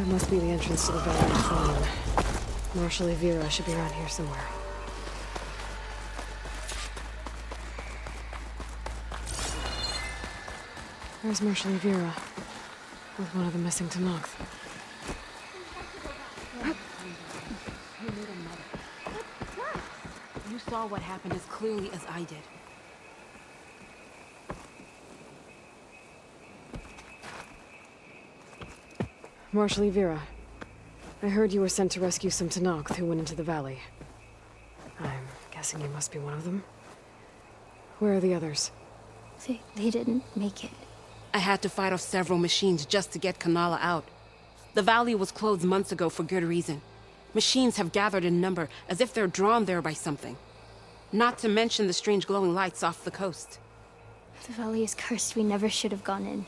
must be the entrance to the Valley of Fallen. Marshal Vera should be around here somewhere. Where's Marshal Vera? With one of the missing Tenakth. You saw what happened as clearly as I did. Marshal Vera, I heard you were sent to rescue some Tenakth who went into the valley. I'm guessing you must be one of them. Where are the others? They didn't make it. I had to fight off several machines just to get Kanala out. The valley was closed months ago for good reason. Machines have gathered in number, as if they're drawn there by something. Not to mention the strange glowing lights off the coast. The valley is cursed. We never should have gone in.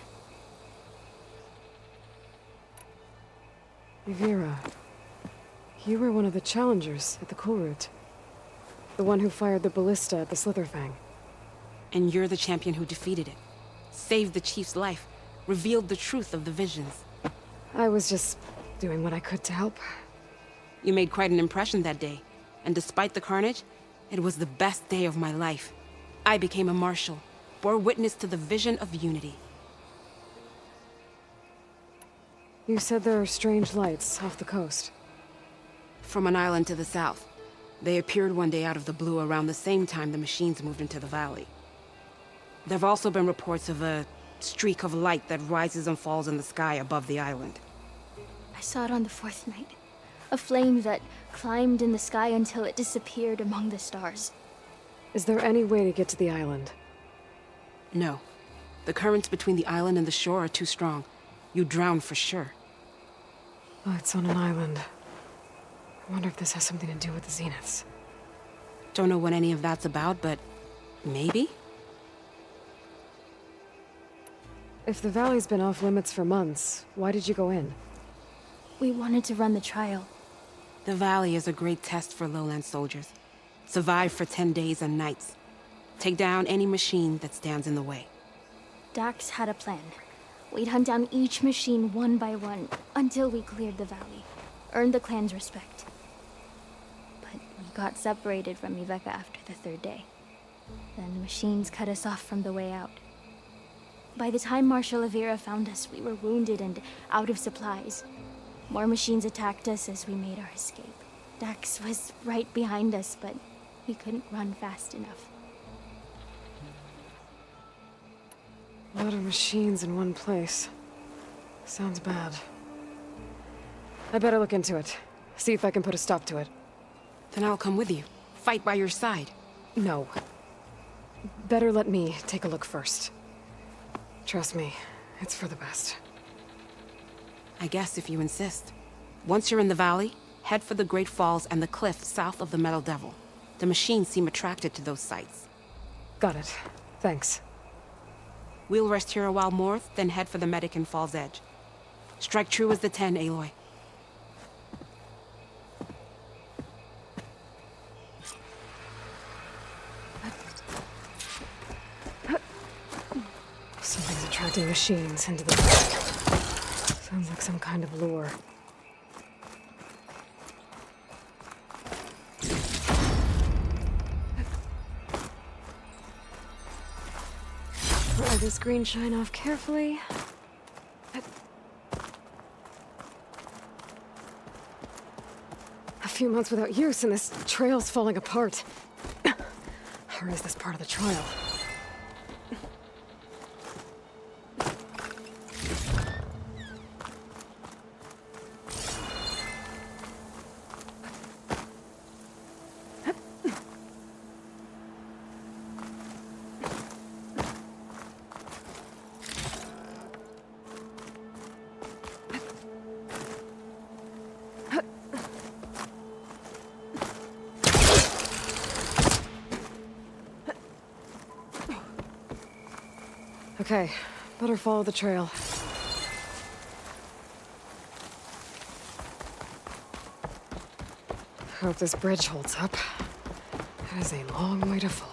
Vera, you were one of the challengers at the Cool Route. The one who fired the ballista at the Slitherfang. And you're the champion who defeated it. Saved the chief's life. Revealed the truth of the visions. I was just doing what I could to help. You made quite an impression that day. And despite the carnage, it was the best day of my life. I became a marshal. Bore witness to the vision of unity. You said there are strange lights off the coast. From an island to the south. They appeared one day out of the blue around the same time the machines moved into the valley. There have also been reports of a streak of light that rises and falls in the sky above the island. I saw it on the fourth night. A flame that climbed in the sky until it disappeared among the stars. Is there any way to get to the island? No. The currents between the island and the shore are too strong. You'd drown for sure. Oh, it's on an island. I wonder if this has something to do with the Zeniths. Don't know what any of that's about, but maybe? If the valley's been off limits for months, why did you go in? We wanted to run the trial. The valley is a great test for lowland soldiers. Survive for 10 days and nights. Take down any machine that stands in the way. Dax had a plan. We'd hunt down each machine one by one until we cleared the valley. Earned the clan's respect. But we got separated from Iveka after the third day. Then the machines cut us off from the way out. By the time Marshal Vera found us, we were wounded and out of supplies. More machines attacked us as we made our escape. Dax was right behind us, but he couldn't run fast enough. A lot of machines in one place. Sounds bad. I better look into it. See if I can put a stop to it. Then I'll come with you. Fight by your side. No. Better let me take a look first. Trust me, it's for the best. I guess if you insist. Once you're in the valley, head for the Great Falls and the cliff south of the Metal Devil. The machines seem attracted to those sites. Got it. Thanks. We'll rest here a while more, then head for the medic in Fall's Edge. Strike true as the 10, Aloy. Something's attracting machines into the valley. Sounds like some kind of lure. Pull this green shine off carefully. A few months without use and this trail's falling apart. Or is this part of the trial? Okay, better follow the trail. Hope this bridge holds up. That is a long way to fall.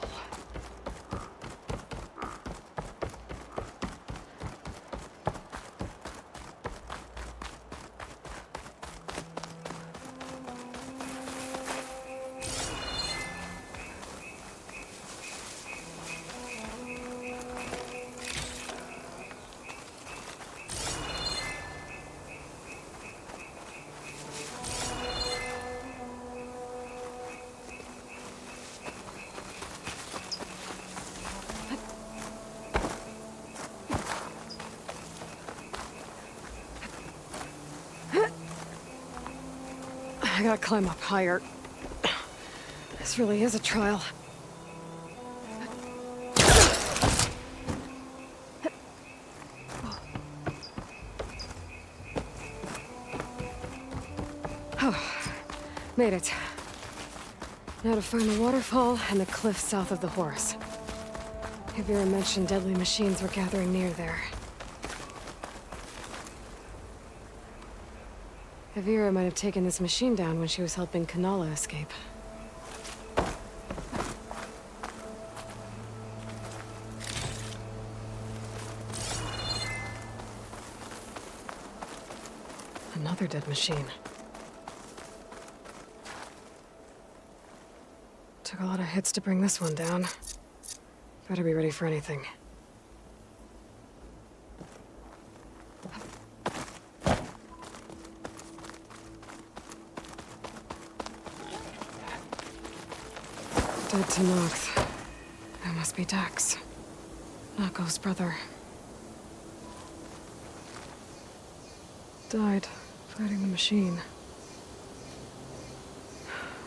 gotta climb up higher. This really is a trial. Oh, made it. Now to find the waterfall and the cliff south of the horse. Vera mentioned deadly machines were gathering near there. Vera might have taken this machine down when she was helping Kanala escape. Another dead machine. Took a lot of hits to bring this one down. Better be ready for anything. Dead to Noct. That must be Dax. Nako's brother. Died fighting the machine.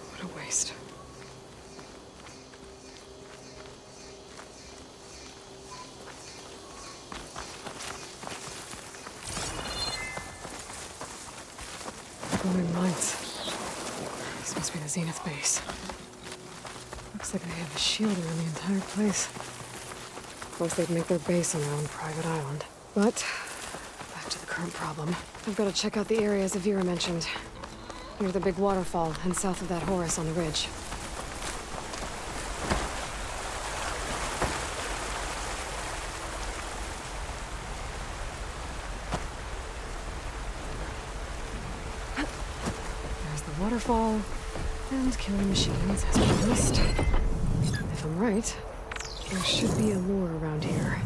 What a waste. Glowing lights. This must be the Zenith base. Looks like they have a shield around the entire place. Of course, they'd make their base on their own private island. But, back to the current problem. I've got to check out the areas Vera mentioned. Near the big waterfall and south of that Horus on the ridge. There's the waterfall, and killing machines as promised. If I'm right, there should be a lure around here.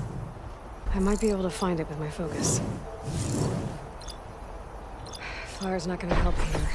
I might be able to find it with my focus. Fire's not gonna help here.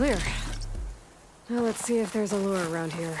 clear. Now let's see if there's a lure around here.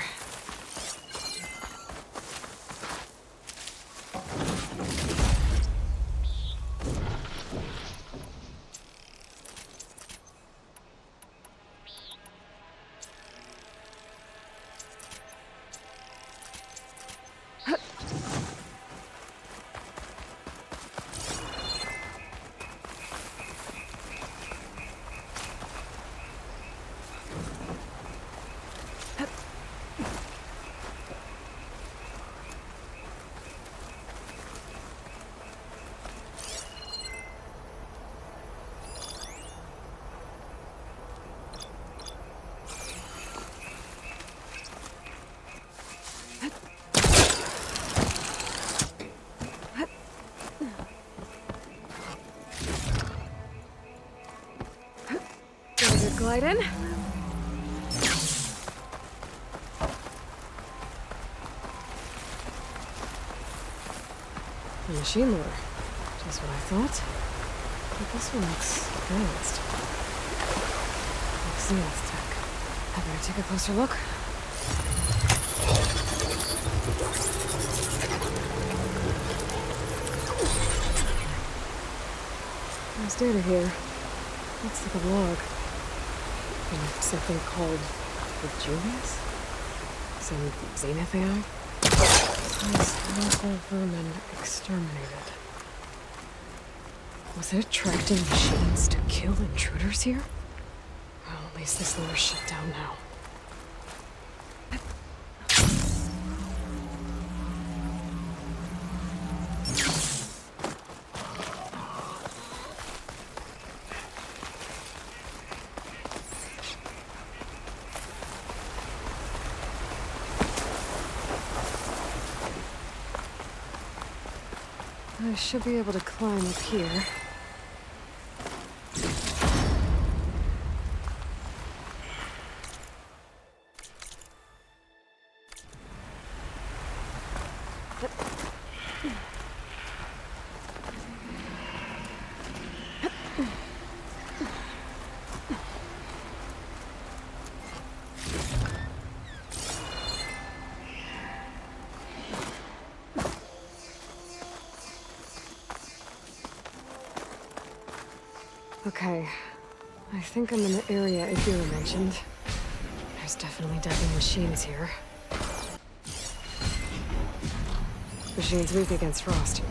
Glide in. A machine lure. Just what I thought. But this one looks advanced. Looks Zenith tech. I better take a closer look. There's data here. Looks like a log. And something called the Julius? Some Zenith AI? These local vermin exterminated. Was it attracting machines to kill intruders here? Well, at least this lure's shut down now. I should be able to climb up here. Okay, I think I'm in the area Akira mentioned. There's definitely deadly machines here. Machines weak against frost.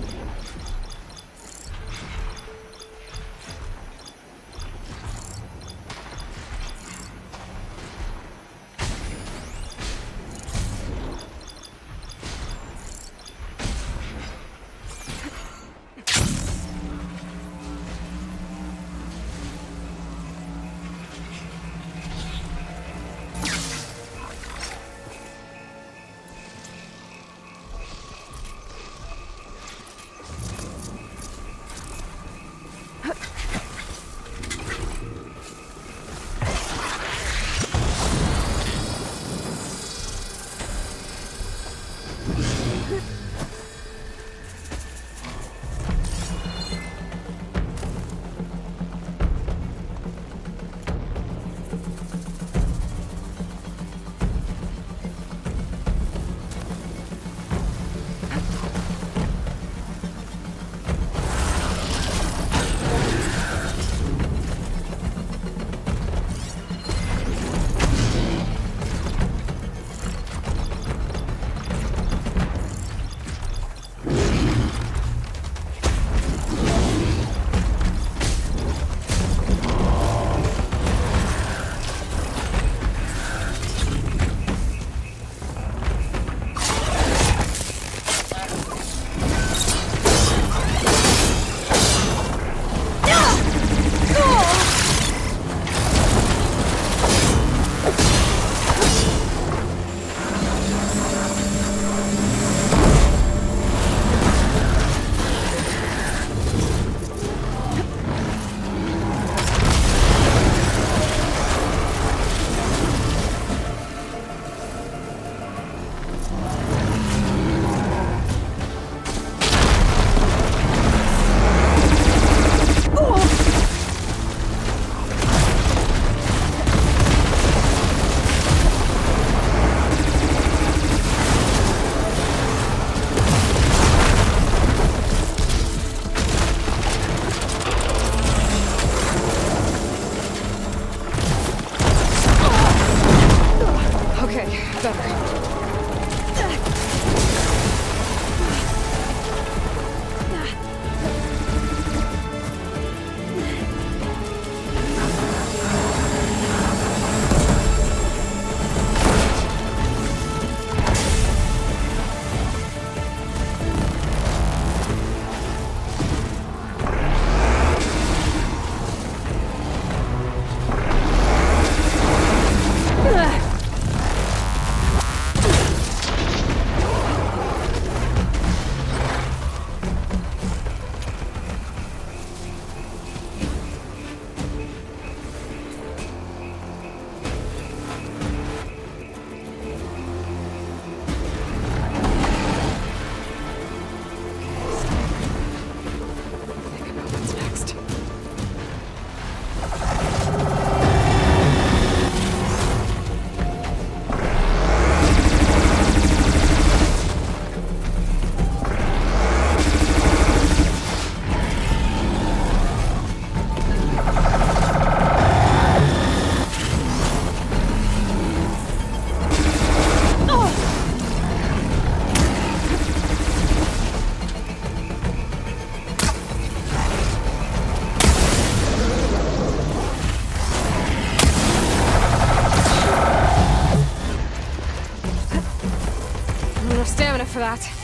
for that.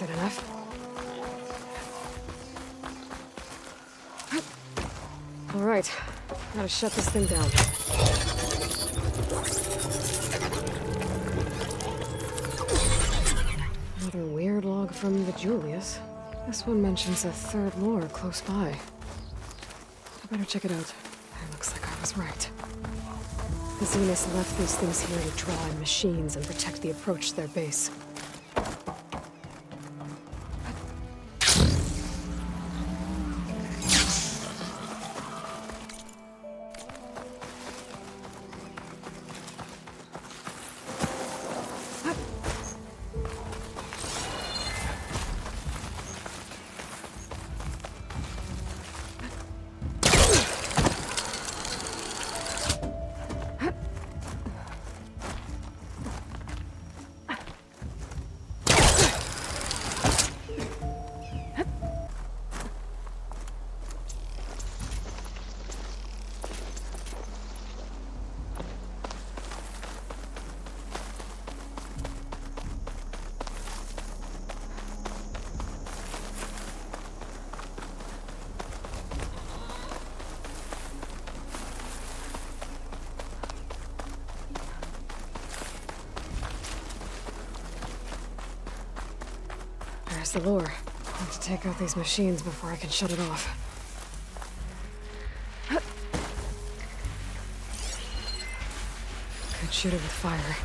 acid enough. All right, gotta shut this thing down. Another weird log from the Julius. This one mentions a third lure close by. I better check it out. It looks like I was right. The Zeniths left these things here to draw in machines and protect the approach to their base. There's the lure. I need to take out these machines before I can shut it off. Could shoot it with fire.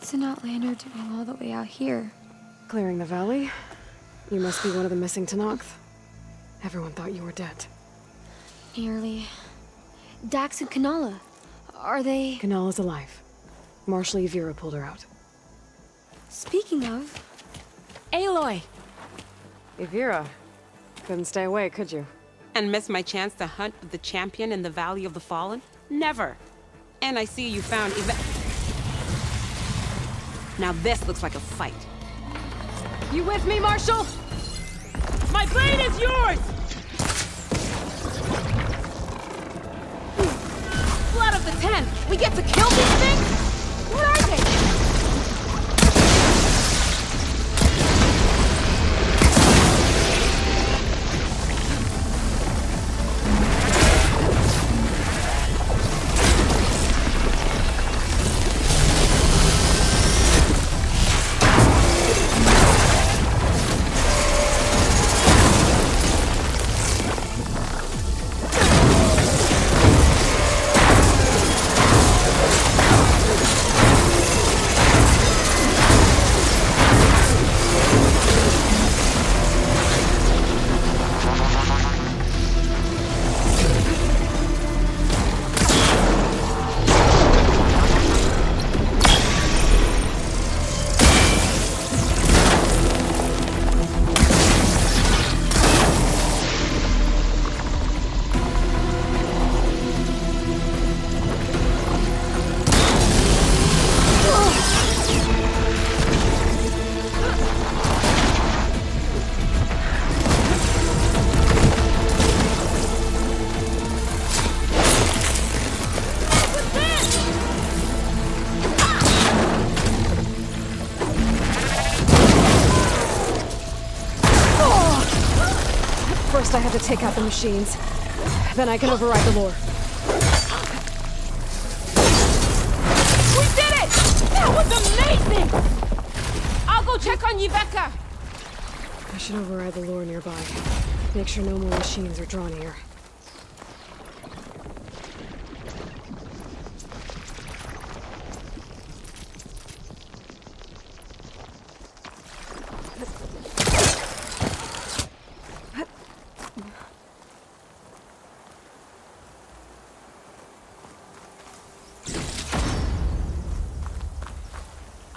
What's an Outlander doing all the way out here? Clearing the valley? You must be one of the missing Tenakth. Everyone thought you were dead. Nearly. Dax and Kanala. Are they... Kanala's alive. Marshal Yvira pulled her out. Speaking of... Aloy! Evira, couldn't stay away, could you? And miss my chance to hunt with the champion in the Valley of the Fallen? Never! And I see you found Now this looks like a fight. You with me, Marshall? My blade is yours! Blood of the Ten! We get to kill these things? What are they? First I have to take out the machines. Then I can override the lore. We did it! That was amazing! I'll go check on Yveka. I should override the lore nearby. Make sure no more machines are drawn here.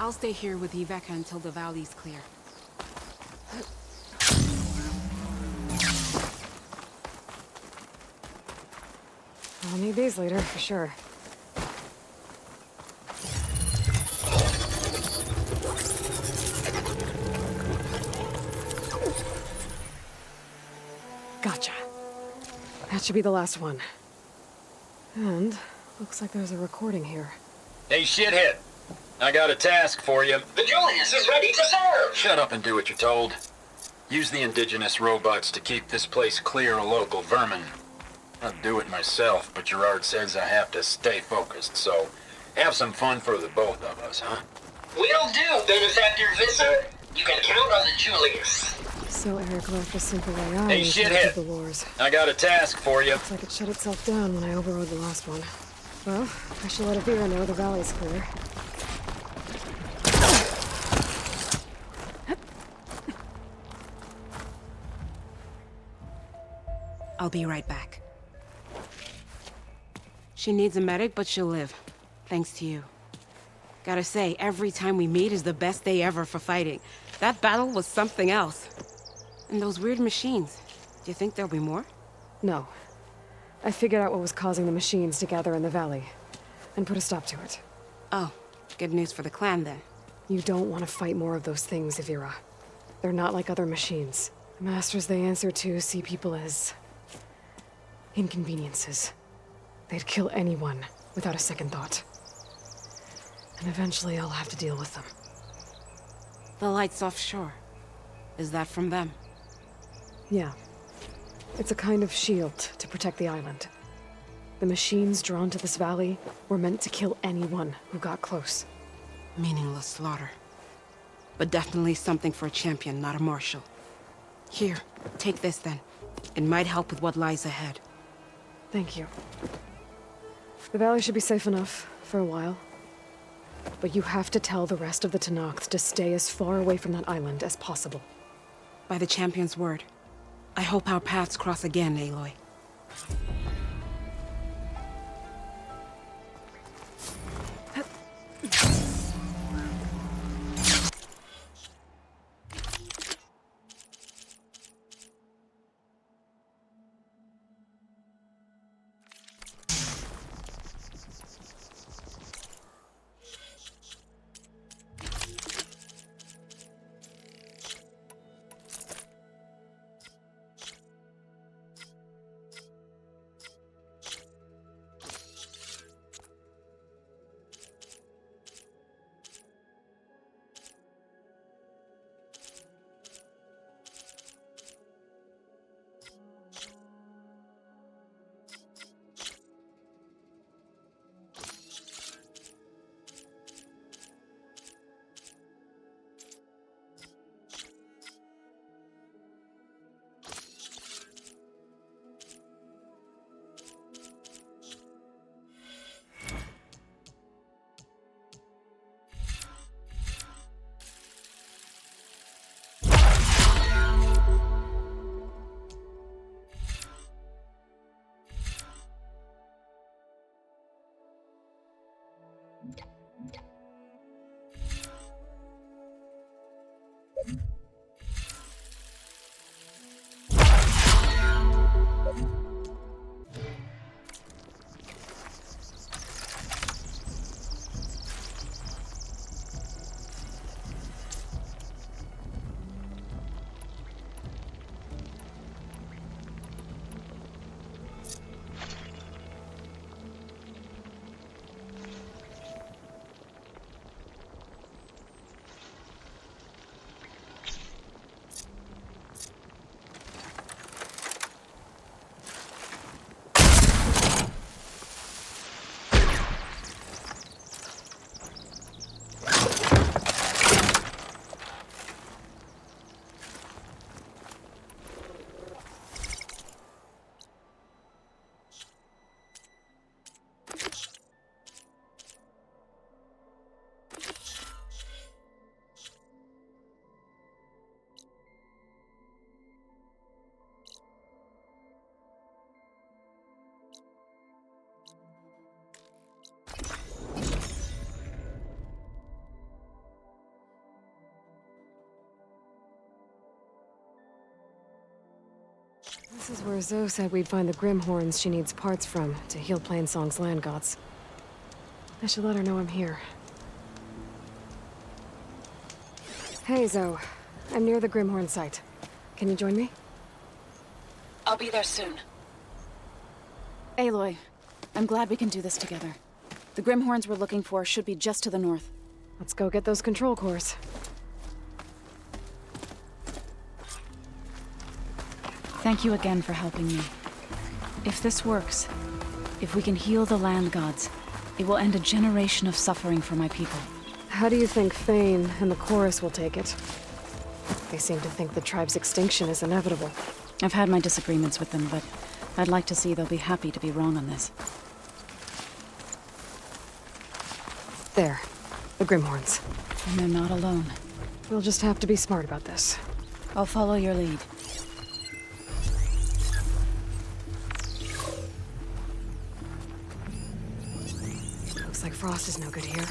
I'll stay here with Yveka until the valley's clear. I'll need these later, for sure. Gotcha. That should be the last one. And looks like there's a recording here. Hey, shithead. I got a task for you. The Julius is ready to serve! Shut up and do what you're told. Use the indigenous robots to keep this place clear of local vermin. I'd do it myself, but Gerard says I have to stay focused, so have some fun for the both of us, huh? Will do, Benefactor Visser. You can count on the Julius. So Eric left a simple AI Hey, instead shithead. of the lores. I got a task for you. Looks like it shut itself down when I overrode the last one. Well, I should let Evira know the valley's clear. I'll be right back. She needs a medic, but she'll live. Thanks to you. Gotta say, every time we meet is the best day ever for fighting. That battle was something else. And those weird machines. Do you think there'll be more? No. I figured out what was causing the machines to gather in the valley, and put a stop to it. Oh, good news for the clan then. You don't want to fight more of those things, Evira. They're not like other machines. The masters they answer to see people as inconveniences. They'd kill anyone without a second thought. And eventually I'll have to deal with them. The lights offshore. Is that from them? Yeah. It's a kind of shield to protect the island. The machines drawn to this valley were meant to kill anyone who got close. Meaningless slaughter. But definitely something for a champion, not a marshal. Here, take this then. It might help with what lies ahead. Thank you. The valley should be safe enough for a while. But you have to tell the rest of the Tenakth to stay as far away from that island as possible. By the champion's word. I hope our paths cross again, Aloy. This is where Zoe said we'd find the Grimhorns she needs parts from to heal Plainsong's land gods. I should let her know I'm here. Hey, Zoe. I'm near the Grimhorn site. Can you join me? I'll be there soon. Aloy, I'm glad we can do this together. The Grimhorns we're looking for should be just to the north. Let's go get those control cores. Thank you again for helping me. If this works, if we can heal the land gods, it will end a generation of suffering for my people. How do you think Thane and the chorus will take it? They seem to think the tribe's extinction is inevitable. I've had my disagreements with them, but I'd like to see they'll be happy to be wrong on this. There. The Grimhorns. And they're not alone. We'll just have to be smart about this. I'll follow your lead. Looks like Frost is no good here.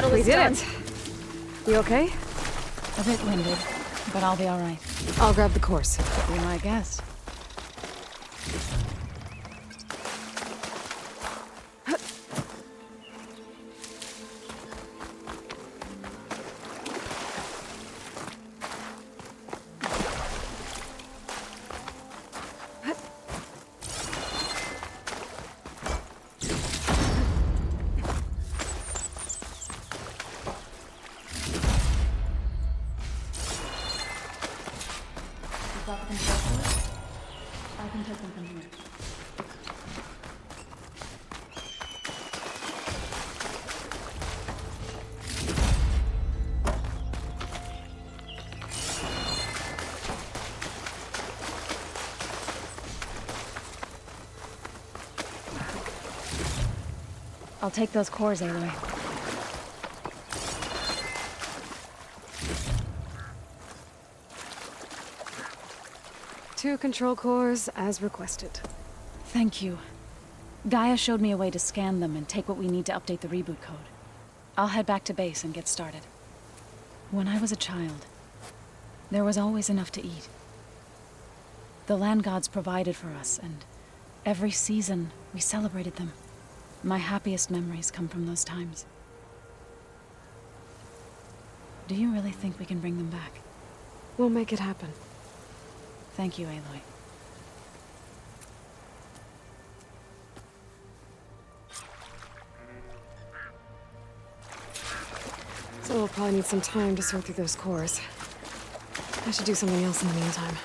battle We is did done. it! You okay? A bit winded, but I'll be all right. I'll grab the course. Be my guest. I can take them from here. I'll take those cores, Aloy. Two control cores, as requested. Thank you. Gaia showed me a way to scan them and take what we need to update the reboot code. I'll head back to base and get started. When I was a child, there was always enough to eat. The land gods provided for us, and every season we celebrated them. My happiest memories come from those times. Do you really think we can bring them back? We'll make it happen. Thank you, Aloy. So we'll probably need some time to sort through those cores. I should do something else in the meantime.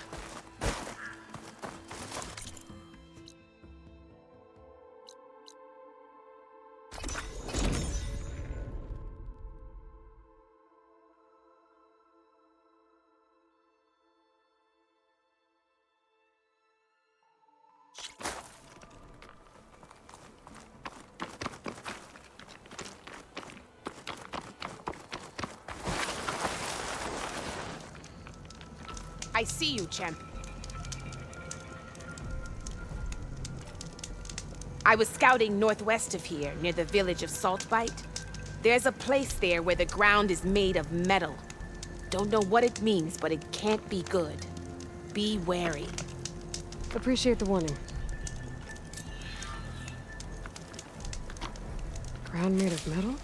I see you, champ. I was scouting northwest of here, near the village of Saltbite. There's a place there where the ground is made of metal. Don't know what it means, but it can't be good. Be wary. Appreciate the warning. Ground made of metal?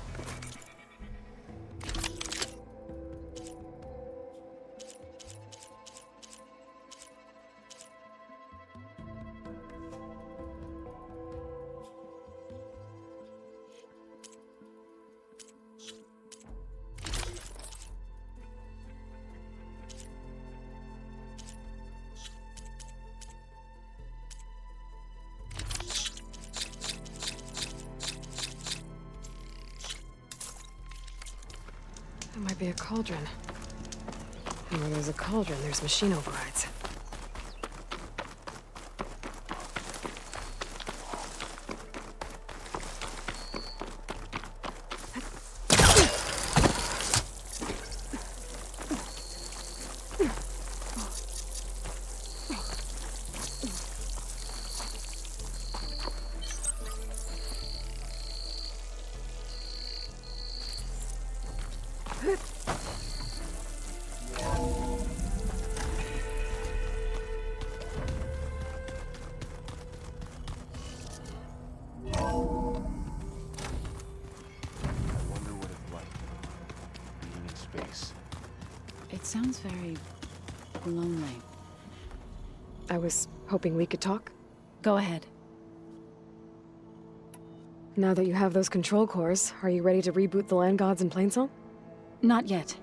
That might be a cauldron. And where there's a cauldron, there's machine overrides. It sounds very lonely. I was hoping we could talk. Go ahead. Now that you have those control cores, are you ready to reboot the land gods in Plainsong? Not yet.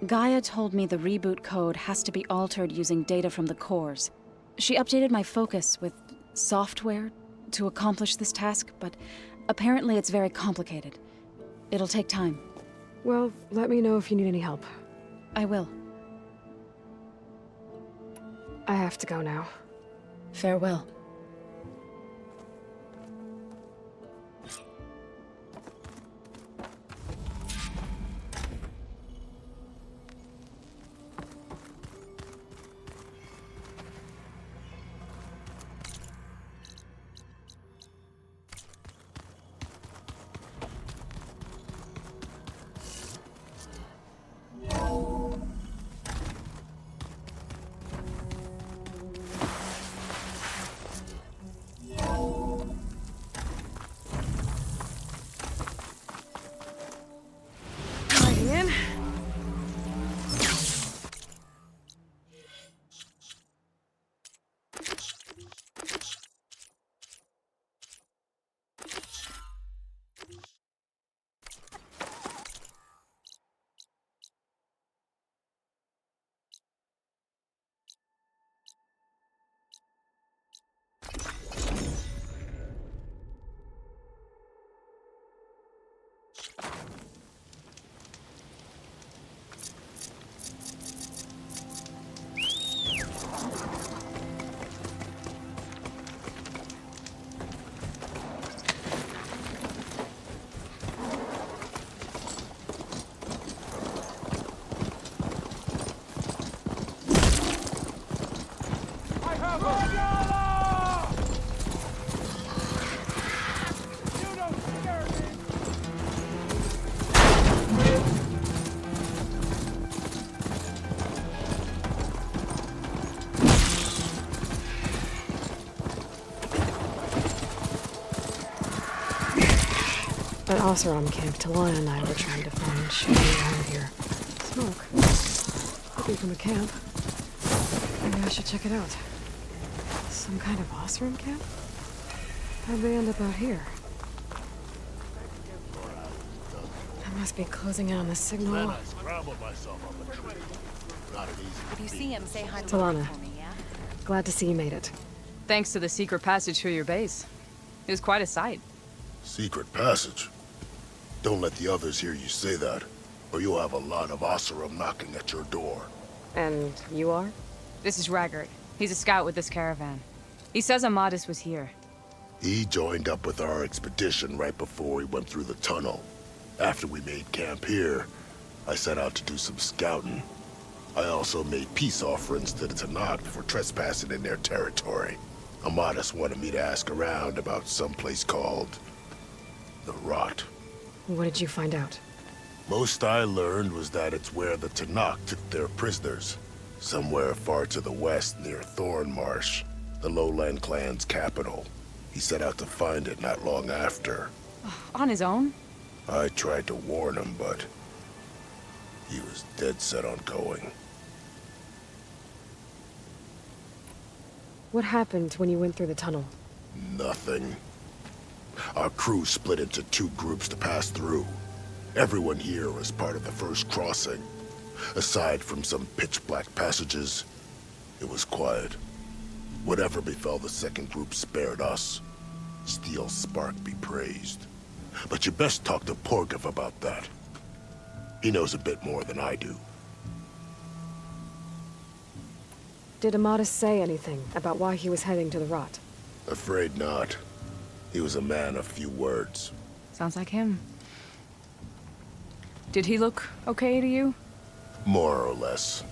Gaia told me the reboot code has to be altered using data from the cores. She updated my focus with software to accomplish this task, but apparently it's very complicated. It'll take time. Well, let me know if you need any help. I will. I have to go now. Farewell. That Oseram camp Talana and I were trying to find should be around here. Smoke. Could be from a camp. Maybe I should check it out. Some kind of Oseram camp? How'd they end up out here? I must be closing in on the signal. If you see him, say hi to Talana. him for me, yeah? Glad to see you made it. Thanks to the secret passage through your base. It was quite a sight. Secret passage? Don't let the others hear you say that, or you'll have a lot of Oseram knocking at your door. And you are? This is Raggart. He's a scout with this caravan. He says Amadis was here. He joined up with our expedition right before we went through the tunnel. After we made camp here, I set out to do some scouting. I also made peace offerings to the Tanakh for trespassing in their territory. Amadis wanted me to ask around about some place called the Rot. What did you find out? Most I learned was that it's where the Tanakh took their prisoners. Somewhere far to the west near Thornmarsh, the Lowland clan's capital. He set out to find it not long after. On his own? I tried to warn him, but he was dead set on going. What happened when you went through the tunnel? Nothing. Our crew split into two groups to pass through. Everyone here was part of the first crossing. Aside from some pitch-black passages, it was quiet. Whatever befell the second group spared us. Steel Spark be praised. But you best talk to Porgov about that. He knows a bit more than I do. Did Amadis say anything about why he was heading to the Rot? Afraid not. He was a man of few words. Sounds like him. Did he look okay to you? More or less.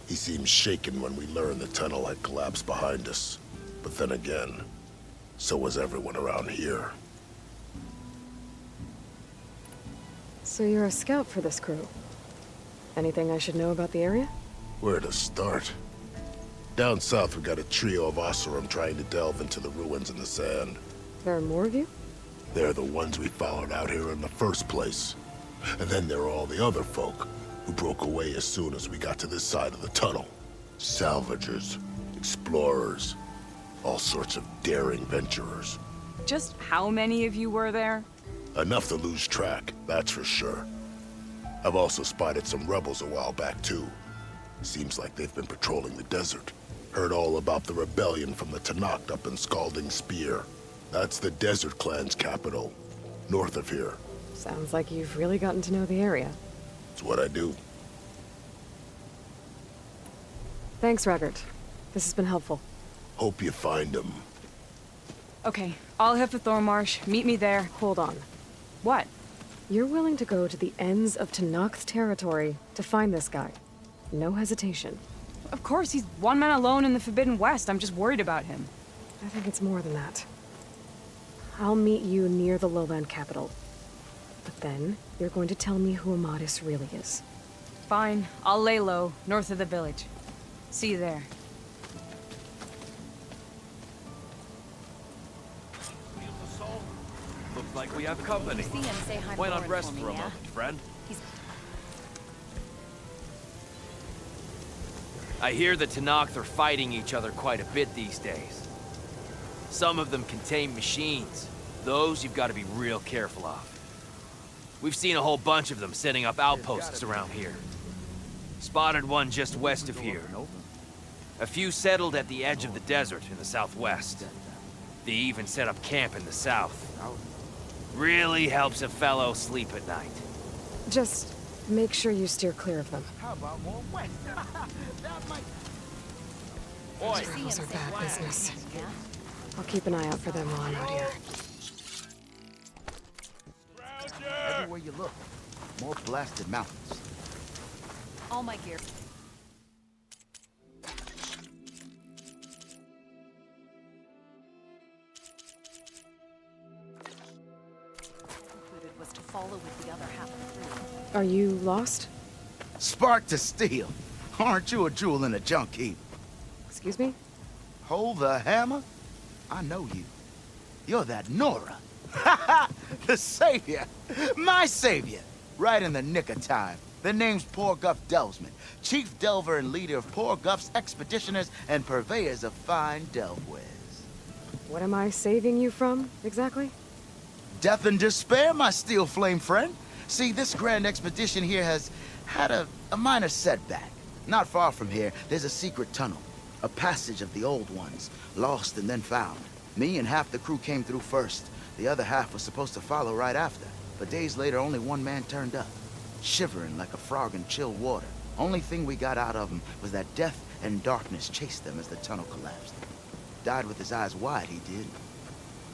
He seemed shaken when we learned the tunnel had collapsed behind us. But then again, so was everyone around here. So you're a scout for this crew. Anything I should know about the area? Where to start? Down south we got a trio of Oseram trying to delve into the ruins in the sand. There are more of you? They're the ones we followed out here in the first place. And then there are all the other folk, who broke away as soon as we got to this side of the tunnel. Salvagers, explorers, all sorts of daring venturers. Just how many of you were there? Enough to lose track, that's for sure. I've also spotted some rebels a while back too. Seems like they've been patrolling the desert. Heard all about the rebellion from the Tanakh up in Scalding Spear. That's the Desert Clan's capital, north of here. Sounds like you've really gotten to know the area. It's what I do. Thanks, Raggart. This has been helpful. Hope you find them. Okay, I'll head for Thornmarsh. Meet me there. Hold on. What? You're willing to go to the ends of Tanakh's territory to find this guy. No hesitation. Of course, he's one man alone in the Forbidden West. I'm just worried about him. I think it's more than that. I'll meet you near the lowland capital. But then, you're going to tell me who Amadis really is. Fine, I'll lay low, north of the village. See you there. Looks like we have company. See him, say hi to Why not Lauren rest for me, for a yeah? moment, friend? He's... I hear the Tanakh are fighting each other quite a bit these days. Some of them contain machines. Those you've got to be real careful of. We've seen a whole bunch of them setting up outposts around here. Spotted one just west of here. A few settled at the edge of the desert in the southwest. They even set up camp in the south. Really helps a fellow sleep at night. Just make sure you steer clear of them. Oi, Trails are bad business. Yeah? I'll keep an eye out for them while I'm out here. Everywhere you look, more blasted mountains. All my gear. Concluded was to follow with the other half of the group. Are you lost? Spark to steel. Aren't you a jewel in a junk heap? Excuse me? Hold the hammer? I know you. You're that Nora. The savior! My savior! Right in the nick of time. The name's Poor Guff Delvesman, chief delver and leader of Poor Guff's expeditioners and purveyors of fine delve wares. What am I saving you from, exactly? Death and despair, my steel flame friend. See, this grand expedition here has had a minor setback. Not far from here, there's a secret tunnel. A passage of the old ones, lost and then found. Me and half the crew came through first. The other half was supposed to follow right after. But days later, only one man turned up. Shivering like a frog in chilled water. Only thing we got out of him was that death and darkness chased them as the tunnel collapsed. Died with his eyes wide, he did.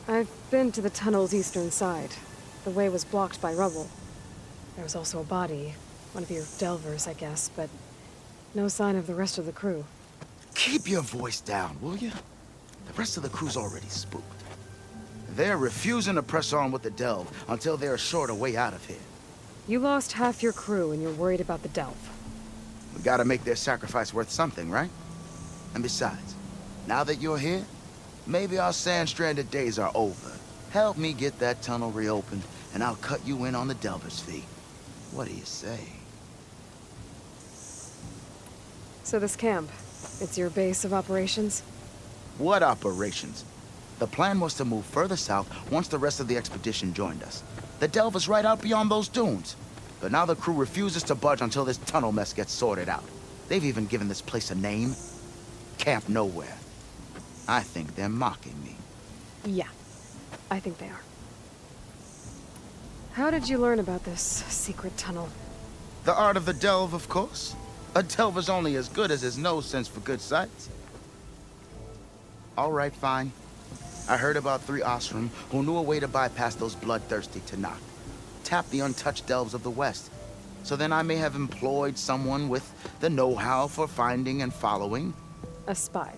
I've been to the tunnel's eastern side. The way was blocked by rubble. There was also a body. One of your delvers, I guess, but no sign of the rest of the crew. Keep your voice down, will you? The rest of the crew's already spooked. They're refusing to press on with the delve until they're assured a way out of here. You lost half your crew and you're worried about the delve. We gotta make their sacrifice worth something, right? And besides, now that you're here, maybe our sand-stranded days are over. Help me get that tunnel reopened, and I'll cut you in on the delver's fee. What do you say? So this camp, it's your base of operations? What operations? The plan was to move further south once the rest of the expedition joined us. The delve is right out beyond those dunes. But now the crew refuses to budge until this tunnel mess gets sorted out. They've even given this place a name. Camp Nowhere. I think they're mocking me. Yeah, I think they are. How did you learn about this secret tunnel? The art of the delve, of course. A delver's only as good as his nose sense for good sights. All right, fine. I heard about 3 Osram who knew a way to bypass those bloodthirsty Tanakh. Tap the untouched delves of the West. So then I may have employed someone with the know-how for finding and following. A spy.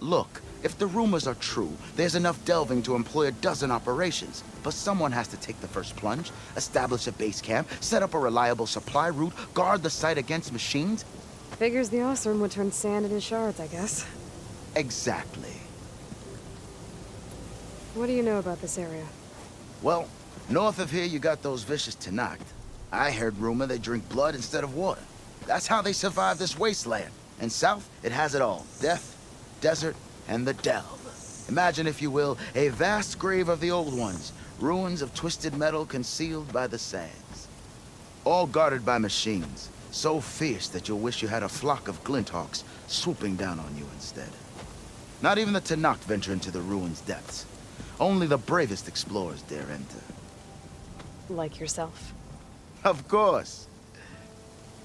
Look, if the rumors are true, there's enough delving to employ a dozen operations. But someone has to take the first plunge, establish a base camp, set up a reliable supply route, guard the site against machines. Figures the Osram would turn sand into shards, I guess. Exactly. What do you know about this area? Well, north of here you got those vicious Tanakh. I heard rumor they drink blood instead of water. That's how they survive this wasteland. And south, it has it all. Death, desert, and the delve. Imagine, if you will, a vast grave of the old ones. Ruins of twisted metal concealed by the sands. All guarded by machines. So fierce that you'll wish you had a flock of glinthawks swooping down on you instead. Not even the Tanakh venture into the ruins' depths. Only the bravest explorers dare enter. Like yourself. Of course.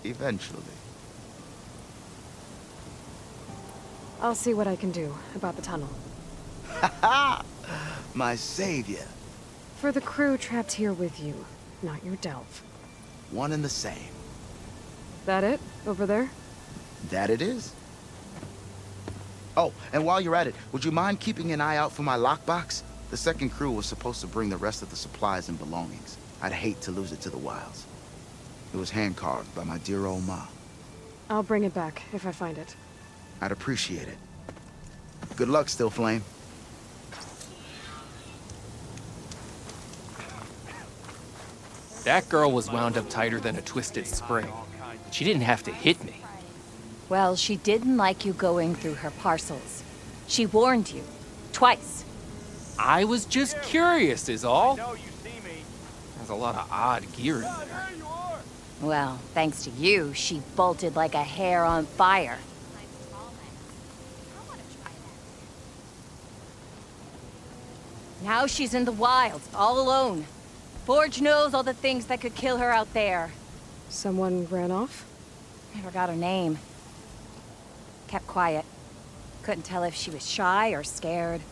Eventually. I'll see what I can do about the tunnel. Ha ha! My savior. For the crew trapped here with you, not your delve. One and the same. That it? Over there? That it is. Oh, and while you're at it, would you mind keeping an eye out for my lockbox? The second crew was supposed to bring the rest of the supplies and belongings. I'd hate to lose it to the wilds. It was hand-carved by my dear old ma. I'll bring it back if I find it. I'd appreciate it. Good luck, Still Flame. That girl was wound up tighter than a twisted spring. She didn't have to hit me. Well, she didn't like you going through her parcels. She warned you. Twice. I was just curious is all. There's a lot of odd gear in there. Well, thanks to you, she bolted like a hare on fire. Now she's in the wilds, all alone. Forge knows all the things that could kill her out there. Someone ran off? I forgot her name. Kept quiet. Couldn't tell if she was shy or scared.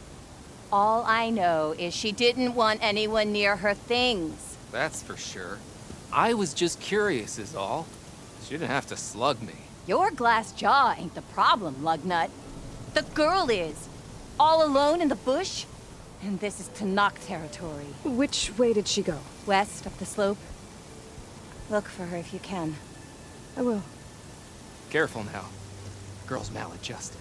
All I know is she didn't want anyone near her things. That's for sure. I was just curious is all. She didn't have to slug me. Your glass jaw ain't the problem, lugnut. The girl is. All alone in the bush. And this is Tanakh territory. Which way did she go? West, up the slope. Look for her if you can. I will. Careful now. Girl's maladjusted.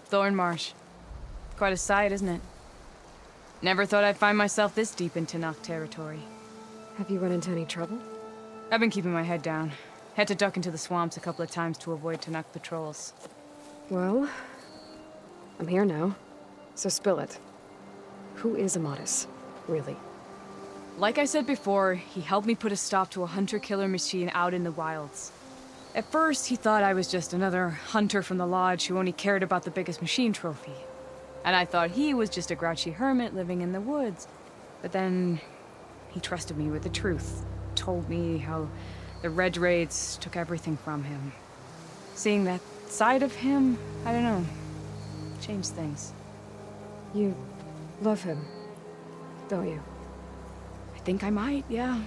Thorn Marsh. Quite a sight, isn't it? Never thought I'd find myself this deep in Tenakth territory. Have you run into any trouble? I've been keeping my head down. Had to duck into the swamps a couple of times to avoid Tenakth patrols. Well, I'm here now, so spill it. Who is Amatis, really? Like I said before, he helped me put a stop to a hunter-killer machine out in the wilds. At first, he thought I was just another hunter from the lodge who only cared about the biggest machine trophy. And I thought he was just a grouchy hermit living in the woods. But then, he trusted me with the truth. Told me how the Red Raids took everything from him. Seeing that side of him, I don't know, changed things. You love him, don't you? I think I might, yeah.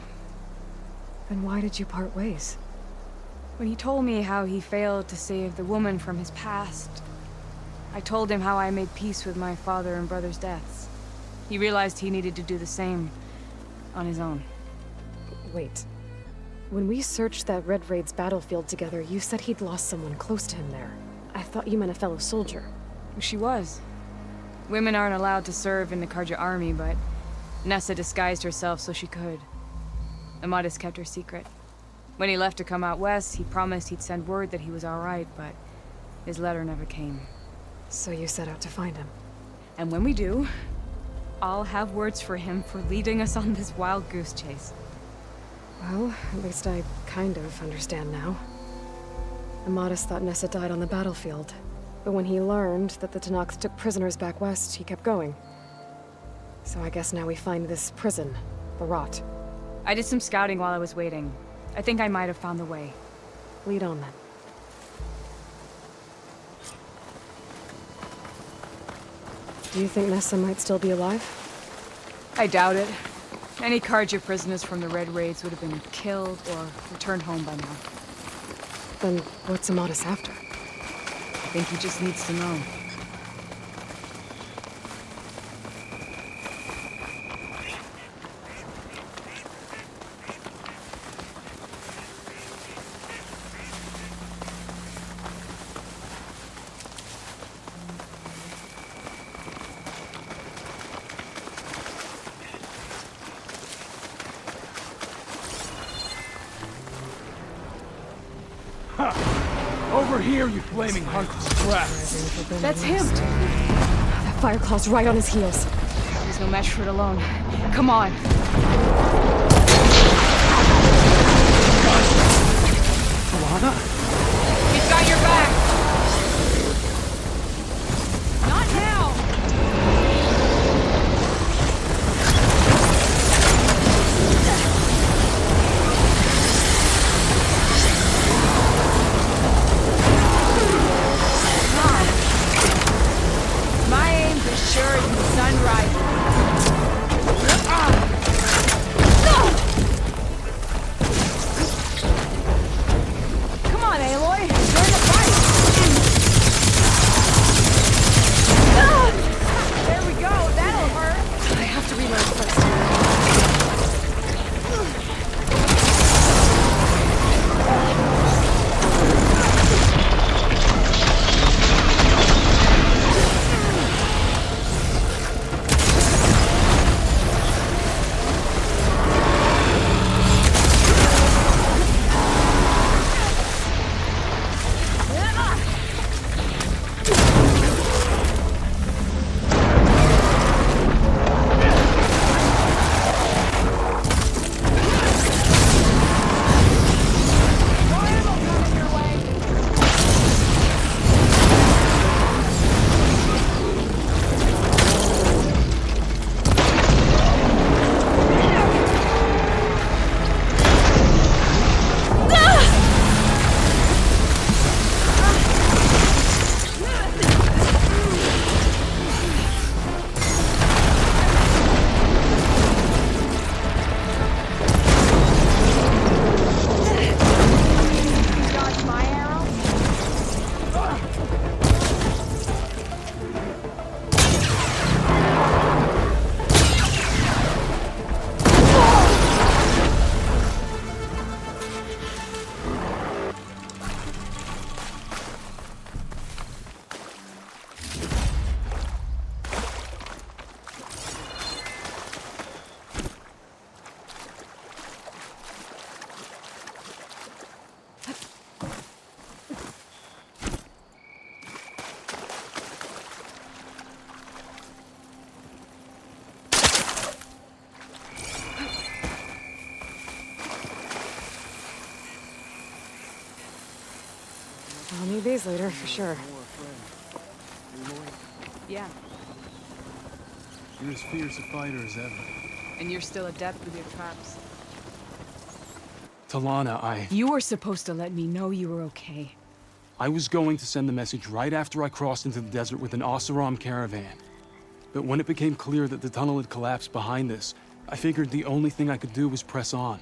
Then why did you part ways? When he told me how he failed to save the woman from his past, I told him how I made peace with my father and brother's deaths. He realized he needed to do the same on his own. Wait. When we searched that Red Raid's battlefield together, you said he'd lost someone close to him there. I thought you meant a fellow soldier. She was. Women aren't allowed to serve in the Karja army, but Nessa disguised herself so she could. Amatis kept her secret. When he left to come out west, he promised he'd send word that he was all right, but his letter never came. So you set out to find him. And when we do, I'll have words for him for leading us on this wild goose chase. Well, at least I kind of understand now. Amatis thought Nessa died on the battlefield, but when he learned that the Tenakth took prisoners back west, he kept going. So I guess now we find this prison, the Rot. I did some scouting while I was waiting. I think I might have found the way. Lead on then. Do you think Nessa might still be alive? I doubt it. Any Karja prisoners from the Red Raids would have been killed or returned home by now. Then what's Amatis after? I think he just needs to know. Over here, you flaming hunk of crap! That's him! That Fireclaw's right on his heels. There's no match for it alone. Come on! Alana? He's got your back! Not now! My aim's as sure as the sun rises. I'll need these later, for sure. Yeah, You're as fierce a fighter as ever. and you're still adept with your traps. Talana, You were supposed to let me know you were okay. I was going to send the message right after I crossed into the desert with an Oseram caravan. But when it became clear that the tunnel had collapsed behind us, I figured the only thing I could do was press on.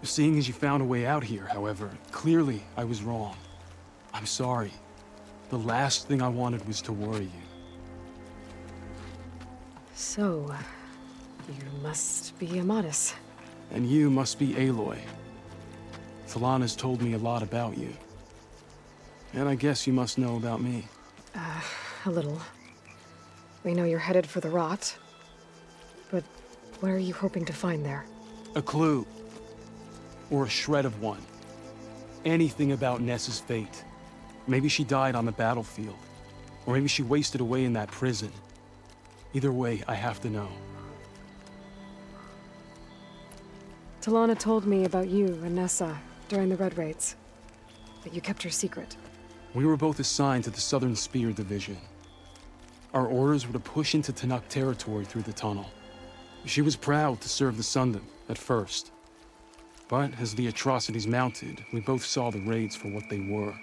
Seeing as you found a way out here, however, clearly I was wrong. I'm sorry. The last thing I wanted was to worry you. So, you must be Amatis. And you must be Aloy. Talana's told me a lot about you. And I guess you must know about me. A little. We know you're headed for the rot. But what are you hoping to find there? A clue. Or a shred of one. Anything about Nessa's fate. Maybe she died on the battlefield. Or maybe she wasted away in that prison. Either way, I have to know. Talana told me about you and Nessa during the Red Raids. But you kept her secret. We were both assigned to the Southern Spear Division. Our orders were to push into Tanakh territory through the tunnel. She was proud to serve the Sundom at first. But as the atrocities mounted, we both saw the raids for what they were.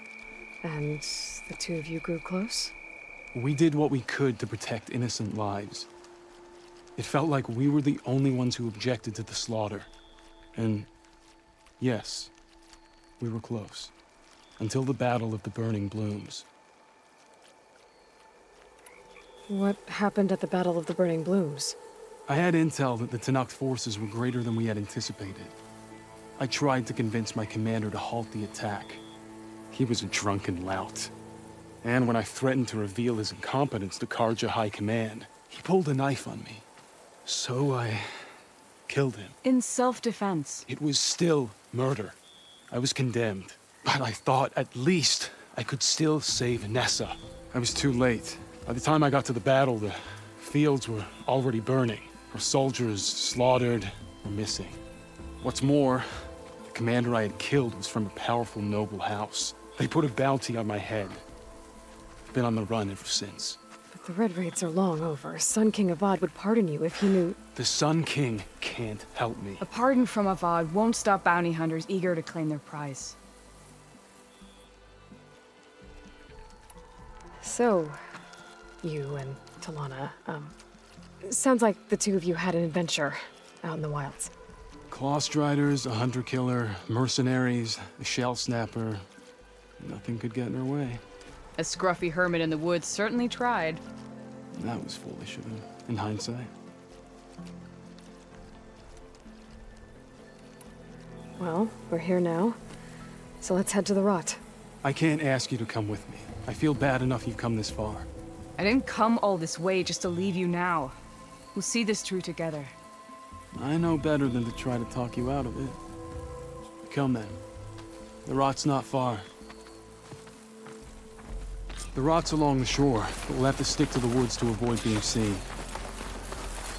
And the two of you grew close? We did what we could to protect innocent lives. It felt like we were the only ones who objected to the slaughter. And yes, we were close. Until the Battle of the Burning Blooms. What happened at the Battle of the Burning Blooms? I had intel that the Tanakh forces were greater than we had anticipated. I tried to convince my commander to halt the attack. He was a drunken lout. And when I threatened to reveal his incompetence to Karja High Command, he pulled a knife on me. So I killed him. In self-defense. It was still murder. I was condemned. But I thought at least I could still save Nessa. I was too late. By the time I got to the battle, the fields were already burning. Our soldiers slaughtered or missing. What's more, the commander I had killed was from a powerful noble house. They put a bounty on my head. I've been on the run ever since. But the Red Raids are long over. Sun King Avad would pardon you if he knew... The Sun King can't help me. A pardon from Avad won't stop bounty hunters eager to claim their prize. So, you and Talana, sounds like the two of you had an adventure out in the wilds. Claw Striders, a hunter-killer, mercenaries, a shell snapper. Nothing could get in her way. A scruffy hermit in the woods certainly tried. That was foolish of him, in hindsight. Well, we're here now, so let's head to the rot. I can't ask you to come with me. I feel bad enough you've come this far. I didn't come all this way just to leave you now. We'll see this through together. I know better than to try to talk you out of it. Come then. The rot's not far. The rot's along the shore, but we'll have to stick to the woods to avoid being seen.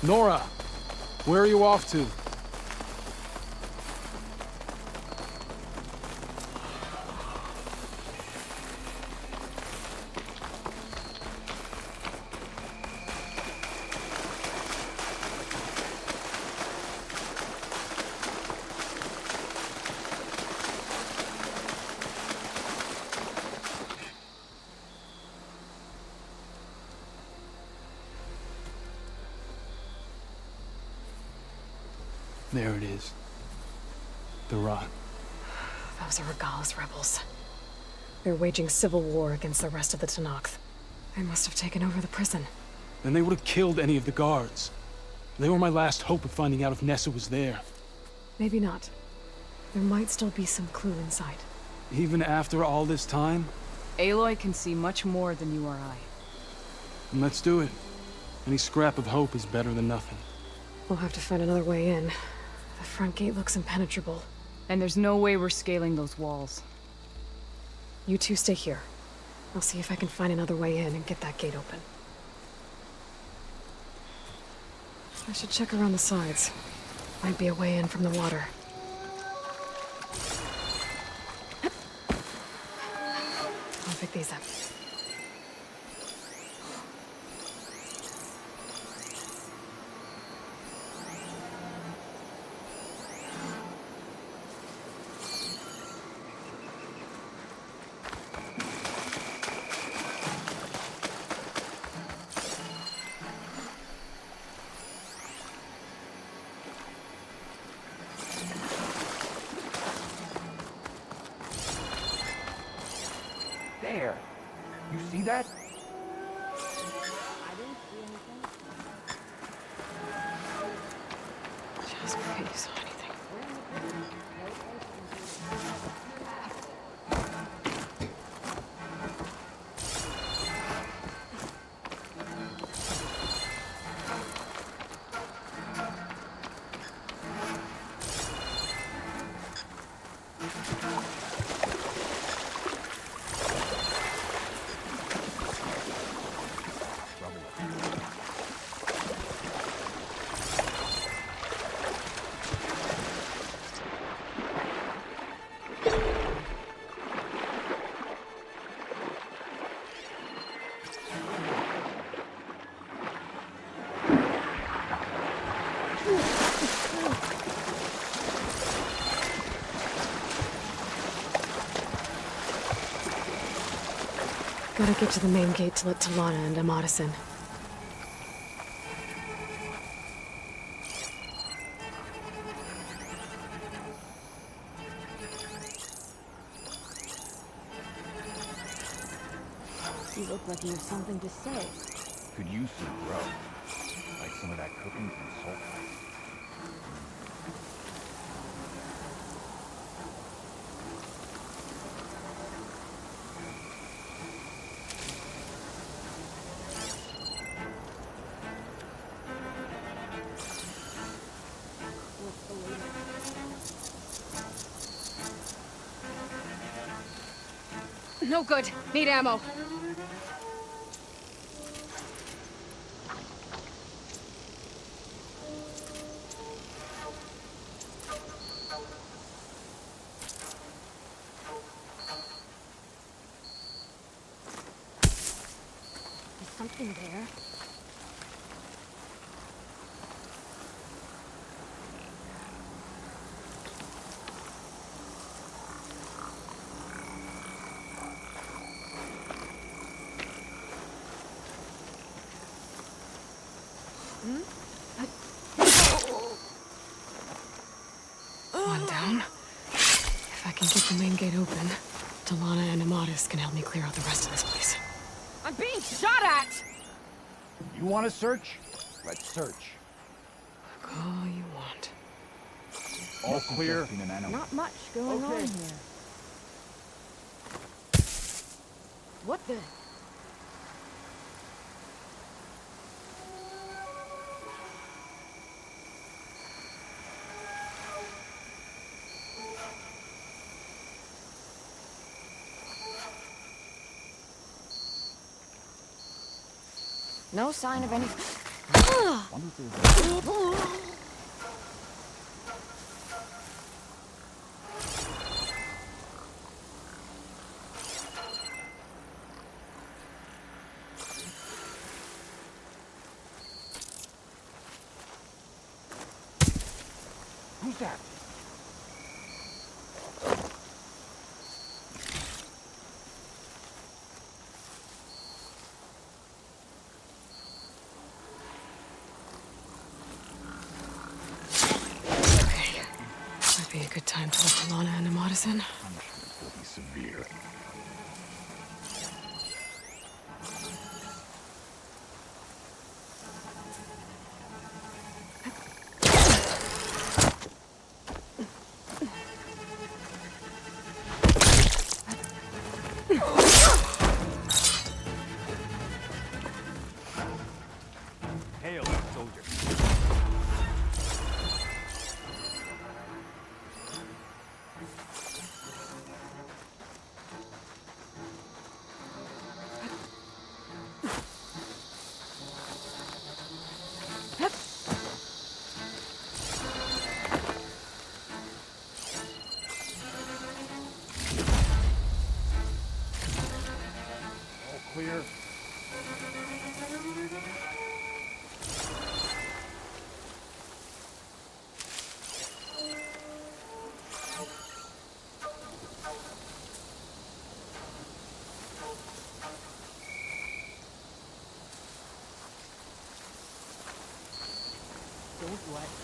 Nora! Where are you off to? There it is. The rot. Those are Regala's rebels. They're waging civil war against the rest of the Tanakh. They must have taken over the prison. Then they would have killed any of the guards. They were my last hope of finding out if Nessa was there. Maybe not. There might still be some clue inside. Even after all this time? Aloy can see much more than you or I. Then let's do it. Any scrap of hope is better than nothing. We'll have to find another way in. The front gate looks impenetrable. And there's no way we're scaling those walls. You two stay here. I'll see if I can find another way in and get that gate open. I should check around the sides. Might be a way in from the water. pick these up. There. You see that? Just pray you saw anything. Gotta get to the main gate to let Talana and Amatis in. You look like you have something to say. Could use some grub. Like some of that cooking from Salt Lake. No good. Need ammo. There's something there. One down. If I can get the main gate open, Talana and Amatis can help me clear out the rest of this place. I'm being shot at! You want to search? Let's search. Look all you want. All clear? Not much going on here. What the? No sign of any... Who's that? Might be a good time to let Talana and Amatis in. Punishment will be severe. Hail, soldier.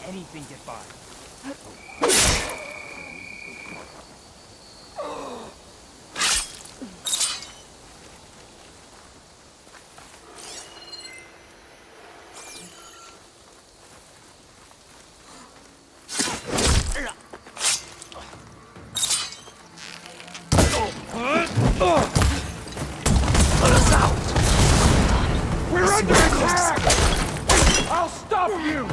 anything get by. Let us out! We're under attack! I'll stop you!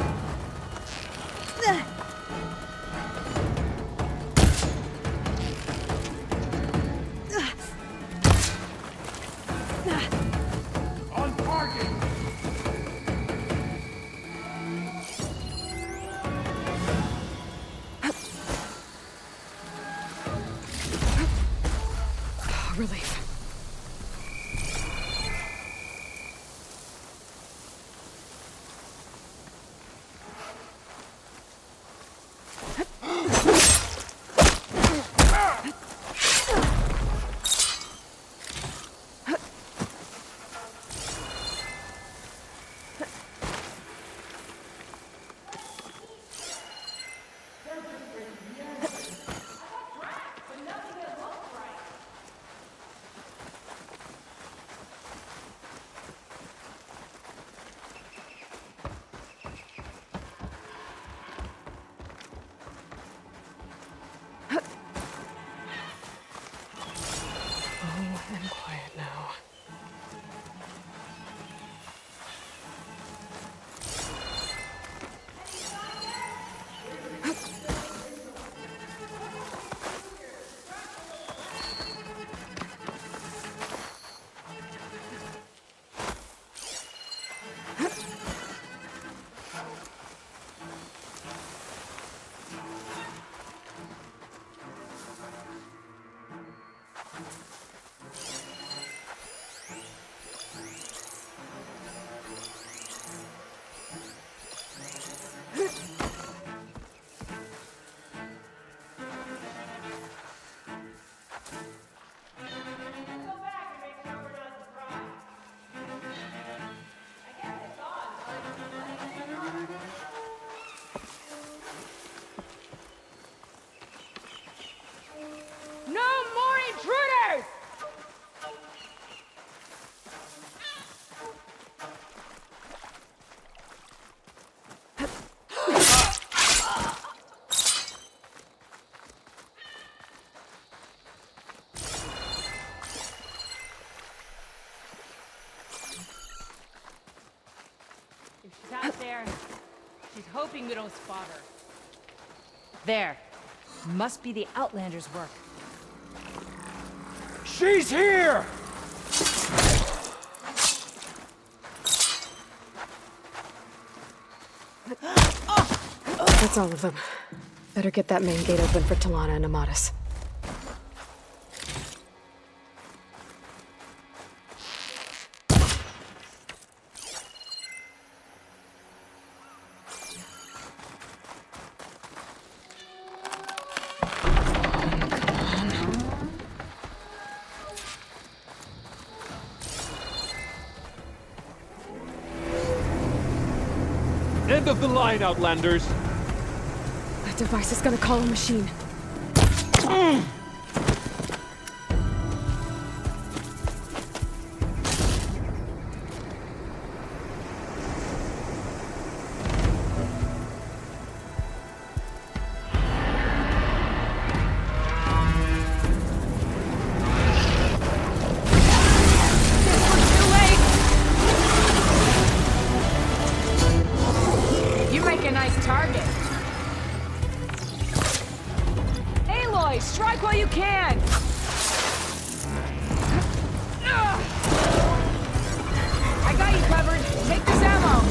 On target! Relief. And quiet now. She's out there. She's hoping we don't spot her. There. Must be the Outlander's work. She's here! That's all of them. Better get that main gate open for Talana and Amatis. End of the line, Outlanders! That device is gonna call a machine. You make a nice target. Aloy, strike while you can! I got you covered. Take this ammo.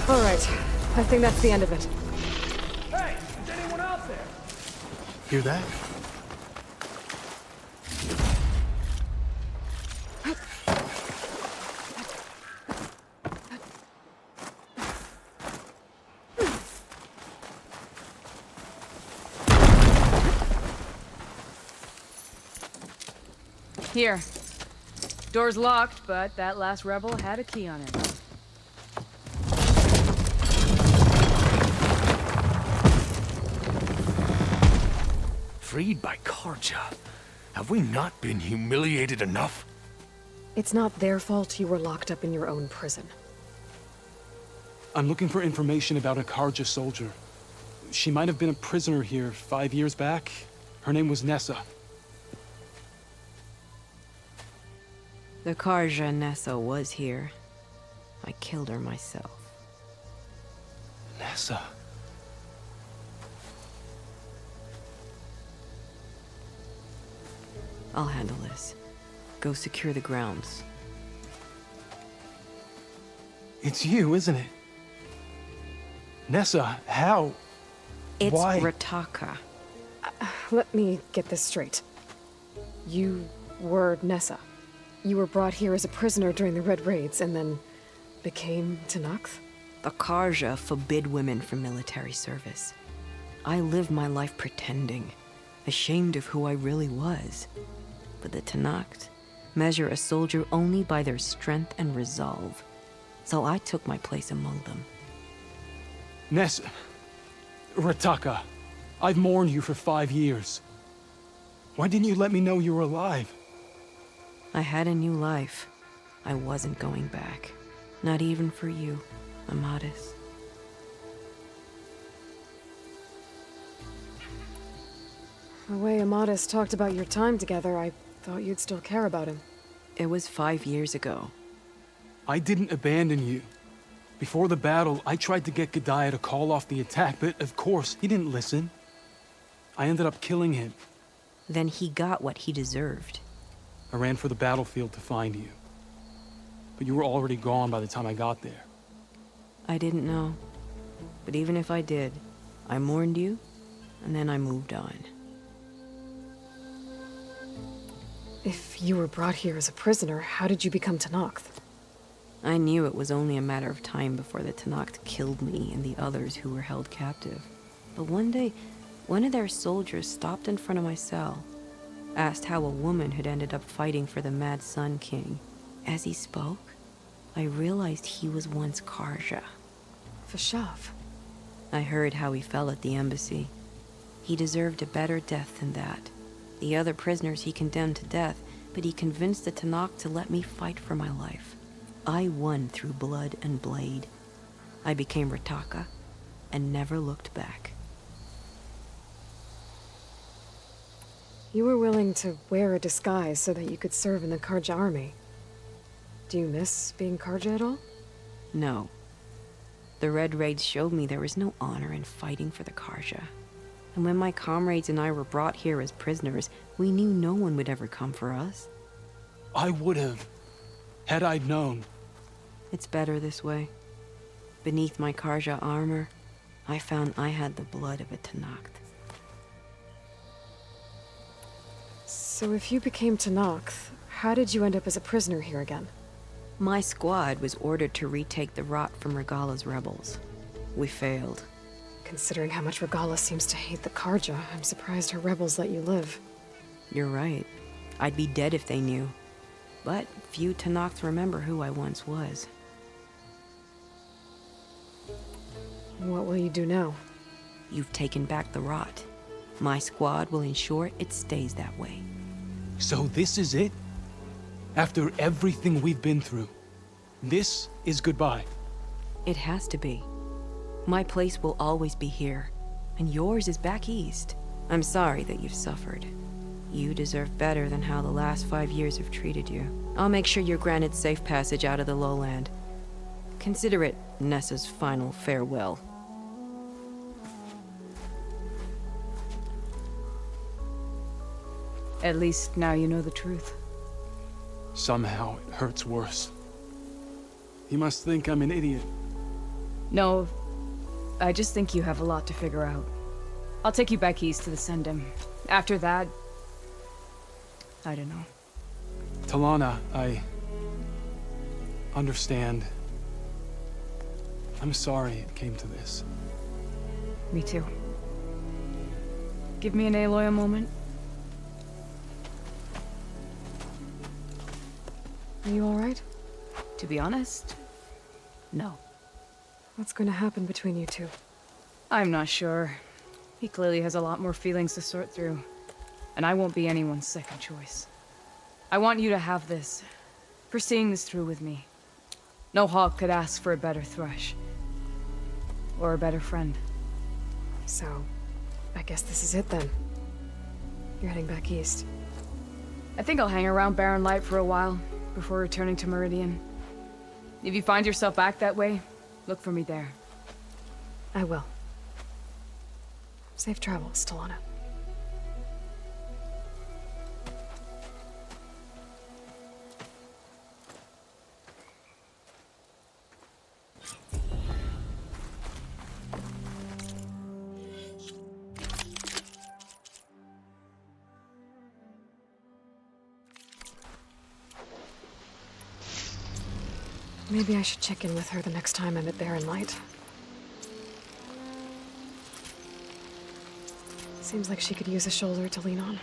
All right. I think that's the end of it. Hey, is anyone out there? Hear that? Here. Door's locked, but that last rebel had a key on it. Freed by Karja. Have we not been humiliated enough? It's not their fault you were locked up in your own prison. I'm looking for information about a Karja soldier. She might have been a prisoner here 5 years back. Her name was Nessa. The Karja Nessa was here. I killed her myself. Nessa? I'll handle this. Go secure the grounds. It's you, isn't it? Nessa, how? It's Why? Rataka. Let me get this straight. You were Nessa. You were brought here as a prisoner during the Red Raids and then became Tenakth? The Karja forbid women from military service. I lived my life pretending, ashamed of who I really was. But the Tenakth measure a soldier only by their strength and resolve. So I took my place among them. Nessa. Rataka. I've mourned you for 5 years. Why didn't you let me know you were alive? I had a new life. I wasn't going back. Not even for you, Amadis. The way Amadis talked about your time together, I thought you'd still care about him. It was 5 years ago. I didn't abandon you. Before the battle, I tried to get G'daiah to call off the attack, but of course, he didn't listen. I ended up killing him. Then he got what he deserved. I ran for the battlefield to find you. But you were already gone by the time I got there. I didn't know. But even if I did, I mourned you, and then I moved on. If you were brought here as a prisoner, how did you become Tenakth? I knew it was only a matter of time before the Tenakth killed me and the others who were held captive. But one day, one of their soldiers stopped in front of my cell, asked how a woman had ended up fighting for the Mad Sun King. As he spoke, I realized he was once Karja. Vashav. I heard how he fell at the embassy. He deserved a better death than that. The other prisoners he condemned to death, but he convinced the Tenakth to let me fight for my life. I won through blood and blade. I became Rataka and never looked back. You were willing to wear a disguise so that you could serve in the Karja army. Do you miss being Karja at all? No. The Red Raids showed me there was no honor in fighting for the Karja. And when my comrades and I were brought here as prisoners, we knew no one would ever come for us. I would have, had I known. It's better this way. Beneath my Karja armor, I found I had the blood of a Tenakth. So if you became Tenakth, how did you end up as a prisoner here again? My squad was ordered to retake the Rot from Regala's rebels. We failed. Considering how much Regala seems to hate the Karja, I'm surprised her rebels let you live. You're right. I'd be dead if they knew. But few Tenakth remember who I once was. What will you do now? You've taken back the Rot. My squad will ensure it stays that way. So this is it? After everything we've been through, this is goodbye? It has to be. My place will always be here, and yours is back east. I'm sorry that you've suffered. You deserve better than how the last 5 years have treated you. I'll make sure you're granted safe passage out of the lowland. Consider it Nessa's final farewell. At least now you know the truth. Somehow it hurts worse. He must think I'm an idiot. No, I just think you have a lot to figure out. I'll take you back east to the Sendem. After that, I don't know. Talana, I understand. I'm sorry it came to this. Me too. Give me and Aloy a moment. Are you alright? To be honest, no. What's going to happen between you two? I'm not sure. He clearly has a lot more feelings to sort through. And I won't be anyone's second choice. I want you to have this. For seeing this through with me. No hawk could ask for a better thrush. Or a better friend. So, I guess this is it then. You're heading back east. I think I'll hang around Barren Light for a while, before returning to Meridian. If you find yourself back that way, look for me there. I will. Safe travels, Talana. Maybe I should check in with her the next time I'm at Barren Light. Seems like she could use a shoulder to lean on.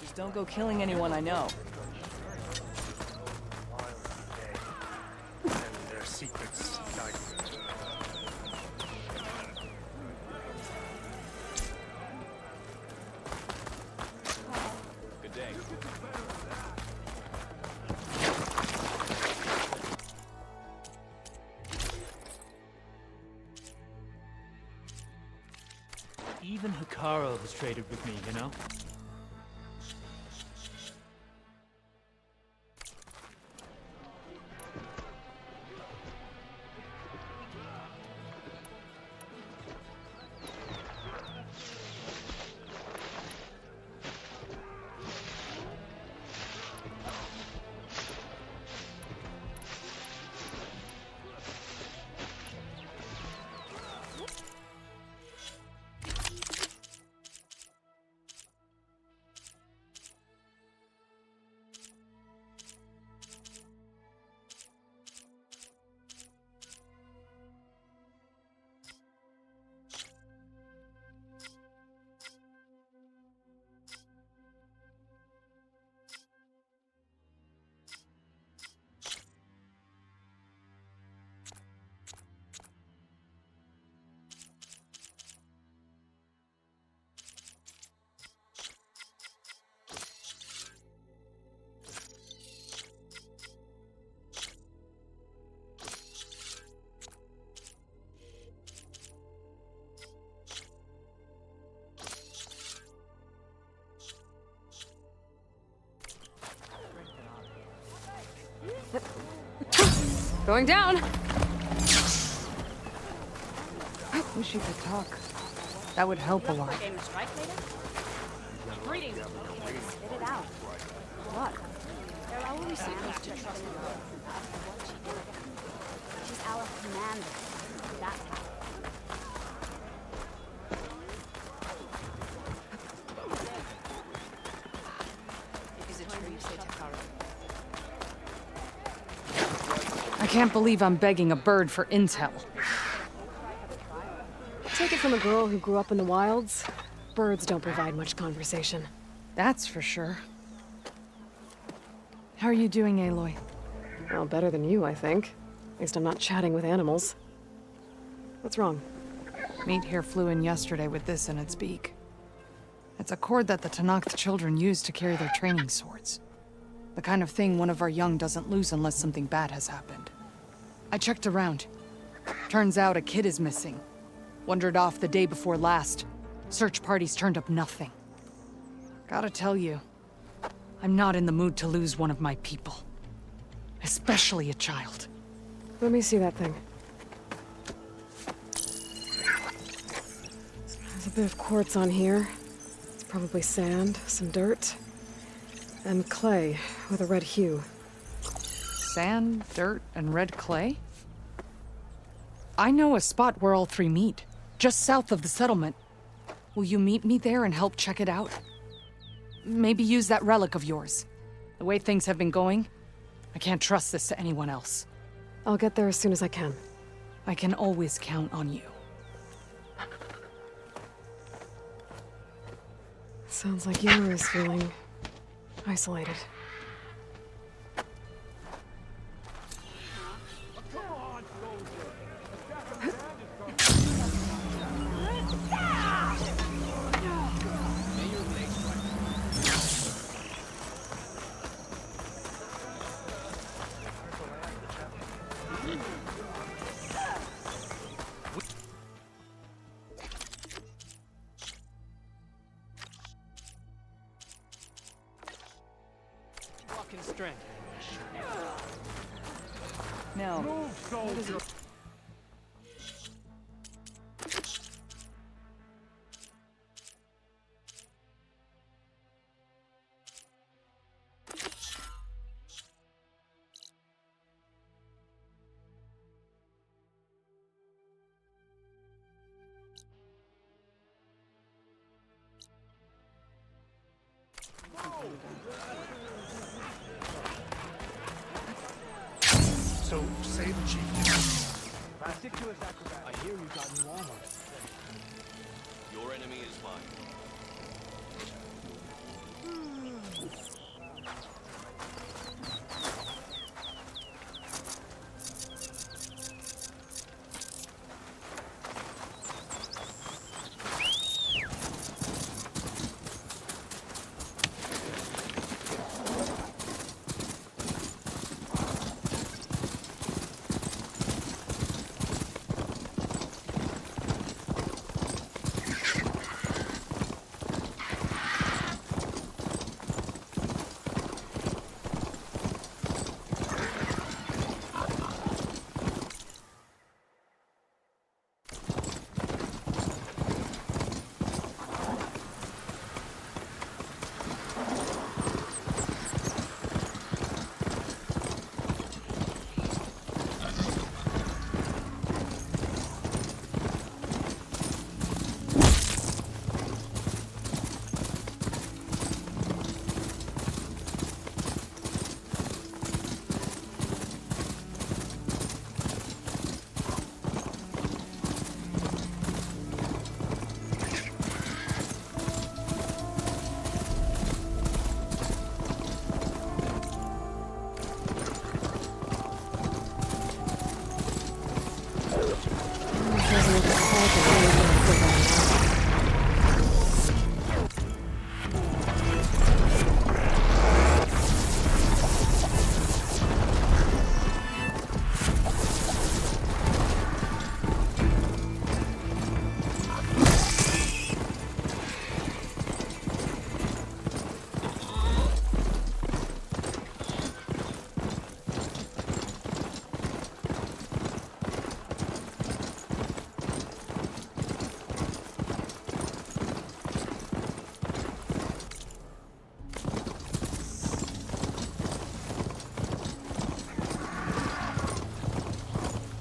Just don't go killing anyone I know. And their secrets died. Good day. Even Hikaru has traded with me, you know? Going down! I wish you could talk. That would help a lot. Greetings. Spit it out. What? They're always supposed to trust her. She's our commander. That's how. Is it true you say Takara? I can't believe I'm begging a bird for intel. Take it from a girl who grew up in the wilds. Birds don't provide much conversation. That's for sure. How are you doing, Aloy? Well, better than you, I think. At least I'm not chatting with animals. What's wrong? Meat here flew in yesterday with this in its beak. It's a cord that the Tenakth children use to carry their training swords. The kind of thing one of our young doesn't lose unless something bad has happened. I checked around. Turns out a kid is missing. Wandered off the day before last. Search parties turned up nothing. Gotta tell you, I'm not in the mood to lose one of my people. Especially a child. Let me see that thing. There's a bit of quartz on here. It's probably sand, some dirt, and clay with a red hue. Sand, dirt, and red clay? I know a spot where all three meet, just south of the settlement. Will you meet me there and help check it out? Maybe use that relic of yours. The way things have been going, I can't trust this to anyone else. I'll get there as soon as I can. I can always count on you. Sounds like Yara is feeling isolated. Strength. Now, So, say the chief. I hear you got new armor. Your enemy is mine.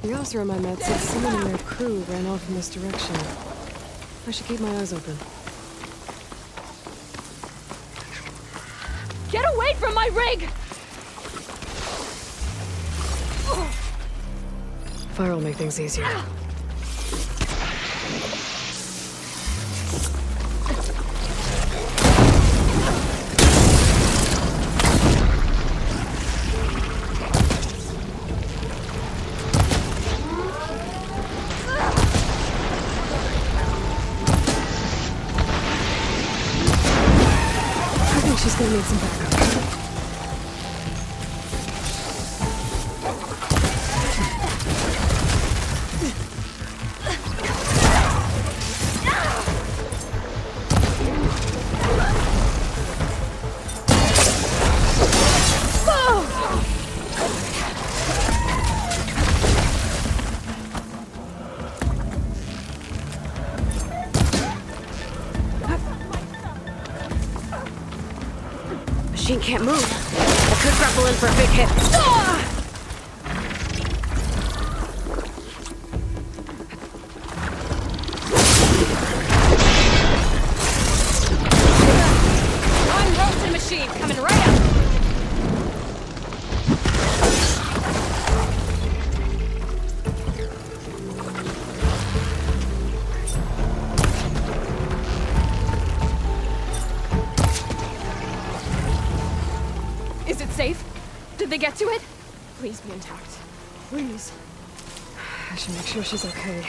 The officer I met said someone in their crew ran off in this direction. I should keep my eyes open. Get away from my rig! Fire will make things easier. She's gonna need some backup. Machine can't move. I could grapple in for a big hit. One roasted machine coming right up. Is it safe? Did they get to it? Please be intact. Please. I should make sure she's okay.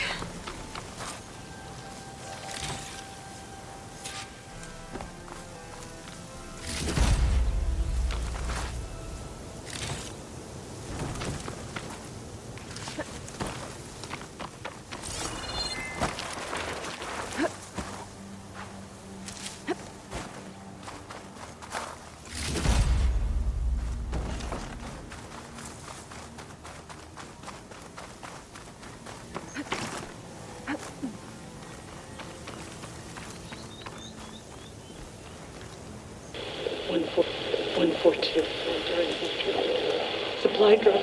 Supply drop.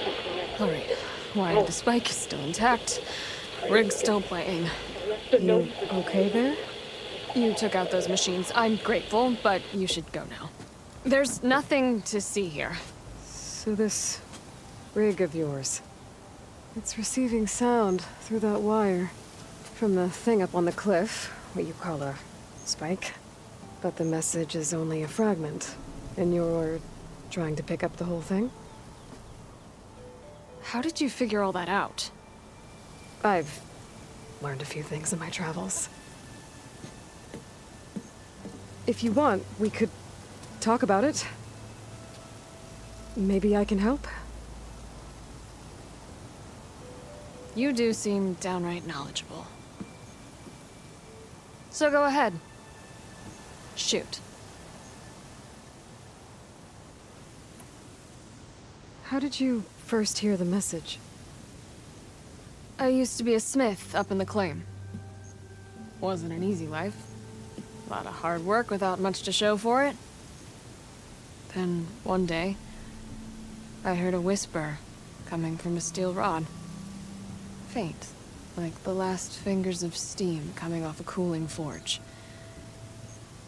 All right. Why, the spike is still intact. Rig's still playing. You okay there? You took out those machines. I'm grateful, but you should go now. There's nothing to see here. So this rig of yours, it's receiving sound through that wire from the thing up on the cliff, what you call a spike. But the message is only a fragment, and you're Trying to pick up the whole thing? How did you figure all that out? I've learned a few things in my travels. If you want, we could talk about it. Maybe I can help? You do seem downright knowledgeable. So go ahead. Shoot. How did you first hear the message? I used to be a smith up in the claim. Wasn't an easy life. A lot of hard work without much to show for it. Then, one day, I heard a whisper coming from a steel rod. Faint, like the last fingers of steam coming off a cooling forge.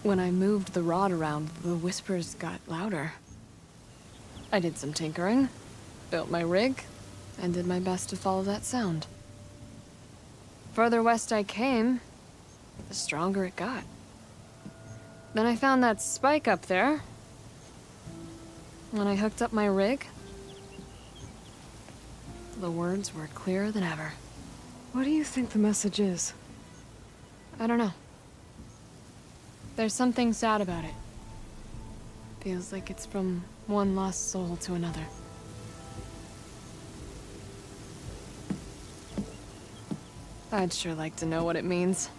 When I moved the rod around, the whispers got louder. I did some tinkering, built my rig, and did my best to follow that sound. Further west I came, the stronger it got. Then I found that spike up there. When I hooked up my rig, the words were clearer than ever. What do you think the message is? I don't know. There's something sad about it. Feels like it's from one lost soul to another. I'd sure like to know what it means.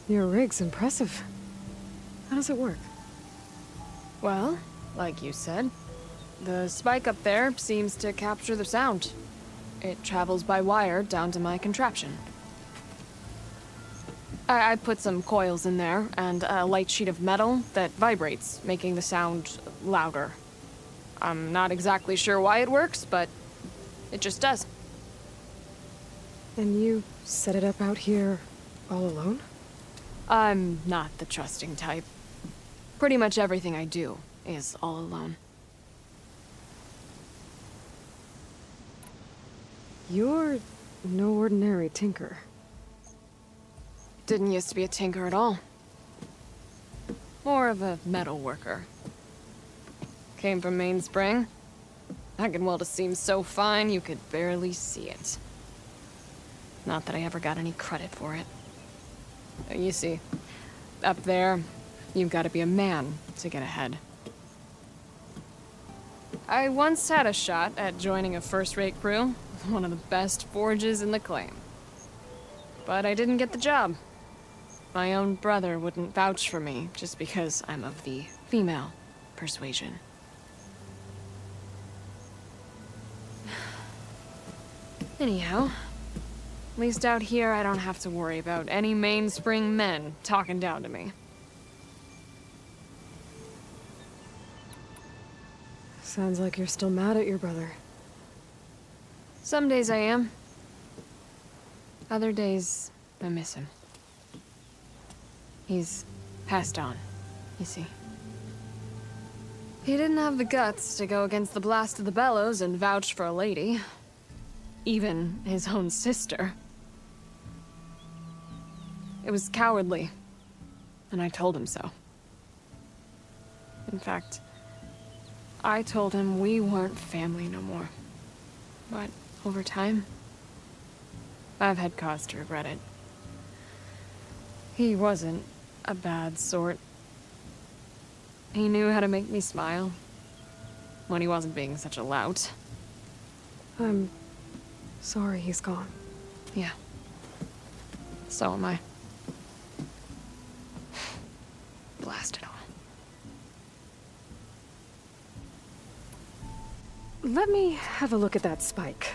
Your rig's impressive. How does it work? Well, like you said, the spike up there seems to capture the sound. It travels by wire down to my contraption. I put some coils in there and a light sheet of metal that vibrates, making the sound louder. I'm not exactly sure why it works, but it just does. And you set it up out here all alone? I'm not the trusting type. Pretty much everything I do is all alone. You're no ordinary tinker. Didn't used to be a tinker at all. More of a metal worker. Came from Mainspring. I can weld a seam so fine you could barely see it. Not that I ever got any credit for it. You see, up there, you've got to be a man to get ahead. I once had a shot at joining a first-rate crew, one of the best forges in the claim. But I didn't get the job. My own brother wouldn't vouch for me just because I'm of the female persuasion. Anyhow, at least out here I don't have to worry about any mainspring men talking down to me. Sounds like you're still mad at your brother. Some days I am. Other days, I miss him. He's passed on, you see. He didn't have the guts to go against the blast of the bellows and vouch for a lady. Even his own sister. It was cowardly, and I told him so. In fact, I told him we weren't family no more. But over time, I've had cause to regret it. He wasn't a bad sort. He knew how to make me smile when he wasn't being such a lout. I'm sorry he's gone. Yeah. So am I. Blast it all. Let me have a look at that spike.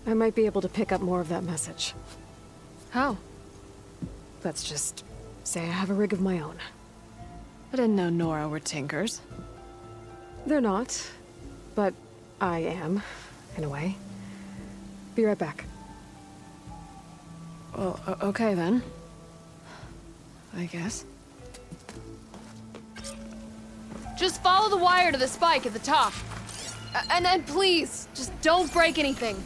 I might be able to pick up more of that message. How? Let's just say I have a rig of my own. I didn't know Nora were tinkers. They're not, but I am, in a way. Be right back. Well, okay then. I guess. Just follow the wire to the spike at the top. And then please, just don't break anything.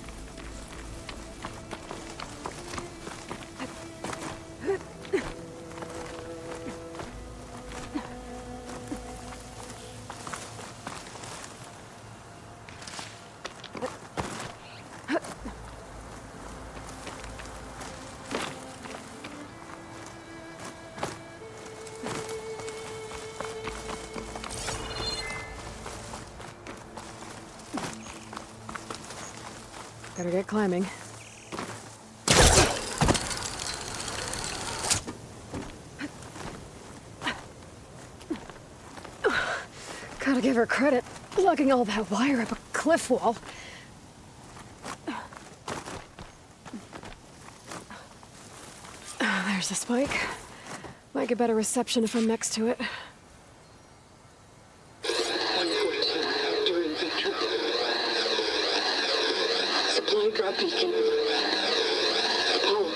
Better get climbing. Gotta give her credit, lugging all that wire up a cliff wall. There's the spike. Might get better reception if I'm next to it. Supply drop beacon. Power.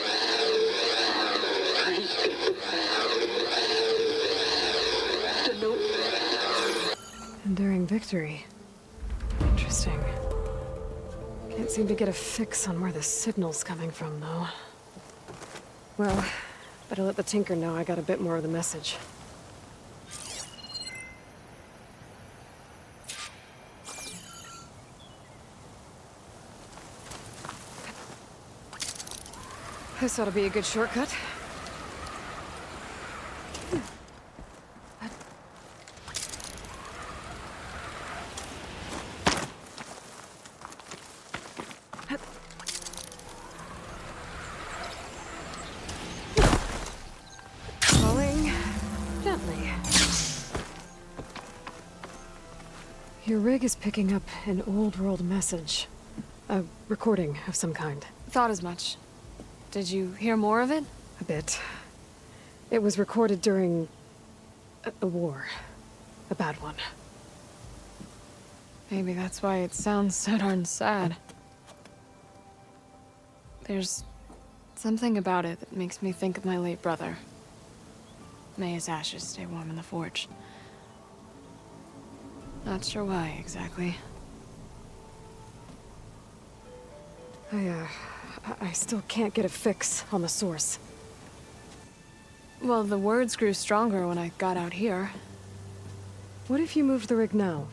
Please get the note. Enduring victory. Interesting. Can't seem to get a fix on where the signal's coming from, though. Well, better let the Tinker know I got a bit more of the message. This ought to be a good shortcut. Falling gently. Your rig is picking up an old world message. A recording of some kind. Thought as much. Did you hear more of it? A bit. It was recorded during a war. A bad one. Maybe that's why it sounds so darn sad. There's something about it that makes me think of my late brother. May his ashes stay warm in the forge. Not sure why, exactly. I still can't get a fix on the source. Well, the words grew stronger when I got out here. What if you moved the rig now?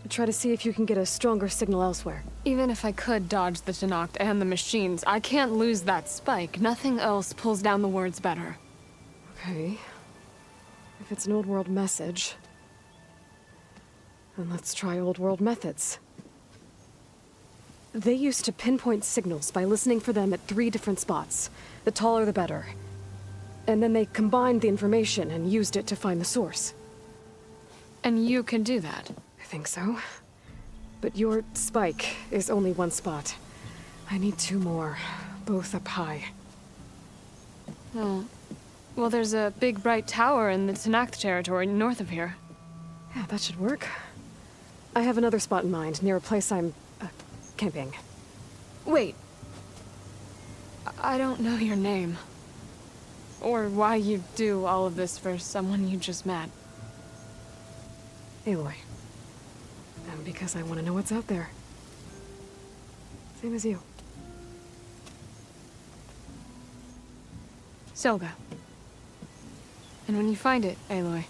Try to see if you can get a stronger signal elsewhere. Even if I could dodge the Tenakth and the machines, I can't lose that spike. Nothing else pulls down the words better. Okay. If it's an old world message, then let's try old world methods. They used to pinpoint signals by listening for them at 3 different spots. The taller the better. And then they combined the information and used it to find the source. And you can do that? I think so. But your spike is only 1 spot. I need 2 more, both up high. Oh. Well, there's a big bright tower in the Tenakth territory north of here. Yeah, that should work. I have another spot in mind, near a place I'm camping. Wait. I don't know your name. Or why you do all of this for someone you just met. Aloy. And because I want to know what's out there. Same as you. Silga. And when you find it, Aloy,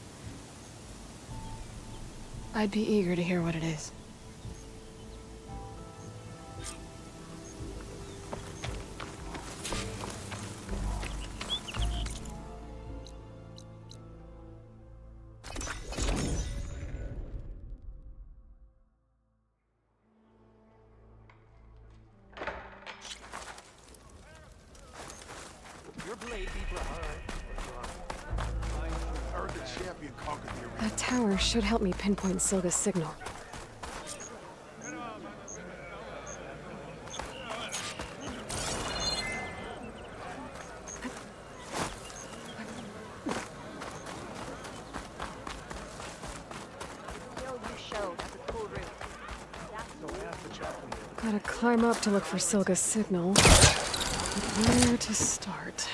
I'd be eager to hear what it is. That tower should help me pinpoint Silga's signal. Gotta climb up to look for Silga's signal. But where to start?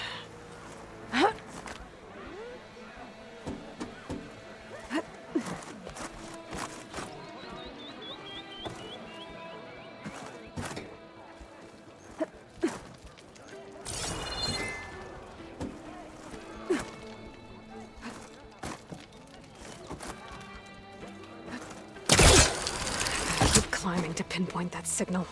Climbing to pinpoint that signal.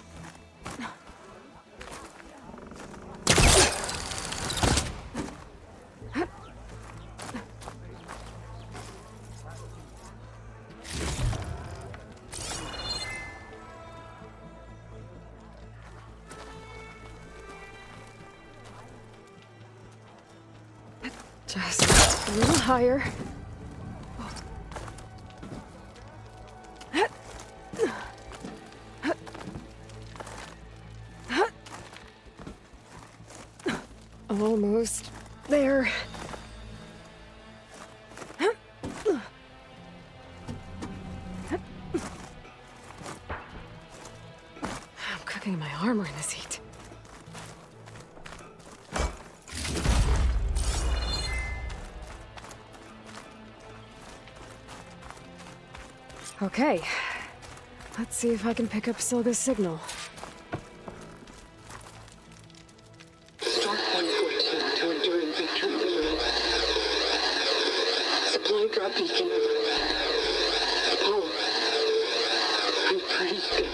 Just a little higher. Almost there. I'm cooking my armor in this heat. Okay. Let's see if I can pick up Silga's signal. Start 114 to enduring victory. Supply drop beacon. Apollo. I'm freezing.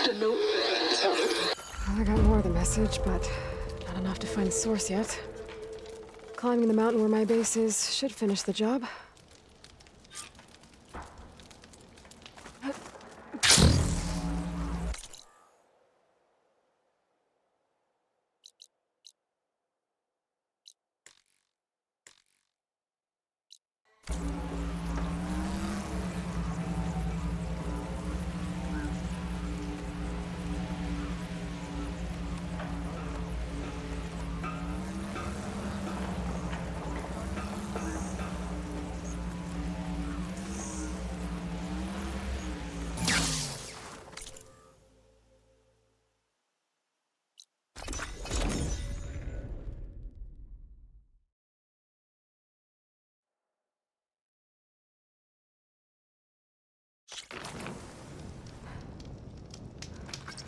The note. Well, I got more of the message, but not enough to find the source yet. Climbing the mountain where my base is should finish the job.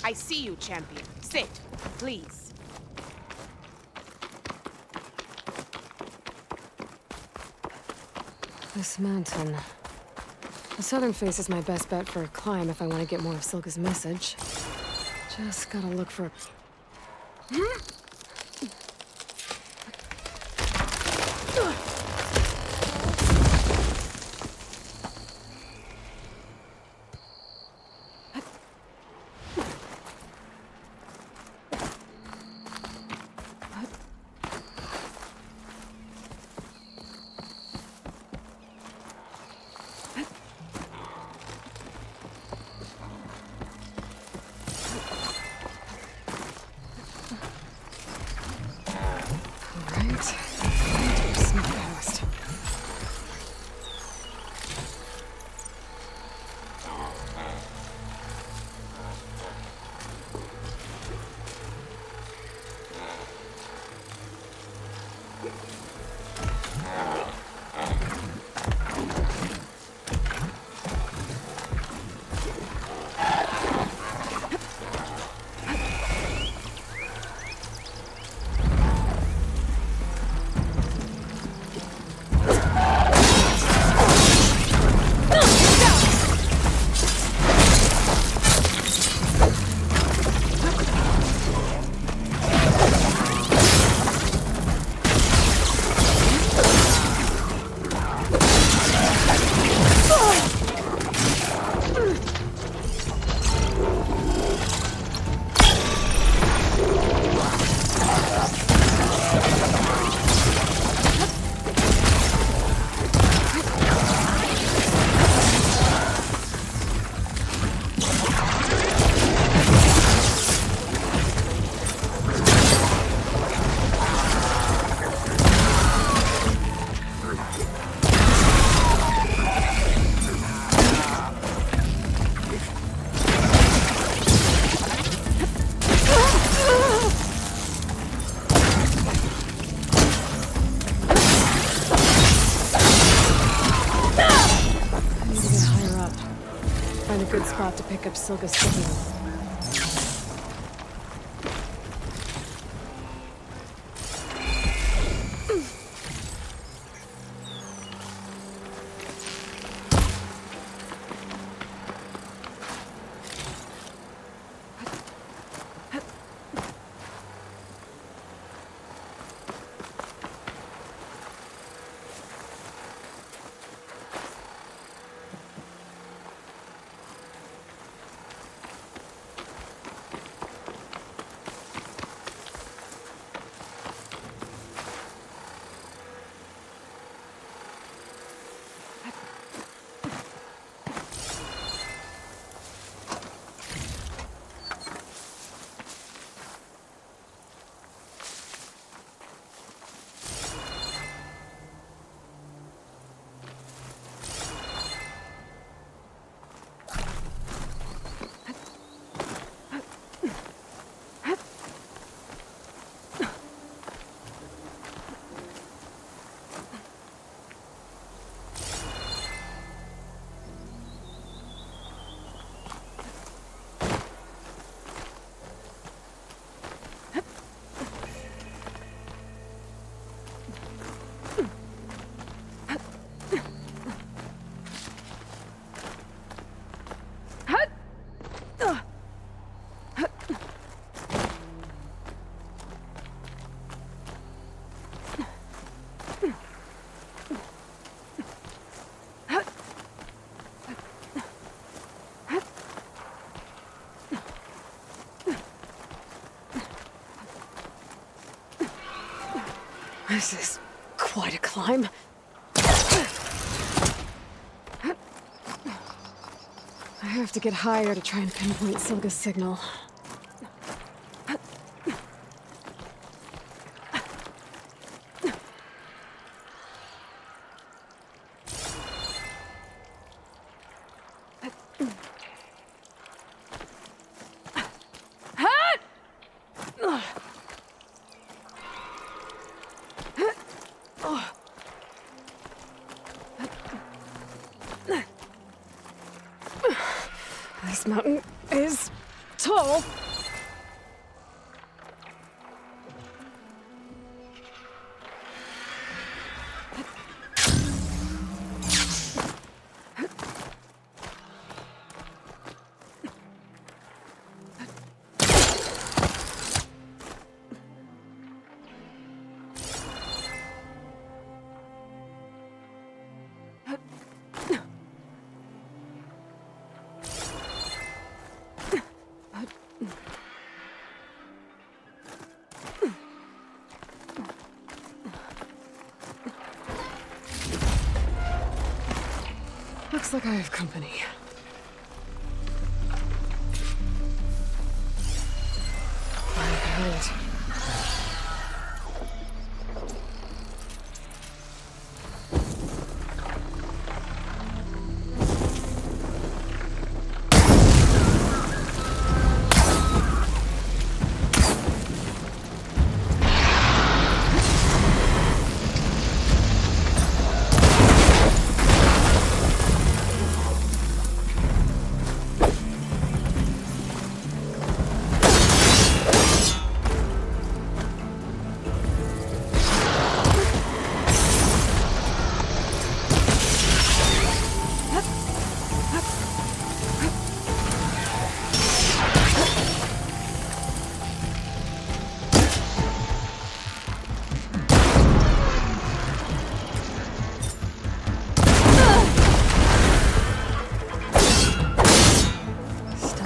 I see you, champion. Sit, please. This mountain. The southern face is my best bet for a climb if I want to get more of Silga's message. Just gotta look for a... Good spot to pick up Silga's signal. This is quite a climb. I have to get higher to try and pinpoint Silga's signal. This mountain is tall. Looks like I have company. I heard.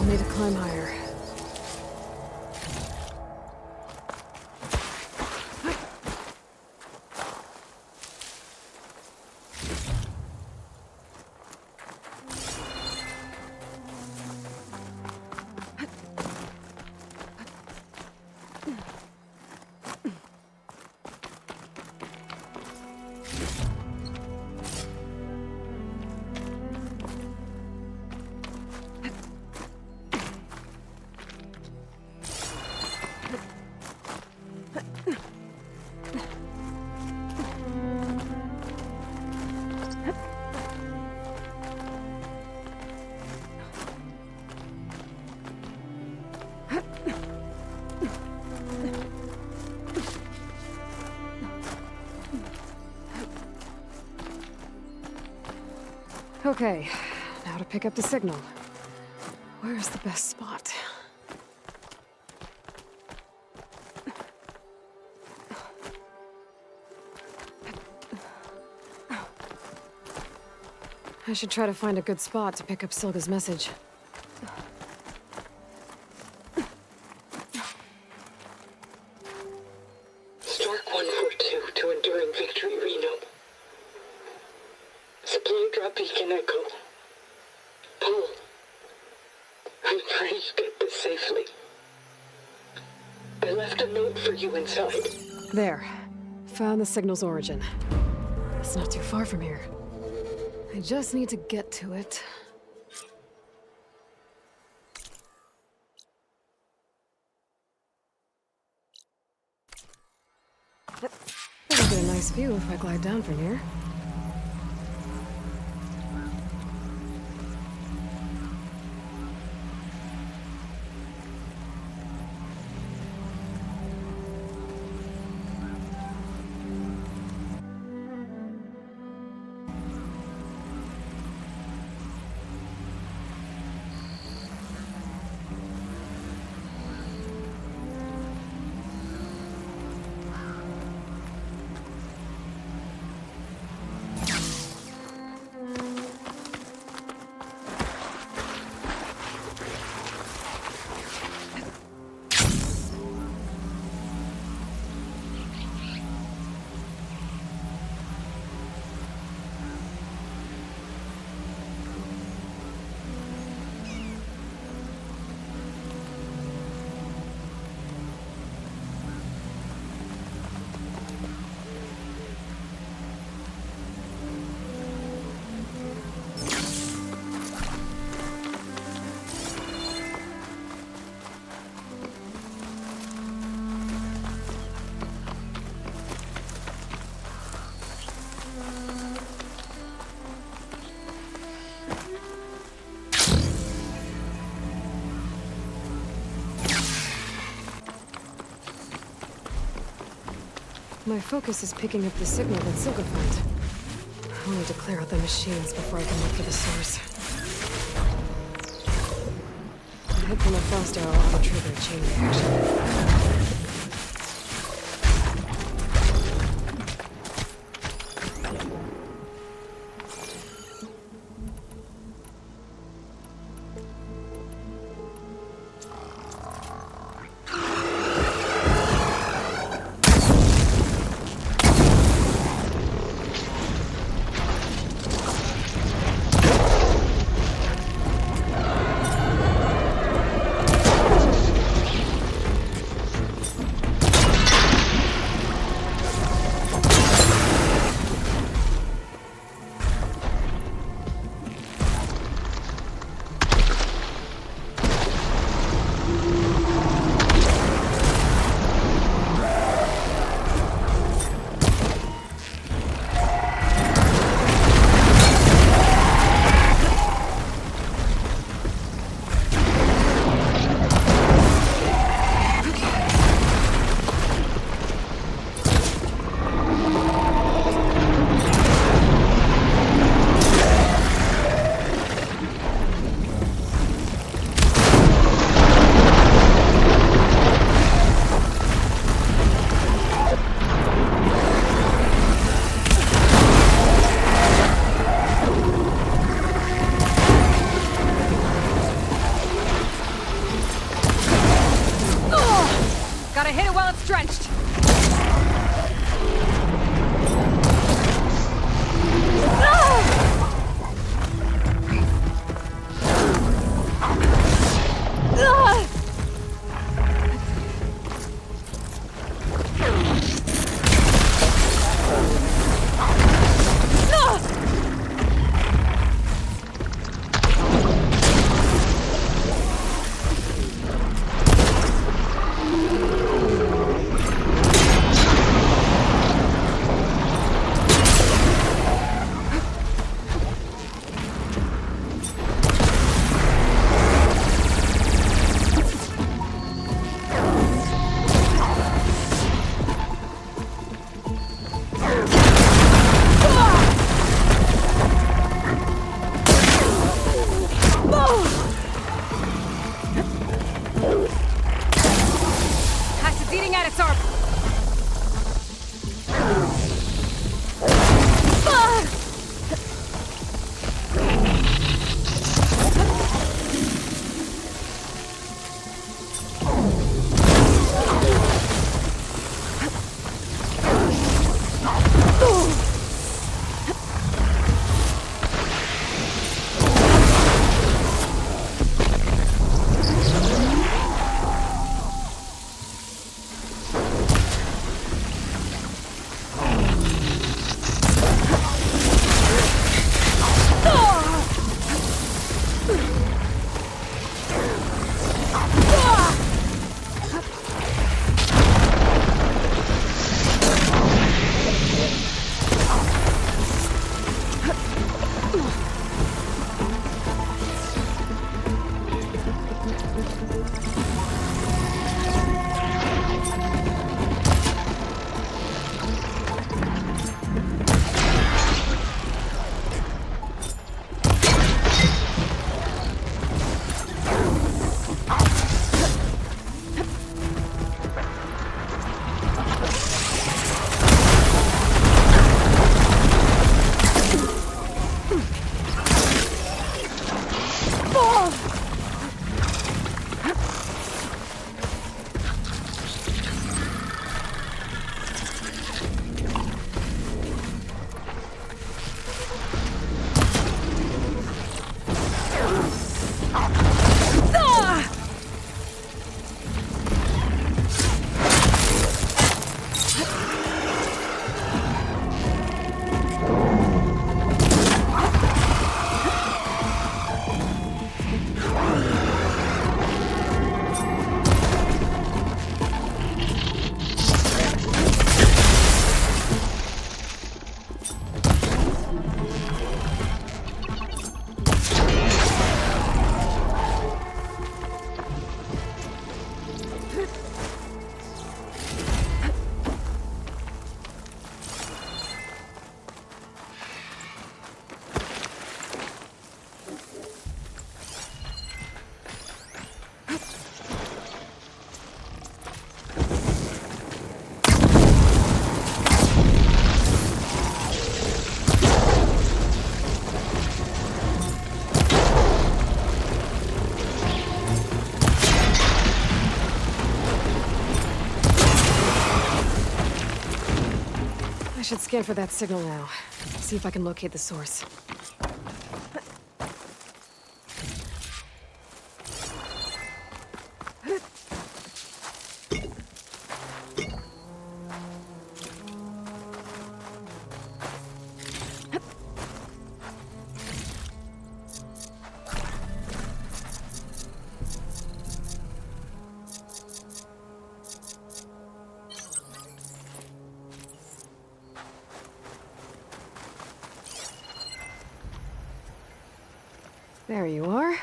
Need to climb higher. Okay, now to pick up the signal. Where's the best spot? I should try to find a good spot to pick up Silga's message. Stark 142 to Enduring Victory, Reno. Supply drop beacon echo. Paul, I'm trying to get this safely. I left a note for you inside. There. Found the signal's origin. It's not too far from here. I just need to get to it. That'll get a nice view if I glide down from here. My focus is picking up the signal that Silka found. I'll need to clear out the machines before I can look for the source. The hit from the frost arrow ought to trigger a chain reaction. Gotta hit it while it's drenched. should scan for that signal now. See if I can locate the source. There you are.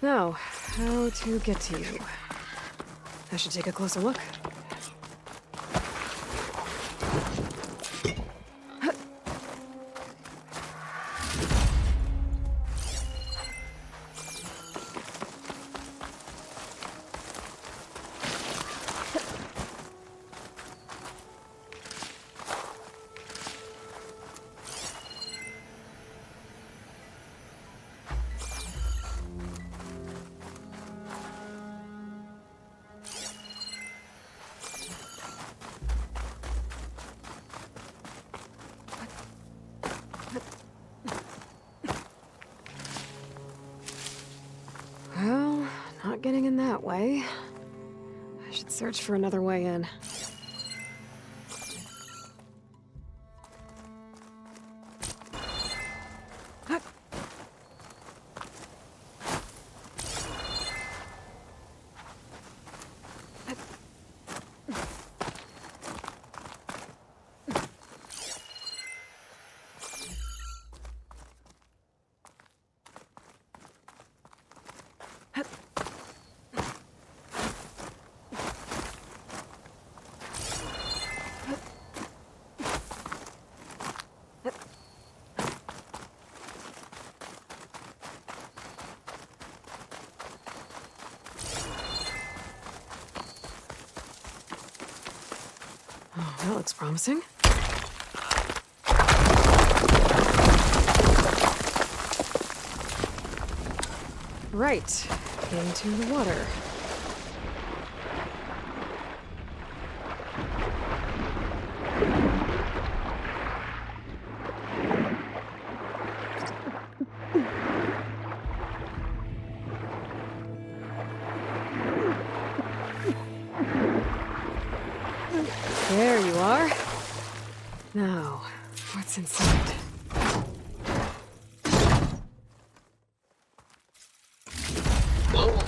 Now, how to get to you? I should take a closer look. Well, not getting in that way. I should search for another way in. Oh, that looks promising. Right, into the water. There you are. Now, what's inside? Paul,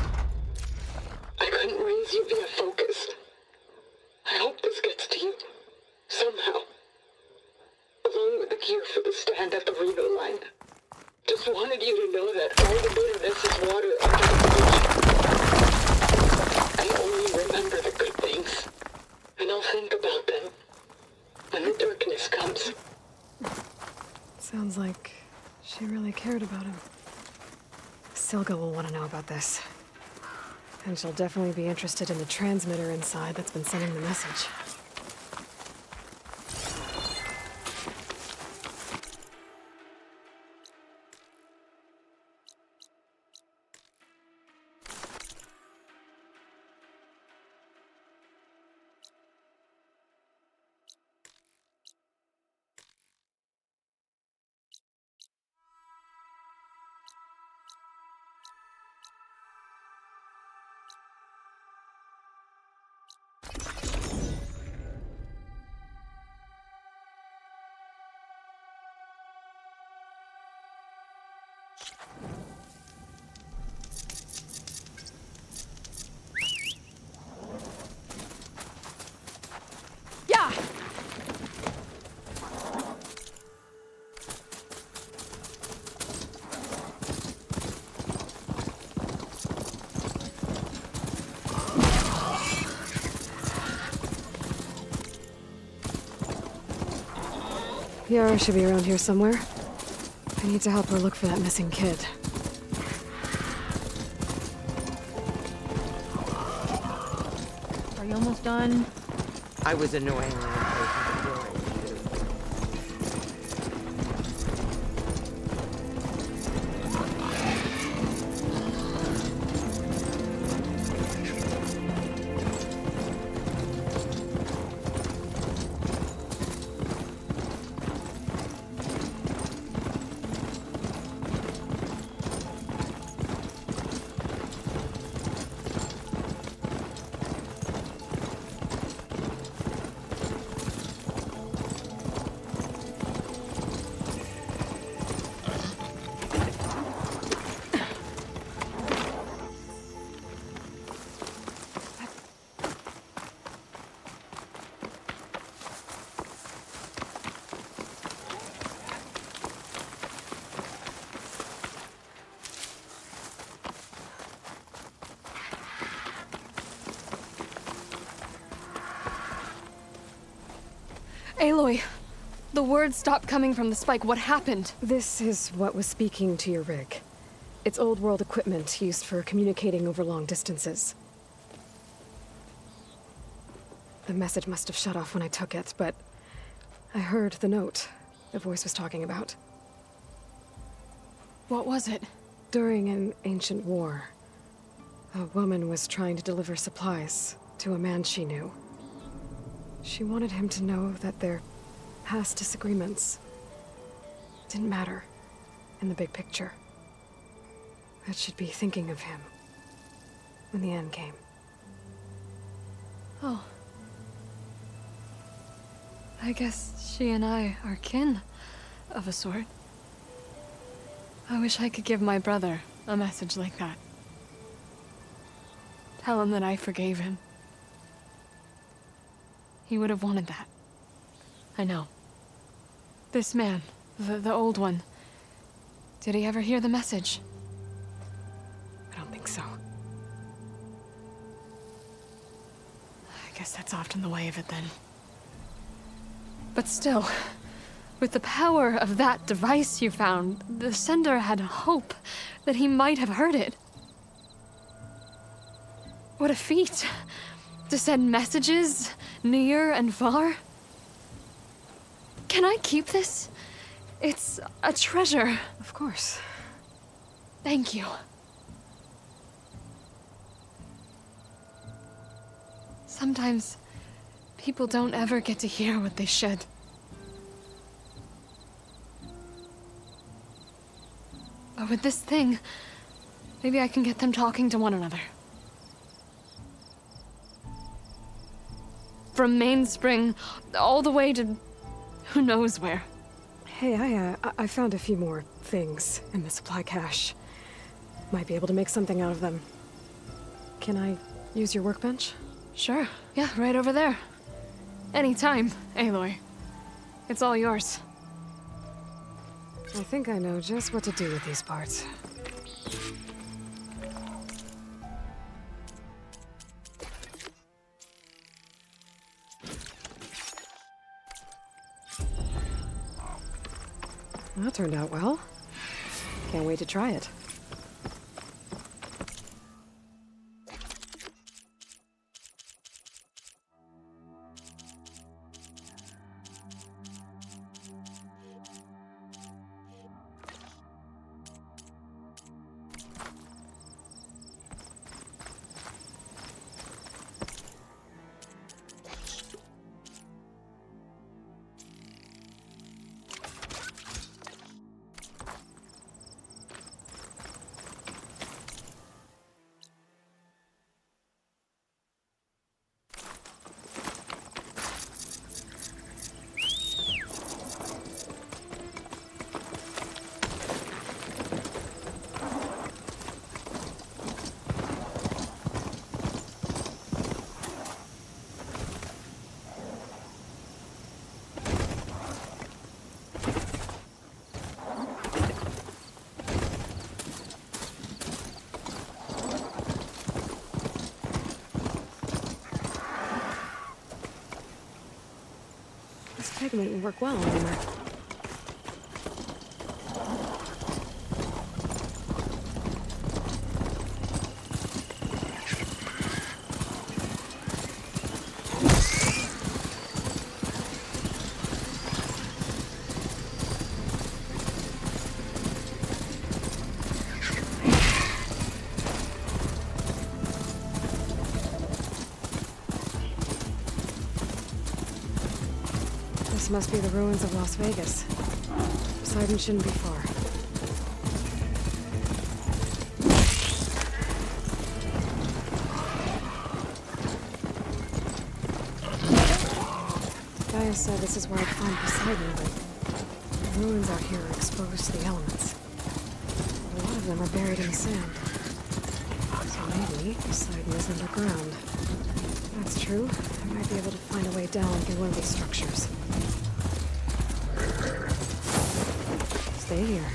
I couldn't raise you via focus. I hope this gets to you, somehow. Along with the gear for the stand at the Reno line. Just wanted you to know that all the bitterness is water under the bridge. I only remember the good things. And I'll think about them when the darkness comes. Sounds like she really cared about him. Silga will want to know about this. And she'll definitely be interested in the transmitter inside that's been sending the message. Yeah! Yara should be around here somewhere. I need to help her look for that missing kid. Are you almost done? I was annoyingly impatient during Aloy, the words stopped coming from the spike. What happened? This is what was speaking to your rig. It's old world equipment used for communicating over long distances. The message must have shut off when I took it, but I heard the note the voice was talking about. What was it? During an ancient war, a woman was trying to deliver supplies to a man she knew. She wanted him to know that their past disagreements didn't matter in the big picture. That she'd be thinking of him when the end came. Oh. I guess she and I are kin, of a sort. I wish I could give my brother a message like that. Tell him that I forgave him. He would have wanted that. I know. This man, the old one, did he ever hear the message? I don't think so. I guess that's often the way of it then. But still, with the power of that device you found, the sender had hope that he might have heard it. What a feat! To send messages near and far. Can I keep this? It's a treasure. Of course. Thank you. Sometimes people don't ever get to hear what they should. But with this thing, maybe I can get them talking to one another. From Mainspring, all the way to who knows where. Hey, I found a few more things in the supply cache. Might be able to make something out of them. Can I use your workbench? Sure. Yeah, right over there. Anytime, Aloy. It's all yours. I think I know just what to do with these parts. Well, that turned out well. Can't wait to try it. Pigment would work well on armor. This must be the ruins of Las Vegas. Poseidon shouldn't be far. Gaia said this is where I'd find Poseidon, but the ruins out here are exposed to the elements. A lot of them are buried in the sand. So maybe Poseidon is underground. If that's true, I might be able to find a way down through one of these structures. Stay here.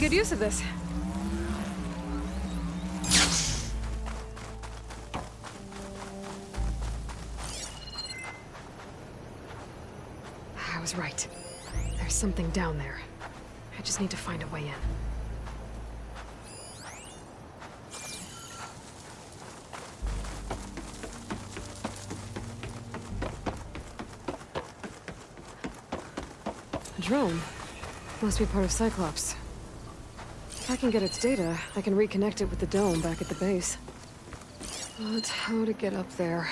good use of this. I was right. There's something down there. I just need to find a way in. A drone. Must be part of Cyclops. If I can get its data, I can reconnect it with the dome back at the base. But how to get up there?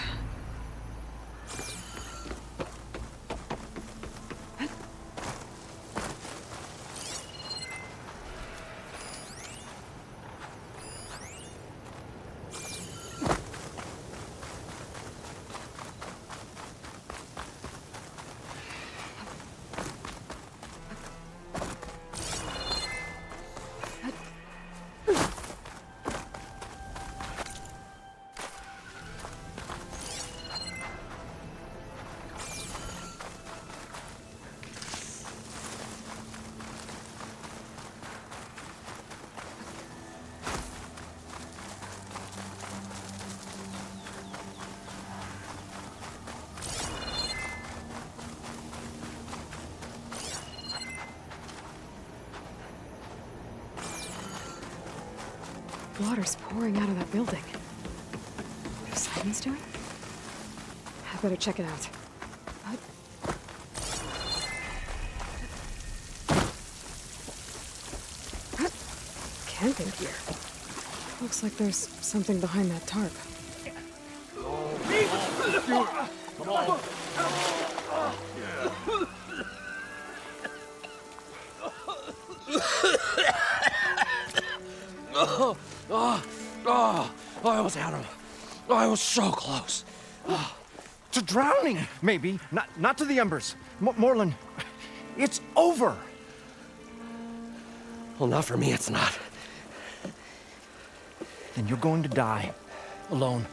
Water's pouring out of that building. What are sirens doing? I better check it out. What? Camping gear. Looks like there's something behind that tarp. Come on. I almost had him. I was so close. To drowning, maybe. Not to the embers. Moreland, it's over. Well, not for me, it's not. Then you're going to die. Alone.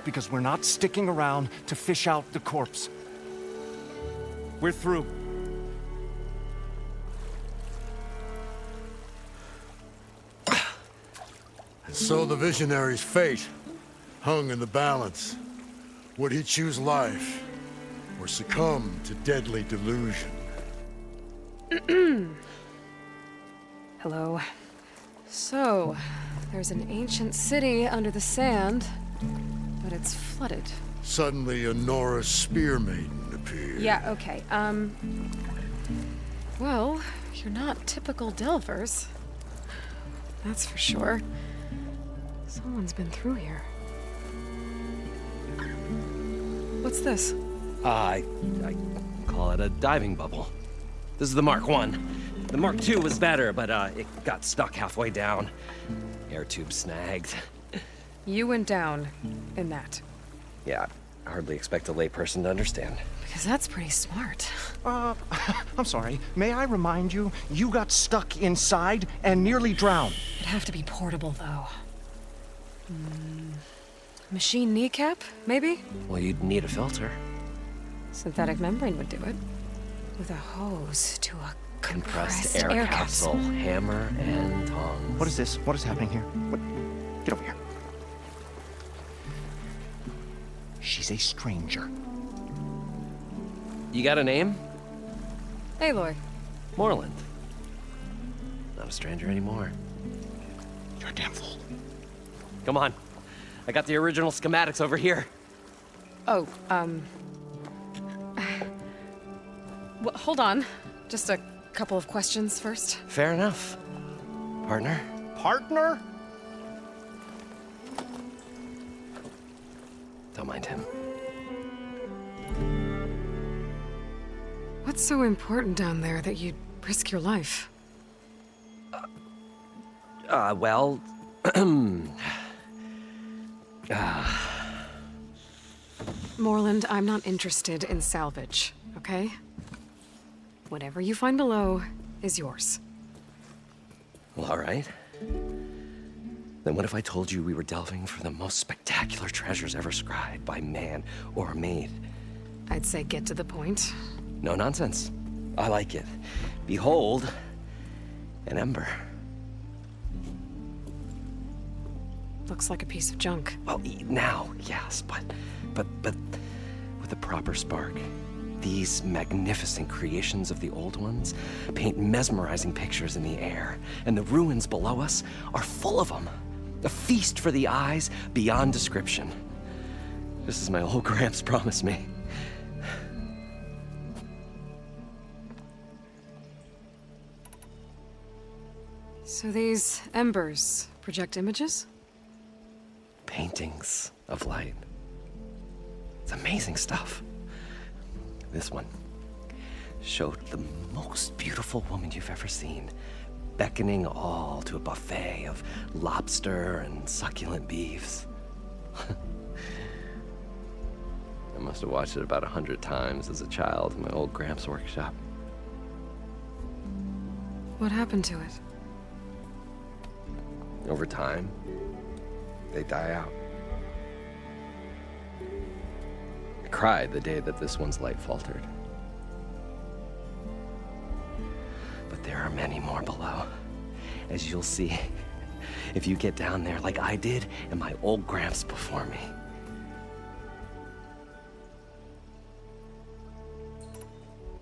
Because we're not sticking around to fish out the corpse. We're through. So the visionary's fate hung in the balance. Would he choose life or succumb to deadly delusion? Hello. So, there's an ancient city under the sand, but it's flooded. Suddenly, a Norris spear maiden appeared. Yeah, okay. Well, you're not typical Delvers. That's for sure. Someone's been through here. What's this? I call it a diving bubble. This is the Mark 1. The Mark 2 was better, but it got stuck halfway down. Air tube snagged. You went down in that. Yeah, I hardly expect a layperson to understand. Because that's pretty smart. I'm sorry. May I remind you, you got stuck inside and nearly drowned. It'd have to be portable, though. Machine kneecap, maybe? Well, you'd need a filter. Synthetic membrane would do it. With a hose to a compressed air capsule. Hammer and tongs. What is this? What is happening here? What? Get over here. She's a stranger. You got a name? Aloy. Moreland. Not a stranger anymore. You're a damn fool. Come on. I got the original schematics over here. Oh, well, hold on. Just a couple of questions first. Fair enough. Partner? Partner? Don't mind him. What's so important down there that you'd risk your life? Well... Moreland, I'm not interested in salvage, okay? Whatever you find below is yours. Well, all right. Then what if I told you we were delving for the most spectacular treasures ever scribed by man or maid? I'd say get to the point. No nonsense. I like it. Behold, an ember. Looks like a piece of junk. Well, now, yes, but with a proper spark. These magnificent creations of the old ones paint mesmerizing pictures in the air, and the ruins below us are full of them. A feast for the eyes beyond description. Just as my old Gramps promised me. So these embers project images? Paintings of light. It's amazing stuff. This one showed the most beautiful woman you've ever seen, beckoning all to a buffet of lobster and succulent beefs. I must have watched it about 100 times as a child in my old Gramps' workshop. What happened to it? Over time, they die out. I cried the day that this one's light faltered. But there are many more below, as you'll see if you get down there like I did and my old Gramps before me.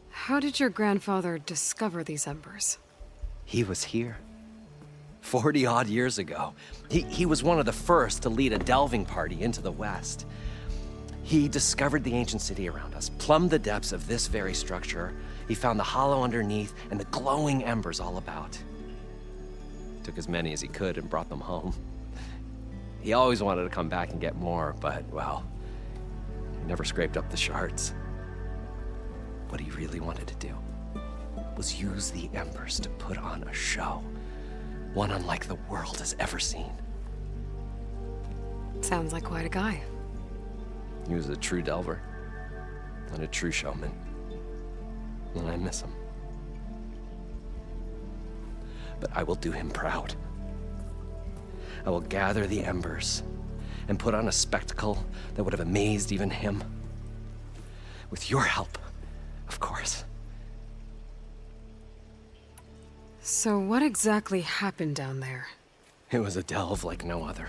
How did your grandfather discover these embers? He was here. 40-odd years ago. He was one of the first to lead a delving party into the West. He discovered the ancient city around us, plumbed the depths of this very structure. He found the hollow underneath and the glowing embers all about. Took as many as he could and brought them home. He always wanted to come back and get more, but, well, he never scraped up the shards. What he really wanted to do was use the embers to put on a show. One unlike the world has ever seen. Sounds like quite a guy. He was a true delver and a true showman. And I miss him. But I will do him proud. I will gather the embers and put on a spectacle that would have amazed even him. With your help, of course. So what exactly happened down there? It was a delve like no other.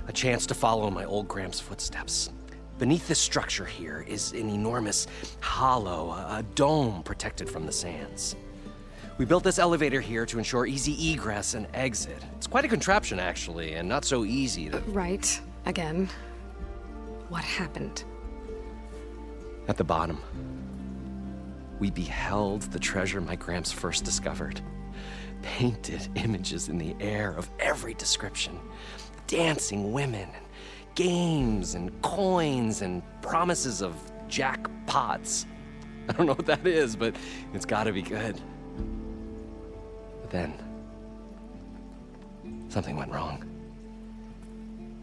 A chance to follow my old Gramps' footsteps. Beneath this structure here is an enormous hollow, a dome protected from the sands. We built this elevator here to ensure easy egress and exit. It's quite a contraption, actually, and not so easy to... Right. Again. What happened? At the bottom, we beheld the treasure my Gramps first discovered. Painted images in the air of every description. Dancing women, and games, and coins, and promises of jackpots. I don't know what that is, but it's gotta be good. But then, something went wrong.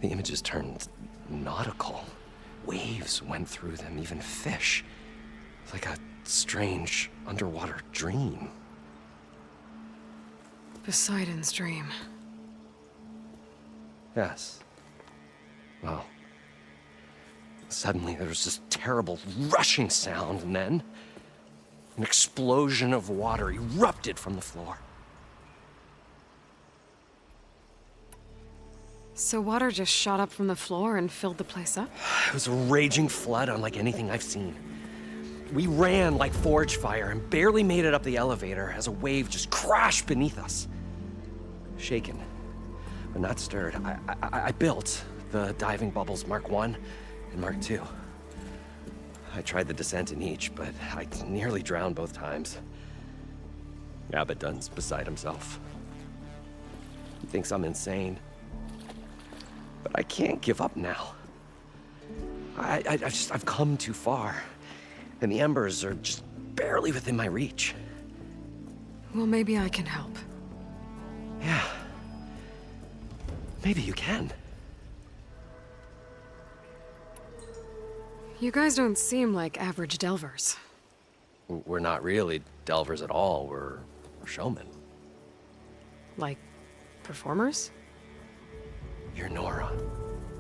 The images turned nautical. Waves went through them, even fish. Like a strange underwater dream. Poseidon's dream. Yes. Well, suddenly there was this terrible rushing sound, and then an explosion of water erupted from the floor. So water just shot up from the floor and filled the place up? It was a raging flood unlike anything I've seen. We ran like forge fire and barely made it up the elevator as a wave just crashed beneath us. Shaken, but not stirred, I built the diving bubbles Mark I and Mark II. I tried the descent in each, but I nearly drowned both times. Abaddon's beside himself. He thinks I'm insane. But I can't give up now. I've come too far. And the embers are just barely within my reach. Well, maybe I can help. Yeah. Maybe you can. You guys don't seem like average delvers. We're not really delvers at all. We're showmen. Like performers? You're Nora,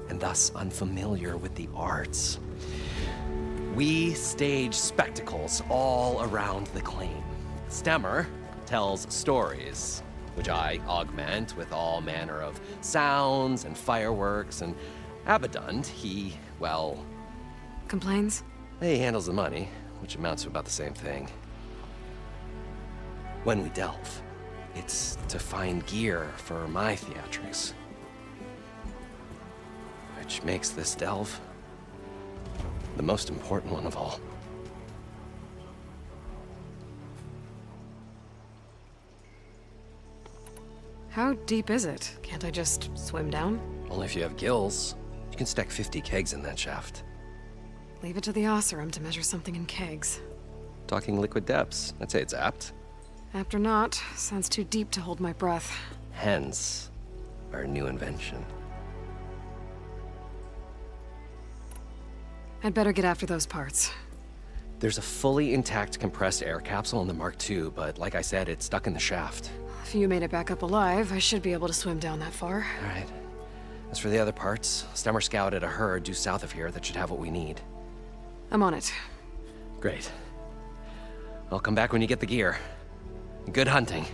and thus unfamiliar with the arts. We stage spectacles all around the claim. Stemmer tells stories. which I augment with all manner of sounds and fireworks, and Abaddon, he, well... Complains? He handles the money, which amounts to about the same thing. When we delve, it's to find gear for my theatrics. Which makes this delve the most important one of all. How deep is it? Can't I just swim down? Only if you have gills. You can stack 50 kegs in that shaft. Leave it to the Oseram to measure something in kegs. Talking liquid depths, I'd say it's apt. Apt or not, sounds too deep to hold my breath. Hence, our new invention. I'd better get after those parts. There's a fully intact compressed air capsule in the Mark II, but like I said, it's stuck in the shaft. If you made it back up alive, I should be able to swim down that far. All right. As for the other parts, Stemmer scouted a herd due south of here that should have what we need. I'm on it. Great. I'll come back when you get the gear. Good hunting.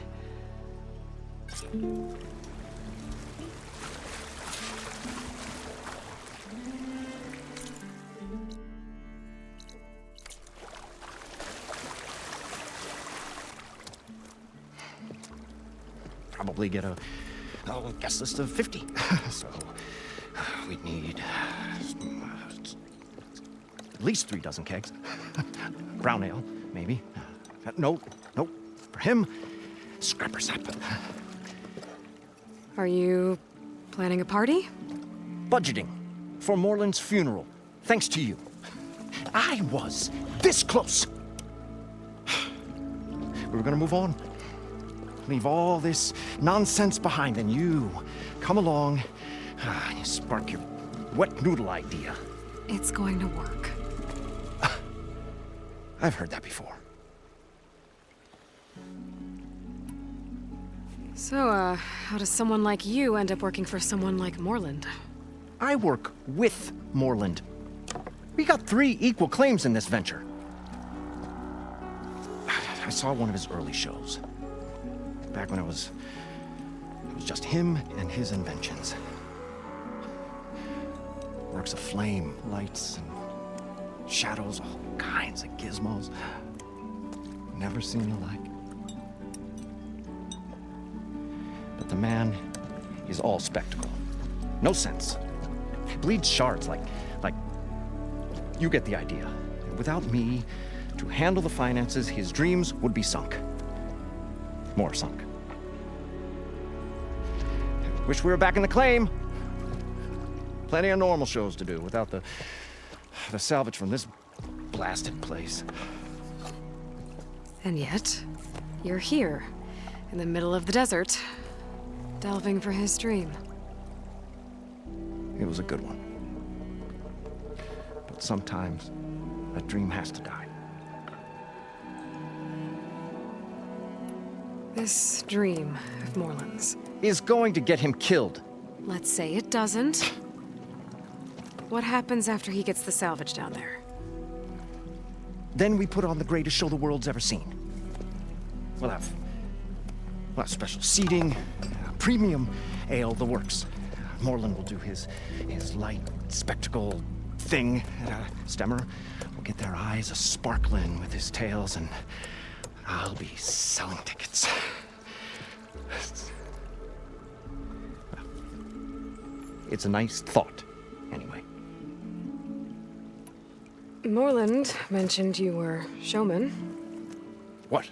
Probably get a guest list of 50. So we'd need at least 3 dozen kegs. Brown ale, maybe. No. For him, scrapper sap. Are you planning a party? Budgeting for Moreland's funeral, thanks to you. I was this close. We were gonna move on. Leave all this nonsense behind, and you come along and you spark your wet noodle idea. It's going to work. I've heard that before. So, how does someone like you end up working for someone like Moreland? I work with Moreland. We got 3 equal claims in this venture. I saw one of his early shows. Back when it was just him and his inventions. Works of flame, lights, and shadows, all kinds of gizmos. Never seen the like. But the man is all spectacle. No sense. Bleeds shards like you get the idea. Without me to handle the finances, his dreams would be sunk. More sunk. Wish we were back in the claim. Plenty of normal shows to do without the salvage from this blasted place. And yet, you're here, in the middle of the desert, delving for his dream. It was a good one. But sometimes, a dream has to die. This dream of Moreland's is going to get him killed. Let's say it doesn't. What happens after he gets the salvage down there? Then we put on the greatest show the world's ever seen. We'll have special seating, premium ale, the works. Moreland will do his light spectacle thing. Stemmer will get their eyes a-sparkling with his tales, and I'll be selling tickets. It's a nice thought, anyway. Moreland mentioned you were showman. What?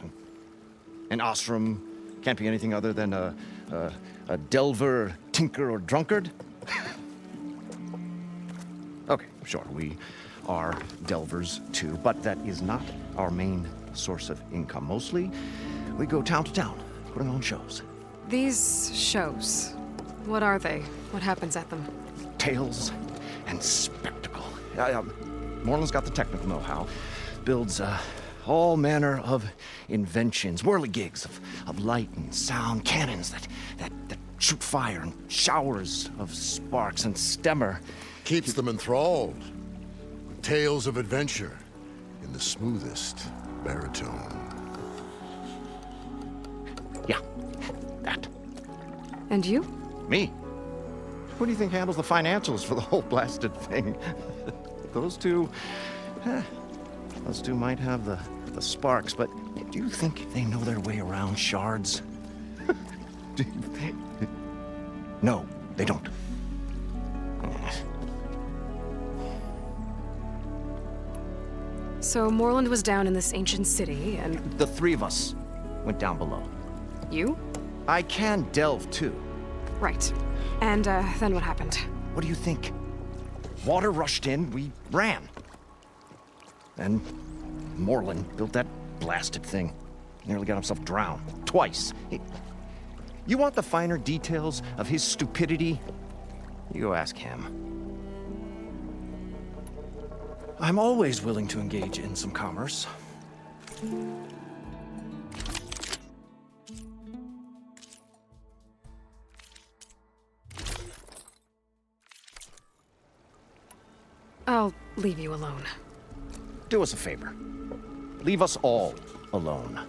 An Osram can't be anything other than a delver, tinker, or drunkard? Okay, sure, we are delvers too, but that is not our main source of income. Mostly, we go town to town, putting on shows. These shows, what are they? What happens at them? Tales and spectacle. Moreland's got the technical know-how. Builds all manner of inventions, whirligigs of light and sound, cannons that shoot fire, and showers of sparks, and Stemmer keeps them enthralled. Tales of adventure in the smoothest baritone. Yeah. that. And you? Me? Who do you think handles the financials for the whole blasted thing? Those two might have the sparks, but do you think they know their way around shards? No, they don't. So Moreland was down in this ancient city, and... The three of us went down below. You? I can delve, too. Right. And, then what happened? What do you think? Water rushed in, we ran. And Moreland built that blasted thing. Nearly got himself drowned. Twice. You want the finer details of his stupidity? You go ask him. I'm always willing to engage in some commerce. I'll leave you alone. Do us a favor. Leave us all alone.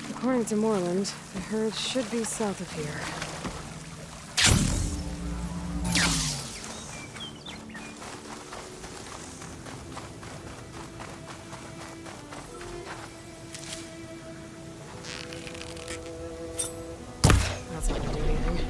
According to Moreland, the herd should be south of here. That's not gonna do anything.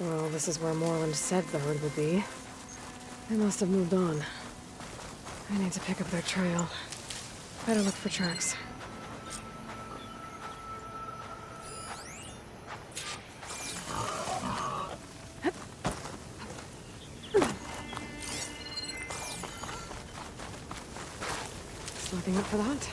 Well, this is where Moreland said the herd would be. They must have moved on. I need to pick up their trail. Better look for tracks. Nothing up for that.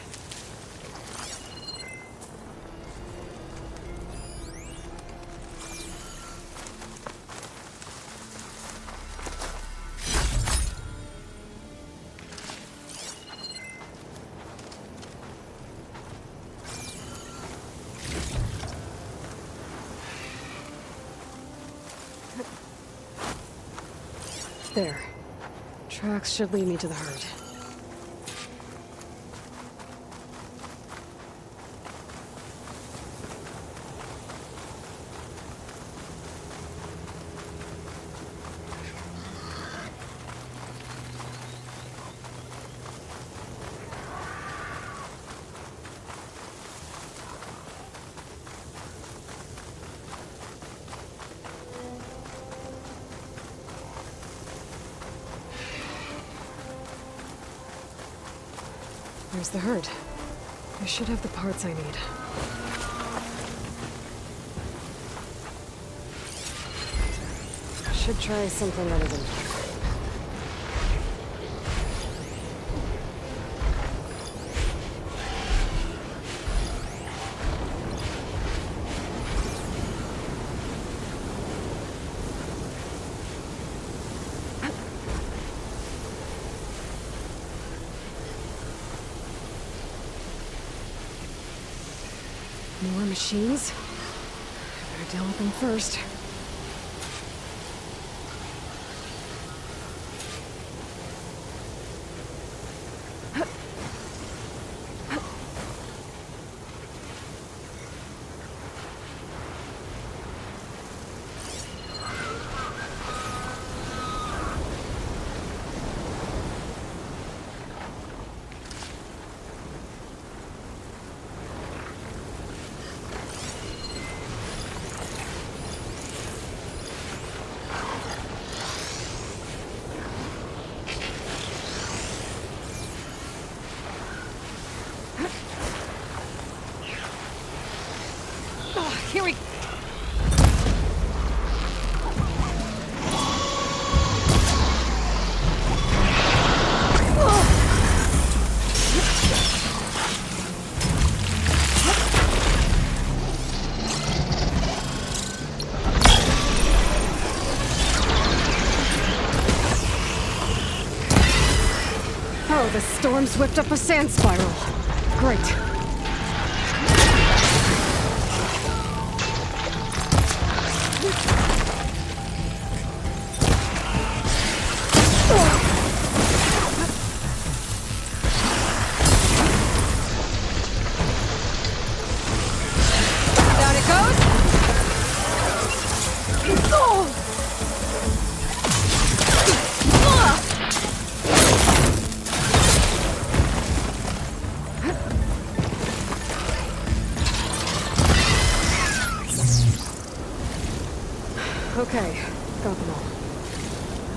There. Tracks should lead me to the herd. There's the herd. I should have the parts I need. Should try something that isn't. machines. I better deal with them first. Here we... Oh, the storm's whipped up a sand spiral. Great. Down it goes! Okay, got them all.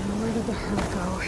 Now where did the herd go?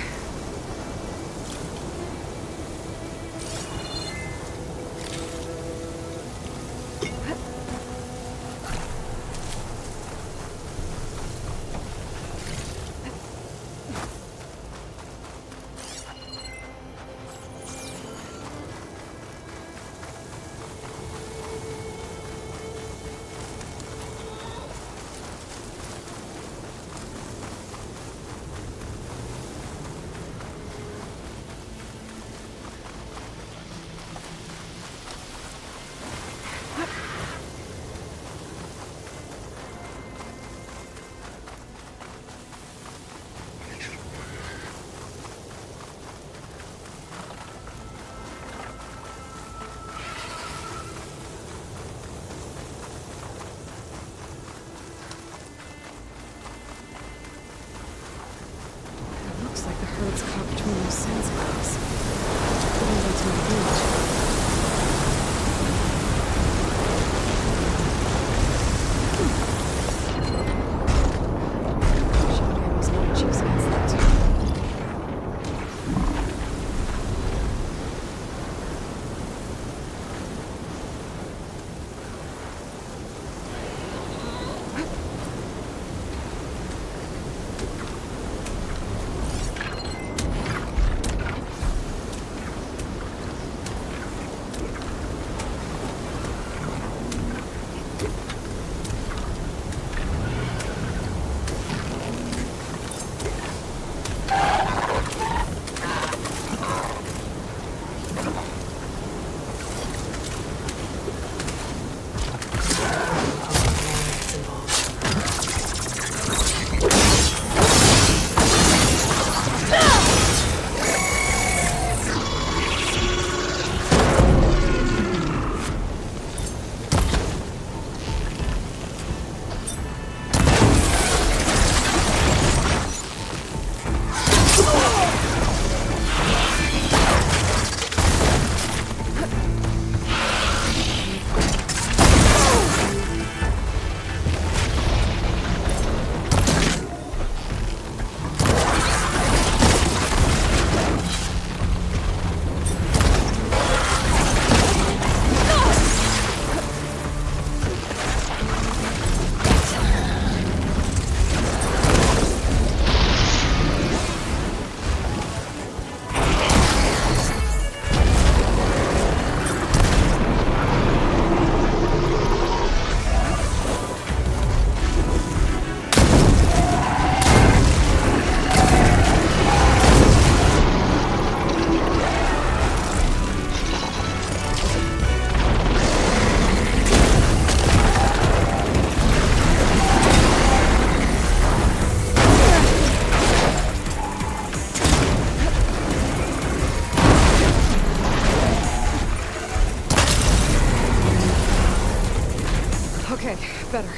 better.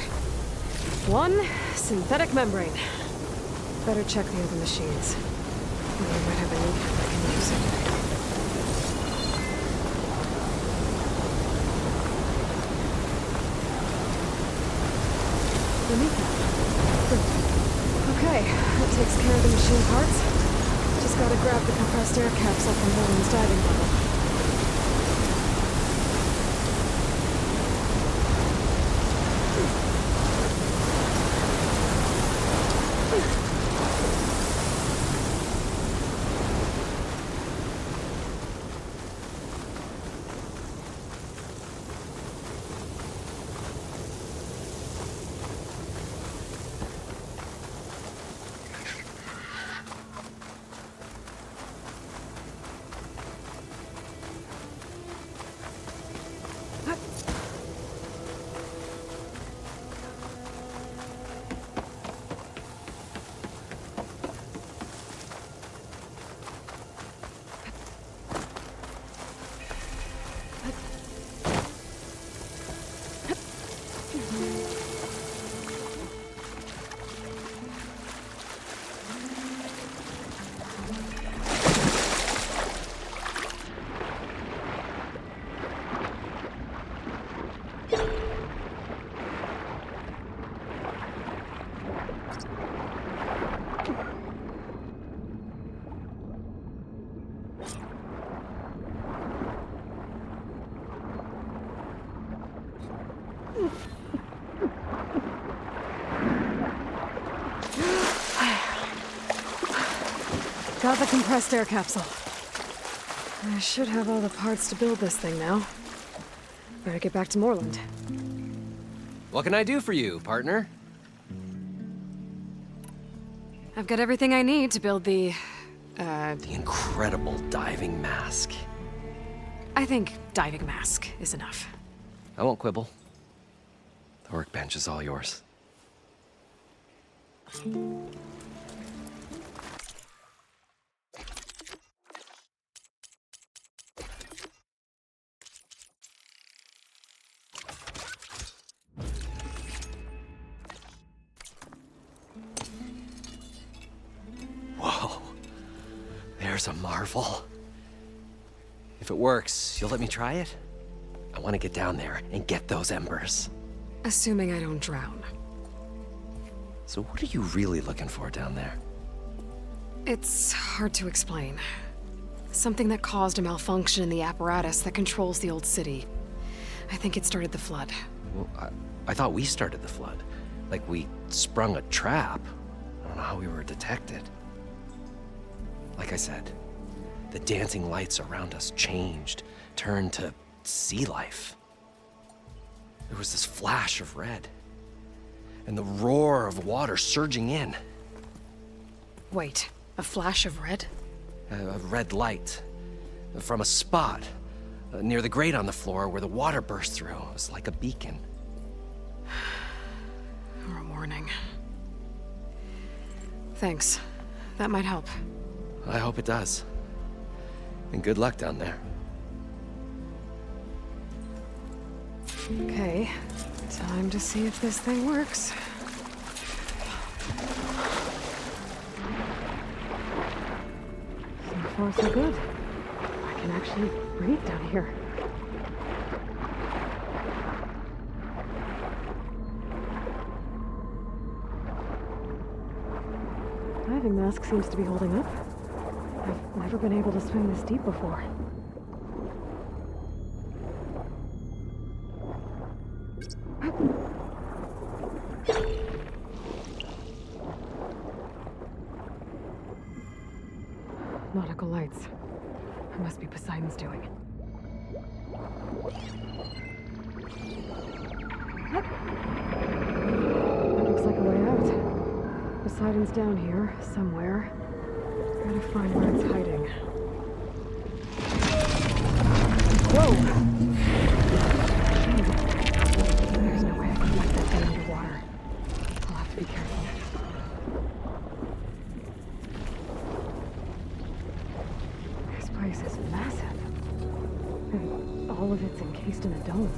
One synthetic membrane. Better check the other machines. We might have a new one that can use it. Okay, that takes care of the machine parts. Just gotta grab the compressed air capsule from Morgan's diving level. Got the compressed air capsule. I should have all the parts to build this thing now. Better get back to Moreland. What can I do for you, partner? I've got everything I need to build the incredible diving mask. I think diving mask is enough. I won't quibble. The workbench is all yours. Whoa. There's a marvel. If it works, you'll let me try it? I want to get down there and get those embers. Assuming I don't drown. So what are you really looking for down there? It's hard to explain. Something that caused a malfunction in the apparatus that controls the old city. I think it started the flood. Well, I thought we started the flood. Like we sprung a trap. I don't know how we were detected. Like I said, the dancing lights around us changed, turned to sea life. There was this flash of red, and the roar of water surging in. Wait, a flash of red? A red light from a spot near the grate on the floor where the water burst through. It was like a beacon. Or a warning. Thanks. That might help. I hope it does. And good luck down there. Okay, time to see if this thing works. So far, so good. I can actually breathe down here. Diving mask seems to be holding up. I've never been able to swim this deep before. Nautical lights. It must be Poseidon's doing. That looks like a way out. Poseidon's down here, somewhere. Gotta find where it's hiding. Whoa! There's no way I can fight that thing underwater. I'll have to be careful. This place is massive. And all of it's encased in a dome.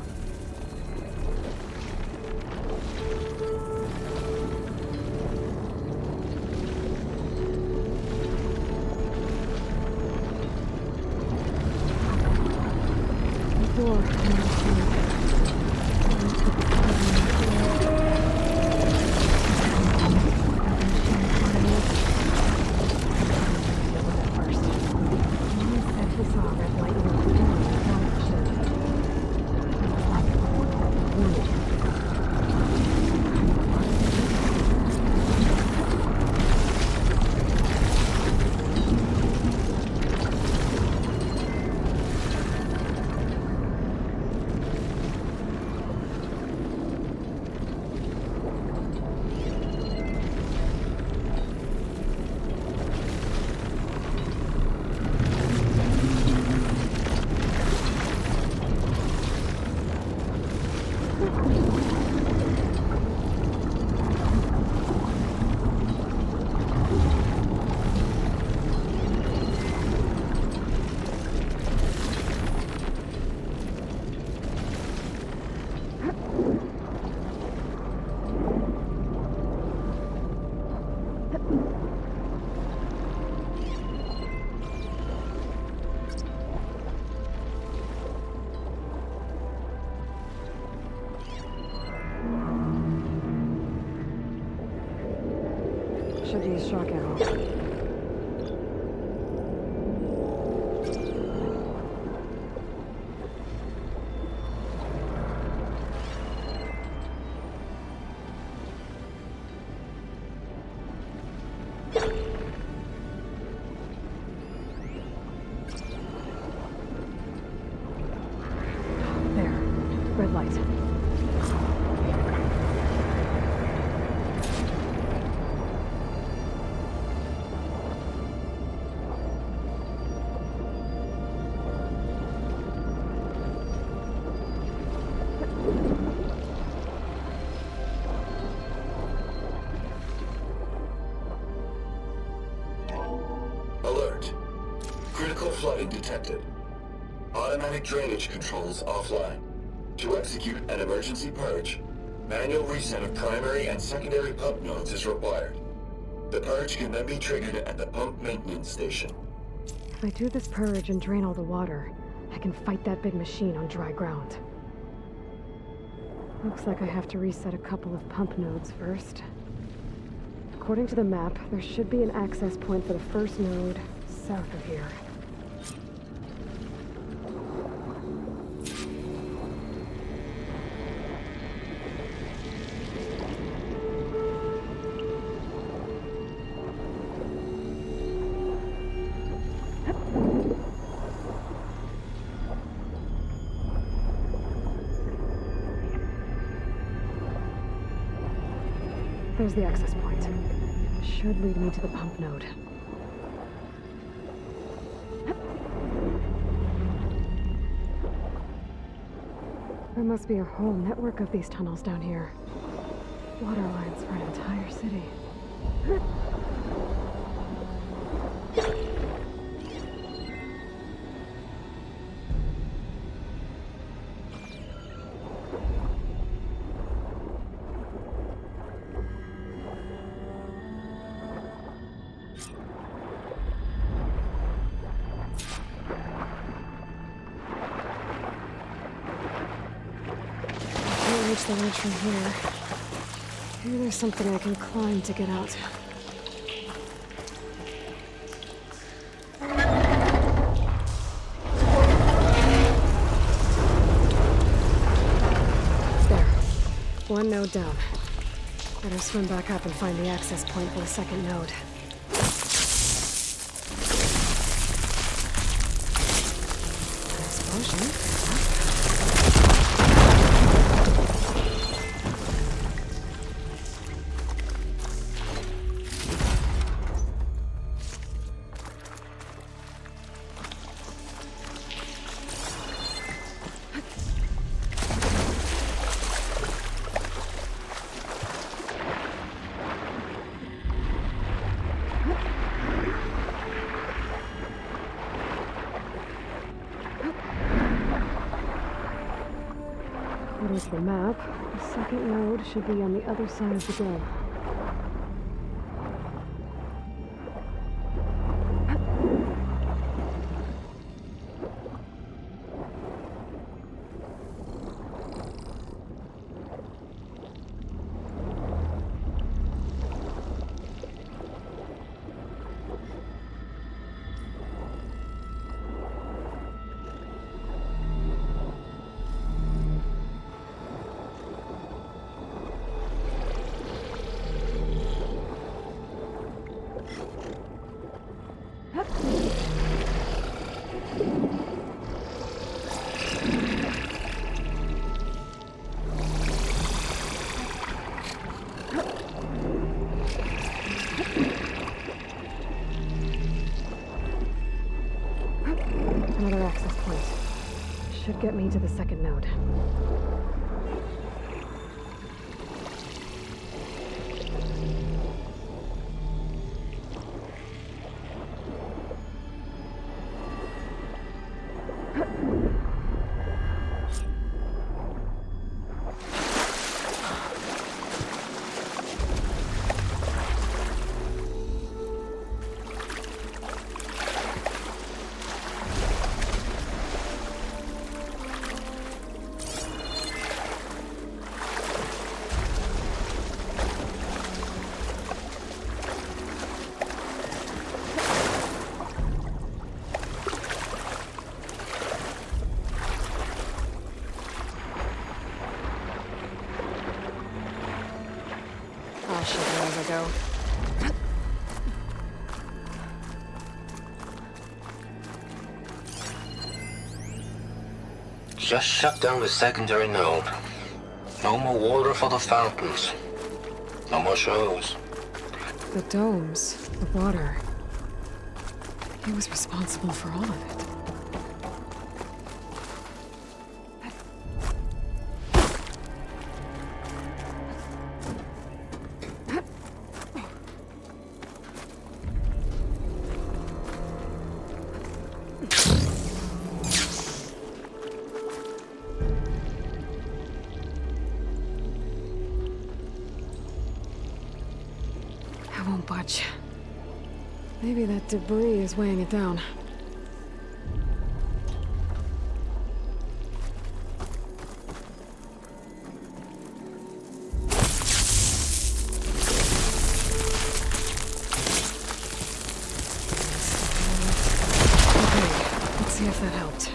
Should be a shock arrow. Red light. Alert. Critical flooding detected. Automatic drainage controls offline. To execute an emergency purge, manual reset of primary and secondary pump nodes is required. The purge can then be triggered at the pump maintenance station. If I do this purge and drain all the water, I can fight that big machine on dry ground. Looks like I have to reset a couple of pump nodes first. According to the map, there should be an access point for the first node south of here. There's the access point. Should lead me to the pump node. There must be a whole network of these tunnels down here. Water lines for an entire city. Reach the ledge from here. Maybe there's something I can climb to get out. There. One node down. Better swim back up and find the access point for the second node. An explosion. According to the map, the second node should be on the other side of the dome. Another access point. Should get me to the second node. I'll shut her as I go. Just shut down the secondary node. No more water for the fountains. No more shows. The domes, the water. He was responsible for all of it. I won't budge. Maybe that debris is weighing it down. Okay, let's see if that helped.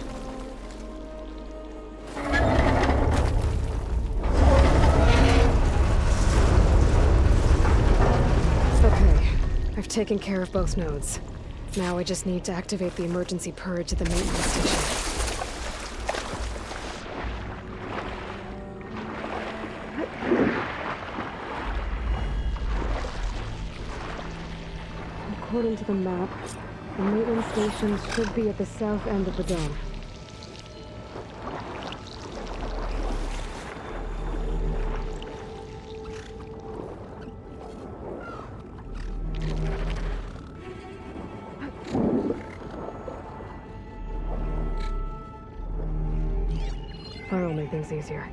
I've taken care of both nodes. Now I just need to activate the emergency purge at the maintenance station. According to the map, the maintenance station should be at the south end of the dome. That'll make things easier.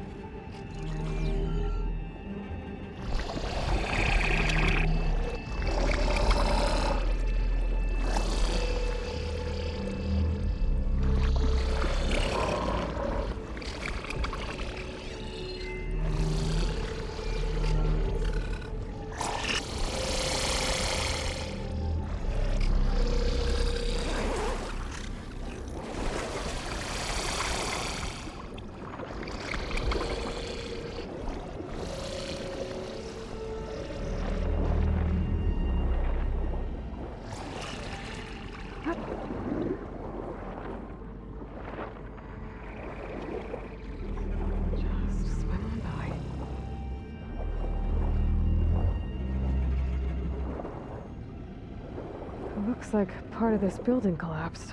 Looks like part of this building collapsed.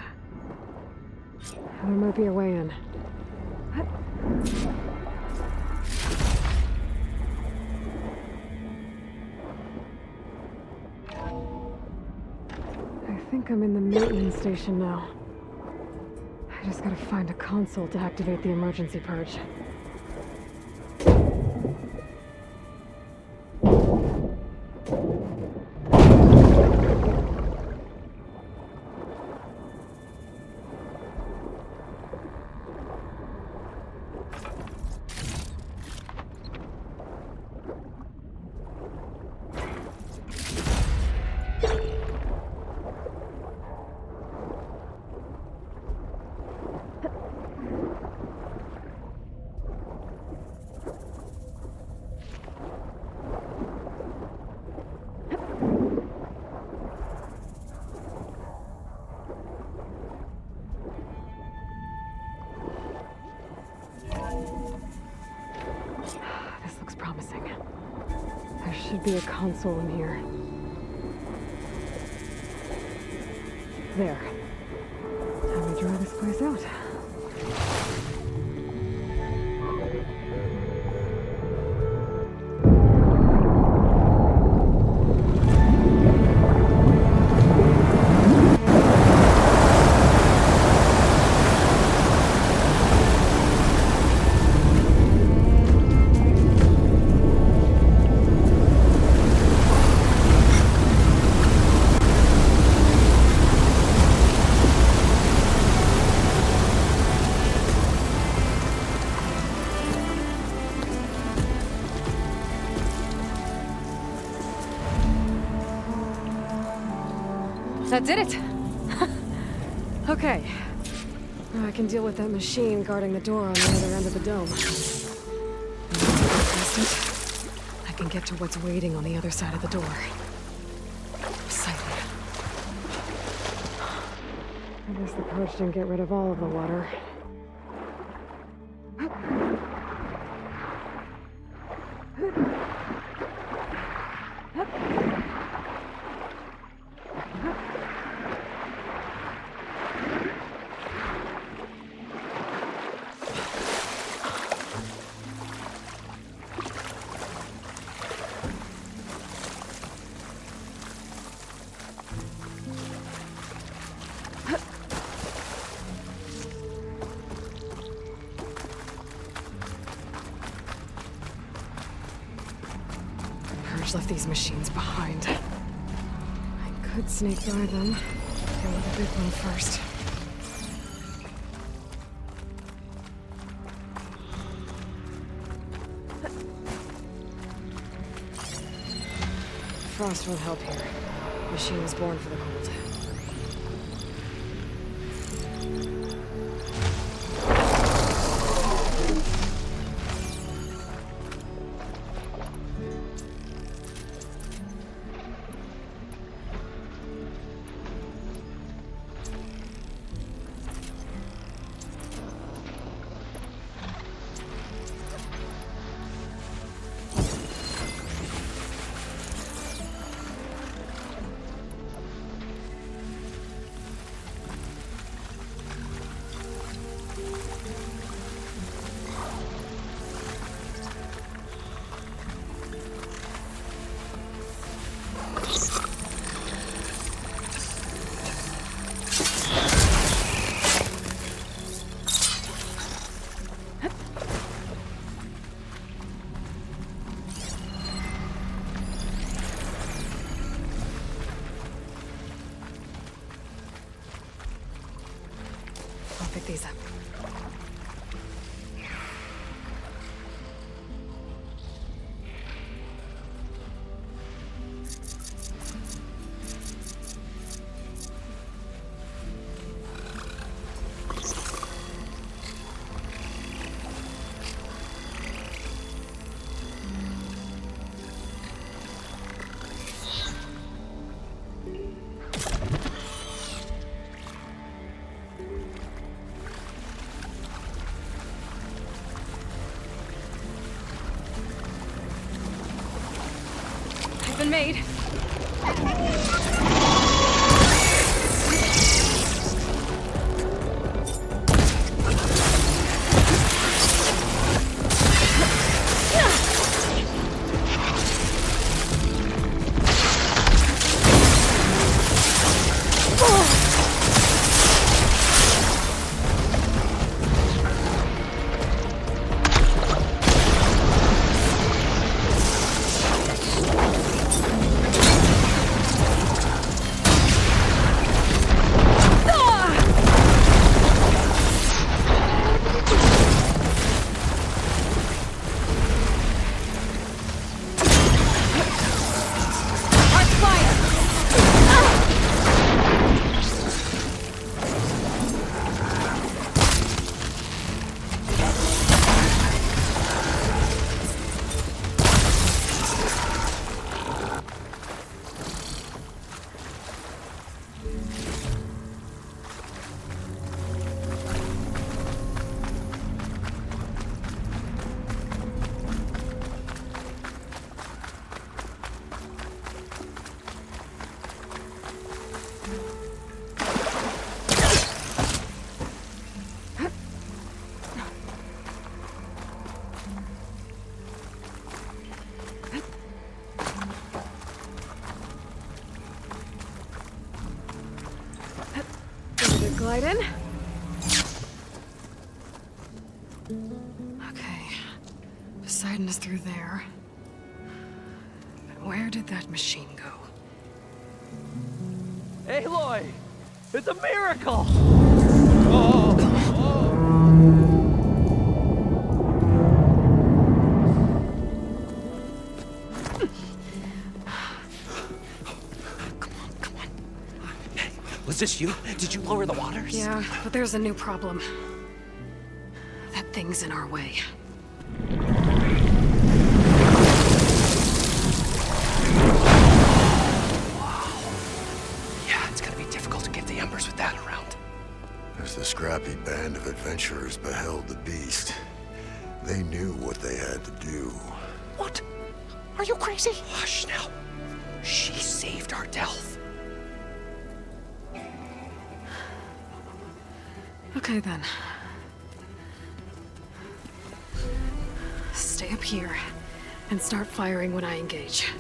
There might be a way in. I think I'm in the maintenance station now. I just gotta find a console to activate the emergency purge. Promising. There should be a console in here. There. Time to draw this place out. That did it! Okay. Now I can deal with that machine guarding the door on the other end of the dome. I can can get to what's waiting on the other side of the door. Poseidon. I guess the purge didn't get rid of all of the water. Left these machines behind. I could sneak by them. Go with the big one first. Frost won't help here. Machine was born for the cold. Pick these up. Been made. Glide in. Okay. Poseidon is through there. But where did that machine go? Aloy! It's a miracle! Was this you? Did you lower the waters? Yeah, but there's a new problem. That thing's in our way. adventurers beheld the beast, they knew what they had to do. What? Are you crazy? Hush now. She saved our Delph. Okay then. Stay up here and start firing when I engage.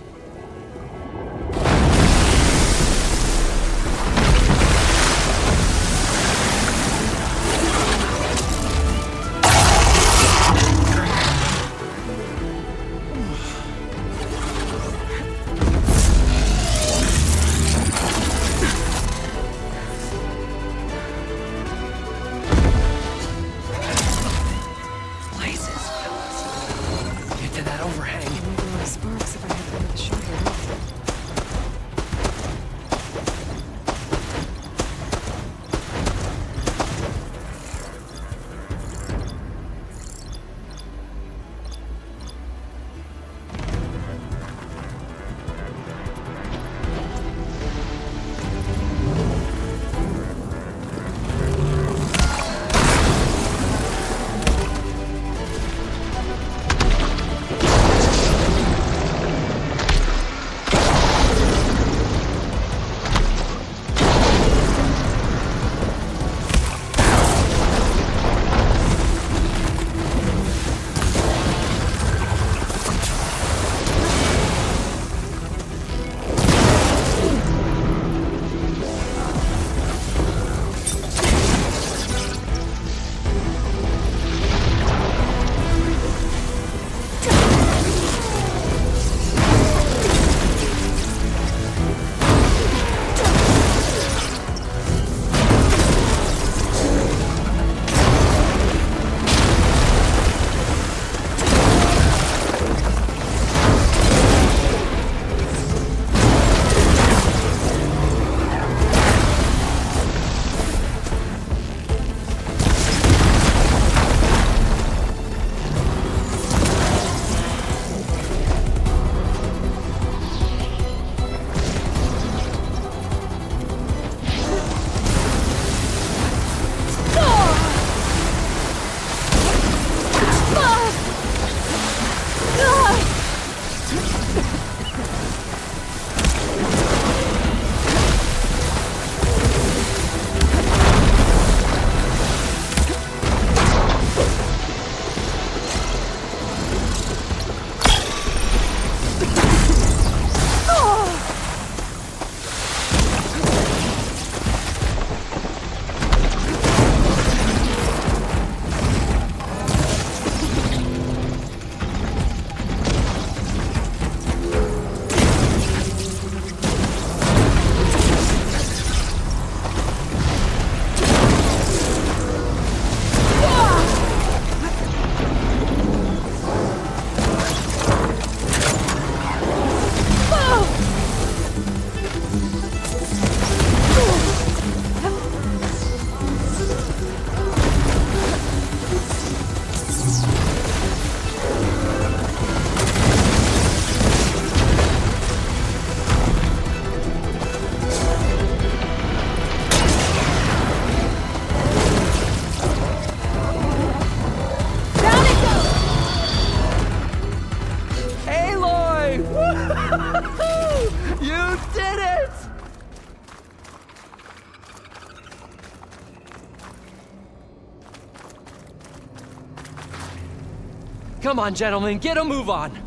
Come on, gentlemen, get a move on.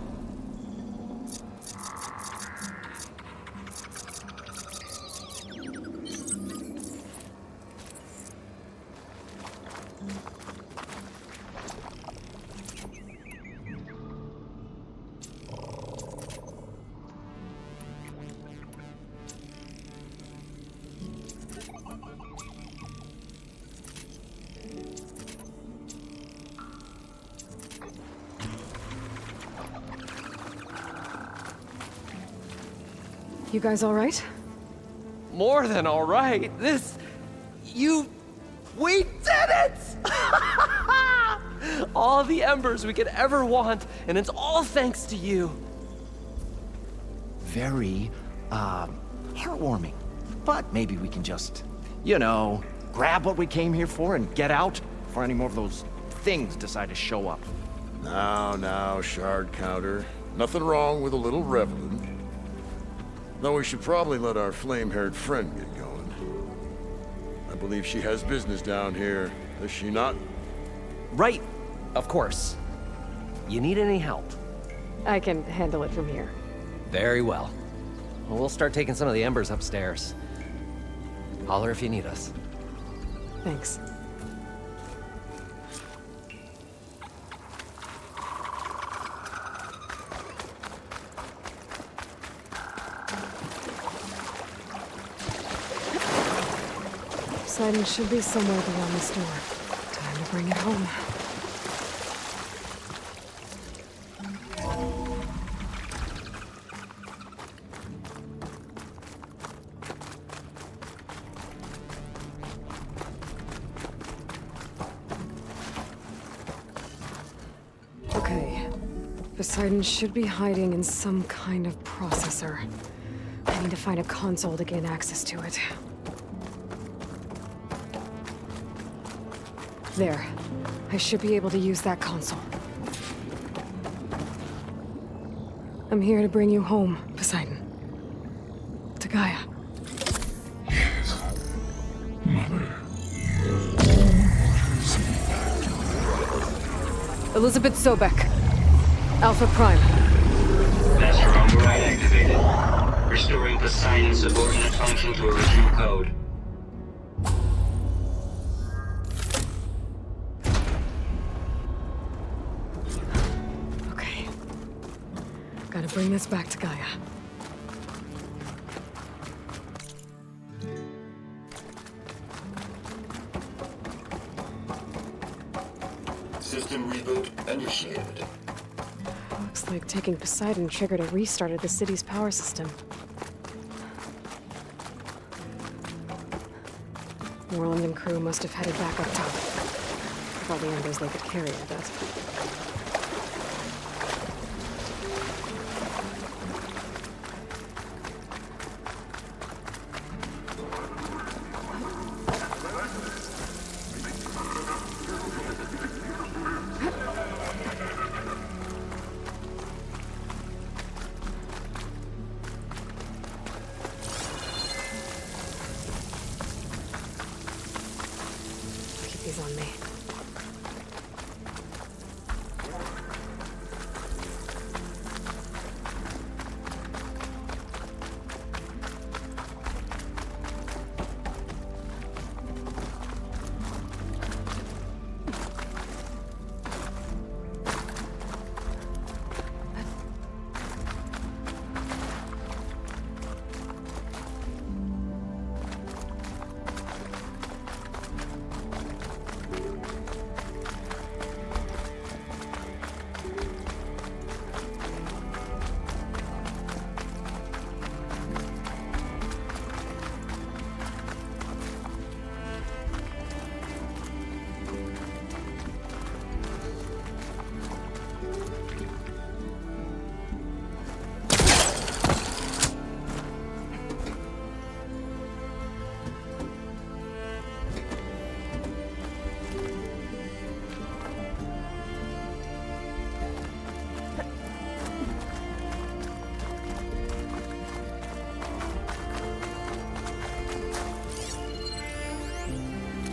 You guys all right? More than all right. We did it! All the embers we could ever want, and it's all thanks to you. Very, heartwarming. But maybe we can just, grab what we came here for and get out before any more of those things decide to show up. Now, shard counter. Nothing wrong with a little reveling. Though we should probably let our flame-haired friend get going. I believe she has business down here, does she not? Right, of course. You need any help? I can handle it from here. Very well. Well, we'll start taking some of the embers upstairs. Holler if you need us. Thanks. Poseidon should be somewhere beyond this door. Time to bring it home. Okay. Poseidon should be hiding in some kind of processor. I need to find a console to gain access to it. There. I should be able to use that console. I'm here to bring you home, Poseidon. To Gaia. Mother. Elizabeth Sobek. Alpha Prime. Master override activated. Restoring Poseidon's subordinate function to original code. Gotta bring this back to Gaia. System reboot initiated. Looks like taking Poseidon triggered a restart of the city's power system. Moreland and crew must have headed back up top. With all the embers they could carry, I bet. These on me.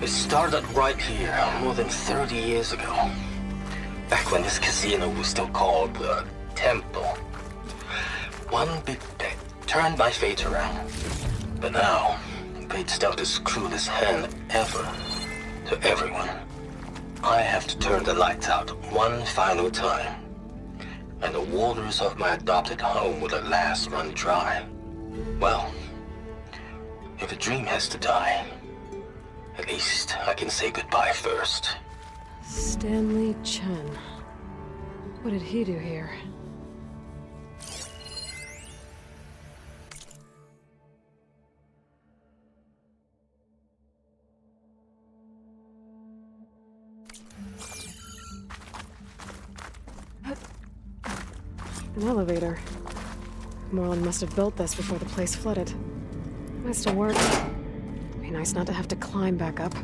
It started right here, more than 30 years ago. Back when this casino was still called the Temple. One big bet turned my fate around. But now, fate's dealt this cruelest hand ever to everyone. I have to turn the lights out one final time. And the waters of my adopted home will at last run dry. Well, if a dream has to die, at least I can say goodbye first. Stanley Chen. What did he do here? An elevator. Moreland must have built this before the place flooded. Might still work. Be nice not to have to climb back up.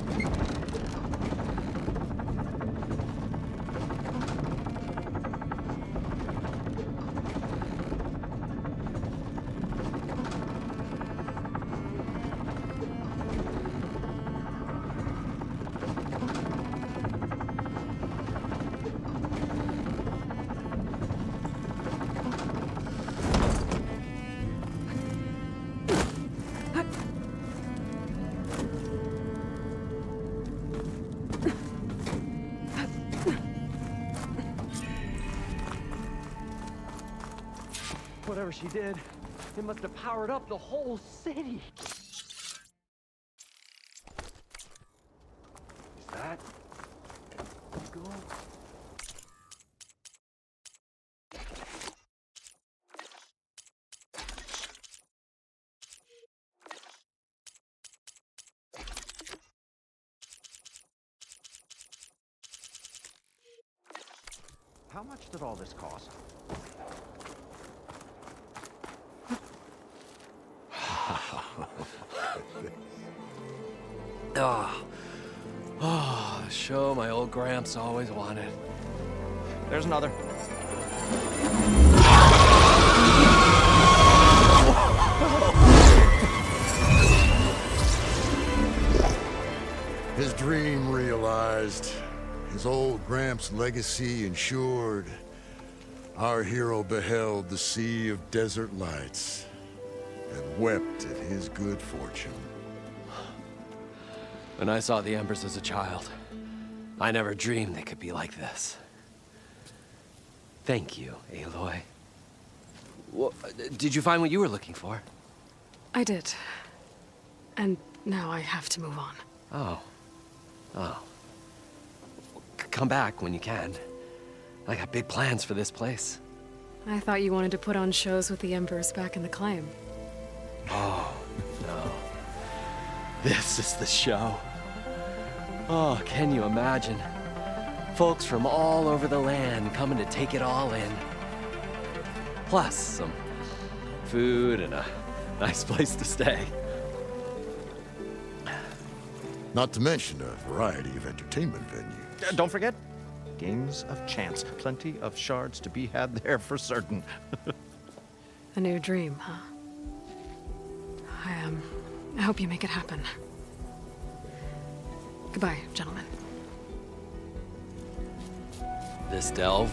Whatever she did, it must have powered up the whole city. Is that? Let's go. How much did all this cost? Oh, a show my old Gramps always wanted. There's another. His dream realized. His old Gramps' legacy ensured. Our hero beheld the sea of desert lights and wept at his good fortune. When I saw the embers as a child, I never dreamed they could be like this. Thank you, Aloy. Did you find what you were looking for? I did. And now I have to move on. Oh. Oh. Come back when you can. I got big plans for this place. I thought you wanted to put on shows with the Embers back in the claim. Oh, no. This is the show. Oh, can you imagine? Folks from all over the land coming to take it all in. Plus some food and a nice place to stay. Not to mention a variety of entertainment venues. Don't forget, games of chance. Plenty of shards to be had there for certain. A new dream, huh? I hope you make it happen. Goodbye, gentlemen. This delve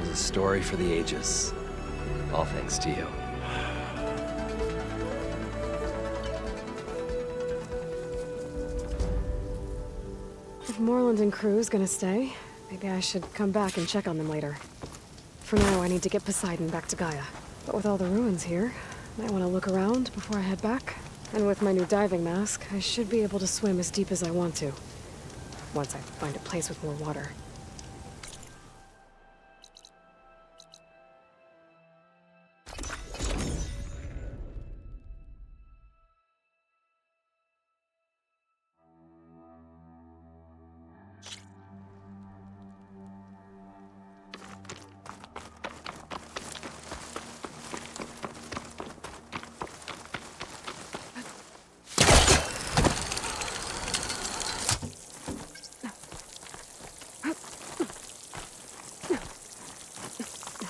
was a story for the ages. All thanks to you. If Moreland and crew's gonna stay, maybe I should come back and check on them later. For now, I need to get Poseidon back to Gaia. But with all the ruins here, I might want to look around before I head back. And with my new diving mask, I should be able to swim as deep as I want to. Once I find a place with more water.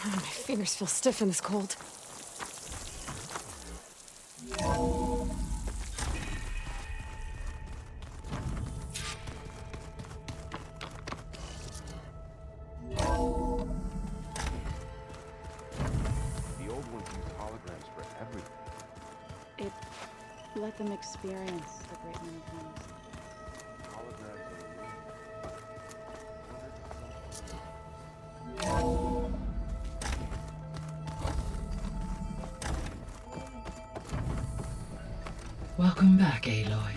My fingers feel stiff in this cold. The old ones used holograms for everything. It let them experience the great many things. Holograms Welcome back, Aloy.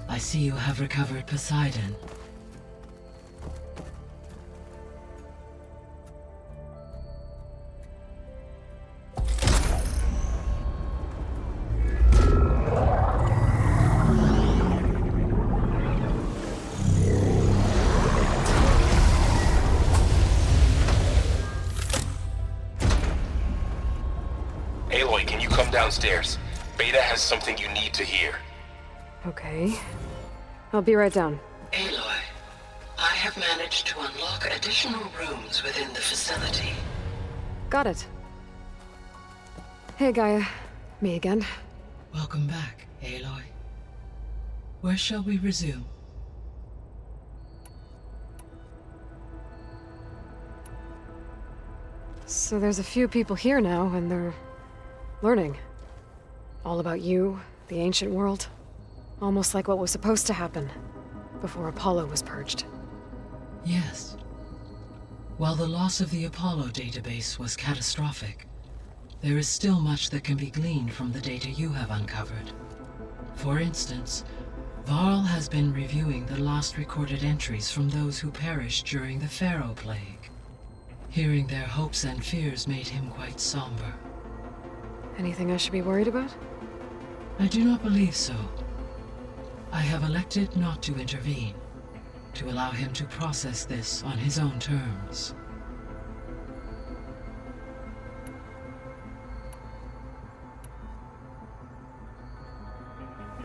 I see you have recovered Poseidon. Aloy, can you come downstairs? Beta has something you need to hear. Okay. I'll be right down. Aloy, I have managed to unlock additional rooms within the facility. Got it. Hey, Gaia. Me again. Welcome back, Aloy. Where shall we resume? So there's a few people here now, and they're learning. All about you, the ancient world. Almost like what was supposed to happen before Apollo was purged. Yes. While the loss of the Apollo database was catastrophic, there is still much that can be gleaned from the data you have uncovered. For instance, Varl has been reviewing the last recorded entries from those who perished during the Pharaoh Plague. Hearing their hopes and fears made him quite somber. Anything I should be worried about? I do not believe so. I have elected not to intervene, to allow him to process this on his own terms.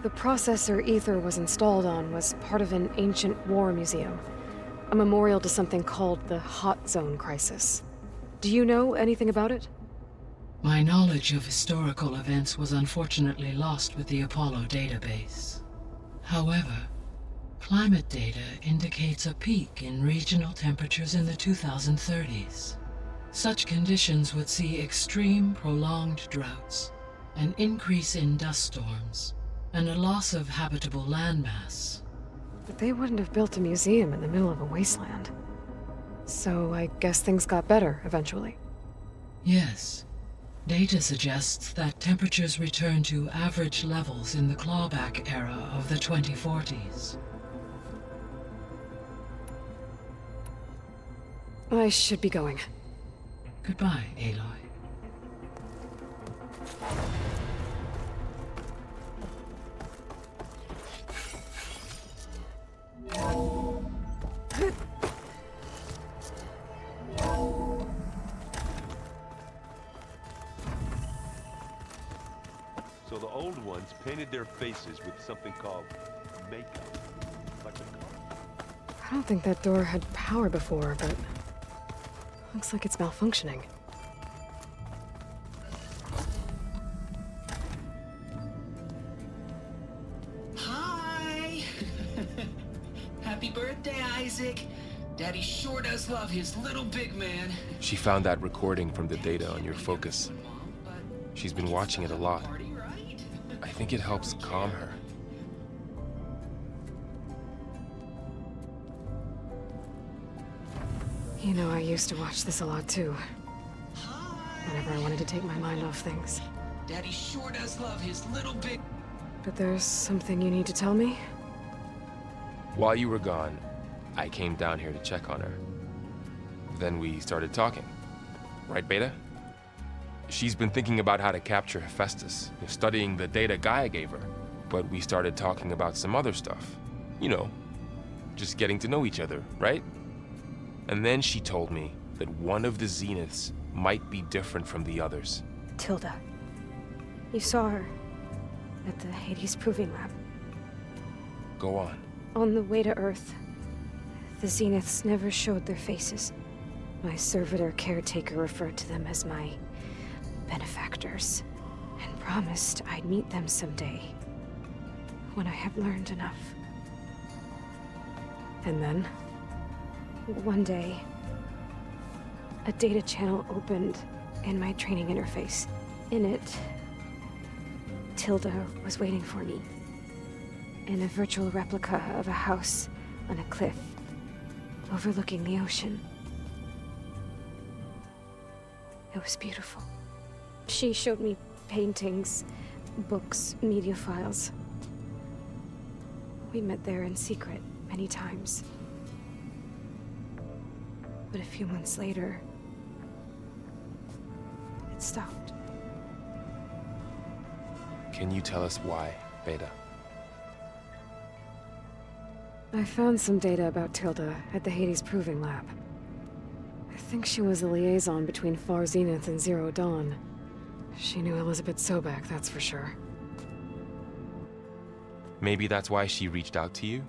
The processor Ether was installed on was part of an ancient war museum, a memorial to something called the Hot Zone Crisis. Do you know anything about it? My knowledge of historical events was unfortunately lost with the Apollo database. However, climate data indicates a peak in regional temperatures in the 2030s. Such conditions would see extreme, prolonged droughts, an increase in dust storms, and a loss of habitable landmass. But they wouldn't have built a museum in the middle of a wasteland. So I guess things got better eventually. Yes. Data suggests that temperatures returned to average levels in the clawback era of the 2040s. I should be going. Goodbye, Aloy. So the old ones painted their faces with something called makeup. Like I don't think that door had power before, but looks like it's malfunctioning. Hi! Happy birthday, Isaac. Daddy sure does love his little big man. She found that recording from the data on your focus. She's been watching it a lot. I think it helps calm her. You know, I used to watch this a lot too. Whenever I wanted to take my mind off things. Daddy sure does love his little big... But there's something you need to tell me? While you were gone, I came down here to check on her. Then we started talking. Right, Beta? She's been thinking about how to capture Hephaestus, studying the data Gaia gave her. But we started talking about some other stuff. You know, just getting to know each other, right? And then she told me that one of the Zeniths might be different from the others. Tilda. You saw her at the Hades Proving Lab. Go on. On the way to Earth, the Zeniths never showed their faces. My servitor caretaker referred to them as my benefactors, and promised I'd meet them someday, when I have learned enough. And then, one day, a data channel opened in my training interface. In it, Tilda was waiting for me, in a virtual replica of a house on a cliff, overlooking the ocean. It was beautiful. She showed me paintings, books, media files. We met there in secret many times. But a few months later, it stopped. Can you tell us why, Beta? I found some data about Tilda at the Hades Proving Lab. I think she was a liaison between Far Zenith and Zero Dawn. She knew Elizabeth Sobek, that's for sure. Maybe that's why she reached out to you?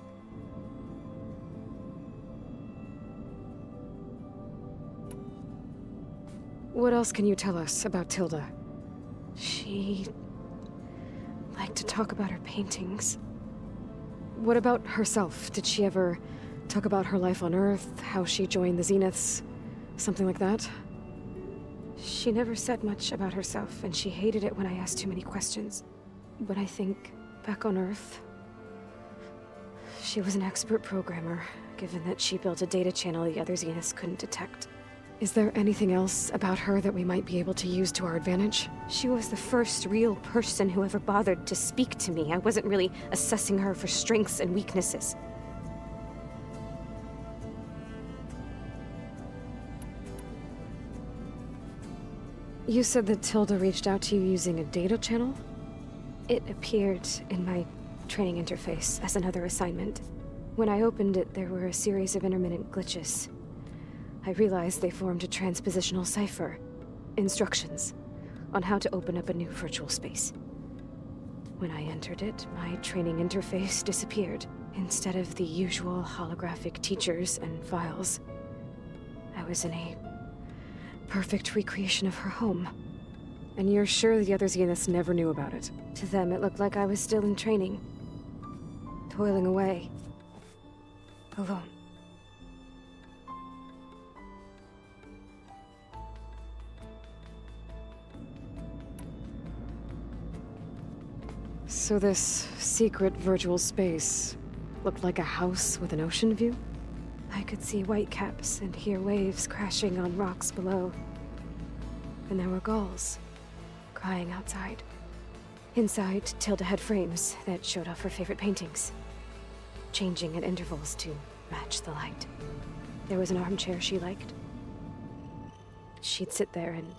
What else can you tell us about Tilda? She liked to talk about her paintings. What about herself? Did she ever talk about her life on Earth, how she joined the Zeniths, something like that? She never said much about herself, and she hated it when I asked too many questions. But I think, back on Earth, she was an expert programmer, given that she built a data channel the other Zeniths couldn't detect. Is there anything else about her that we might be able to use to our advantage? She was the first real person who ever bothered to speak to me. I wasn't really assessing her for strengths and weaknesses. You said that Tilda reached out to you using a data channel? It appeared in my training interface as another assignment. When I opened it, there were a series of intermittent glitches. I realized they formed a transpositional cipher. Instructions on how to open up a new virtual space. When I entered it, my training interface disappeared. Instead of the usual holographic teachers and files, I was in a perfect recreation of her home. And you're sure the other Zeniths never knew about it? To them, it looked like I was still in training. Toiling away. Alone. So this secret virtual space looked like a house with an ocean view? I could see whitecaps and hear waves crashing on rocks below. And there were gulls crying outside. Inside, Tilda had frames that showed off her favorite paintings, changing at intervals to match the light. There was an armchair she liked. She'd sit there and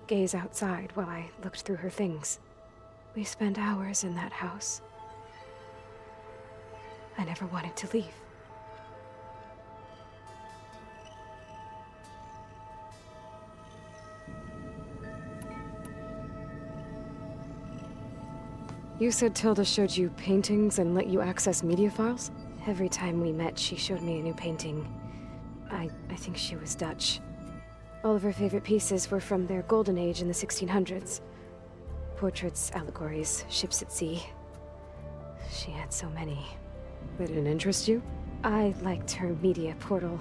gaze outside while I looked through her things. We spent hours in that house. I never wanted to leave. You said Tilda showed you paintings and let you access media files? Every time we met, she showed me a new painting. I think she was Dutch. All of her favorite pieces were from their golden age in the 1600s. Portraits, allegories, ships at sea. She had so many. They didn't interest you? I liked her media portal.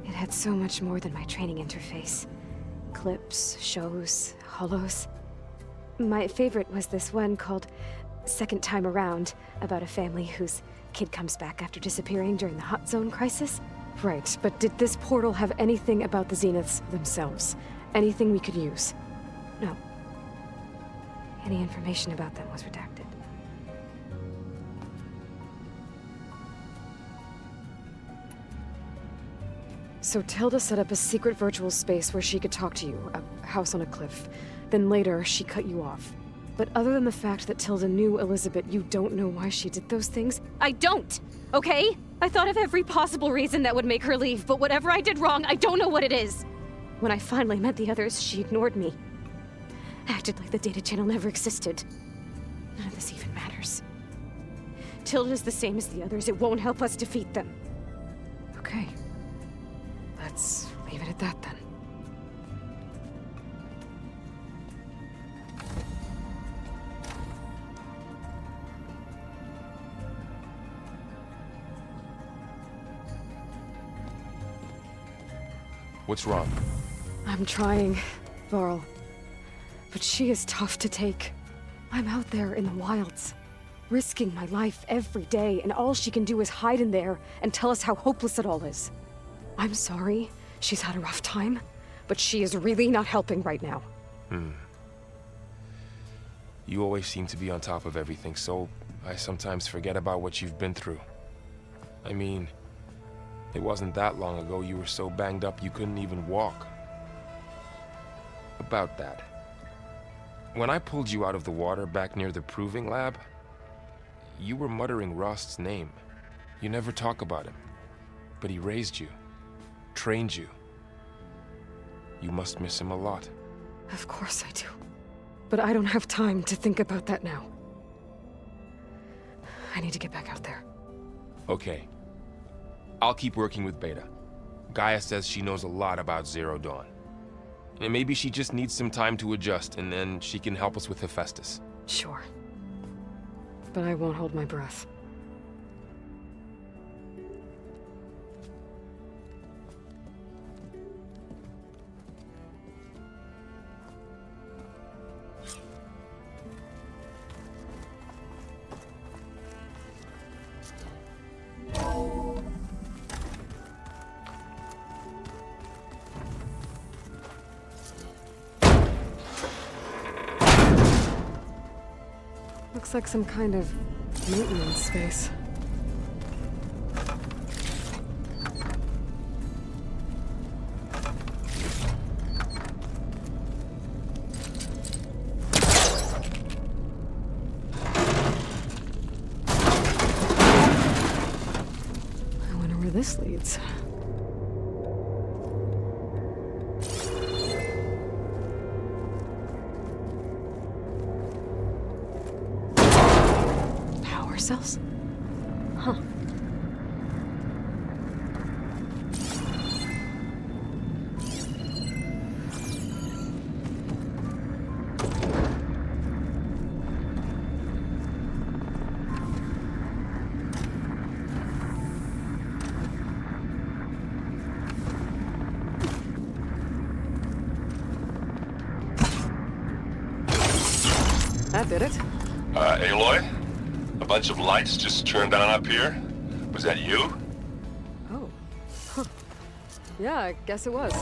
It had so much more than my training interface. Clips, shows, holos. My favorite was this one called Second Time Around, about a family whose kid comes back after disappearing during the Hot Zone crisis. Right, but did this portal have anything about the Zeniths themselves? Anything we could use? No. Any information about them was redacted. So Tilda set up a secret virtual space where she could talk to you, a house on a cliff. Then later, she cut you off. But other than the fact that Tilda knew Elizabeth, you don't know why she did those things? I don't! Okay? I thought of every possible reason that would make her leave, but whatever I did wrong, I don't know what it is. When I finally met the others, she ignored me. Acted like the data channel never existed. None of this even matters. Tilda's the same as the others. It won't help us defeat them. Okay. Let's leave it at that then. What's wrong? I'm trying, Varl. But she is tough to take. I'm out there in the wilds, risking my life every day, and all she can do is hide in there and tell us how hopeless it all is. I'm sorry she's had a rough time, but she is really not helping right now. You always seem to be on top of everything, so I sometimes forget about what you've been through. I mean, it wasn't that long ago you were so banged up you couldn't even walk. About that. When I pulled you out of the water back near the proving lab, you were muttering Rost's name. You never talk about him. But he raised you, trained you. You must miss him a lot. Of course I do. But I don't have time to think about that now. I need to get back out there. Okay. I'll keep working with Beta. Gaia says she knows a lot about Zero Dawn. And maybe she just needs some time to adjust, and then she can help us with Hephaestus. Sure. But I won't hold my breath. Looks like some kind of maintenance space. I wonder where this leads. Cells? Huh. That did it. Aloy? A bunch of lights just turned on up here? Was that you? Oh. Huh. Yeah, I guess it was.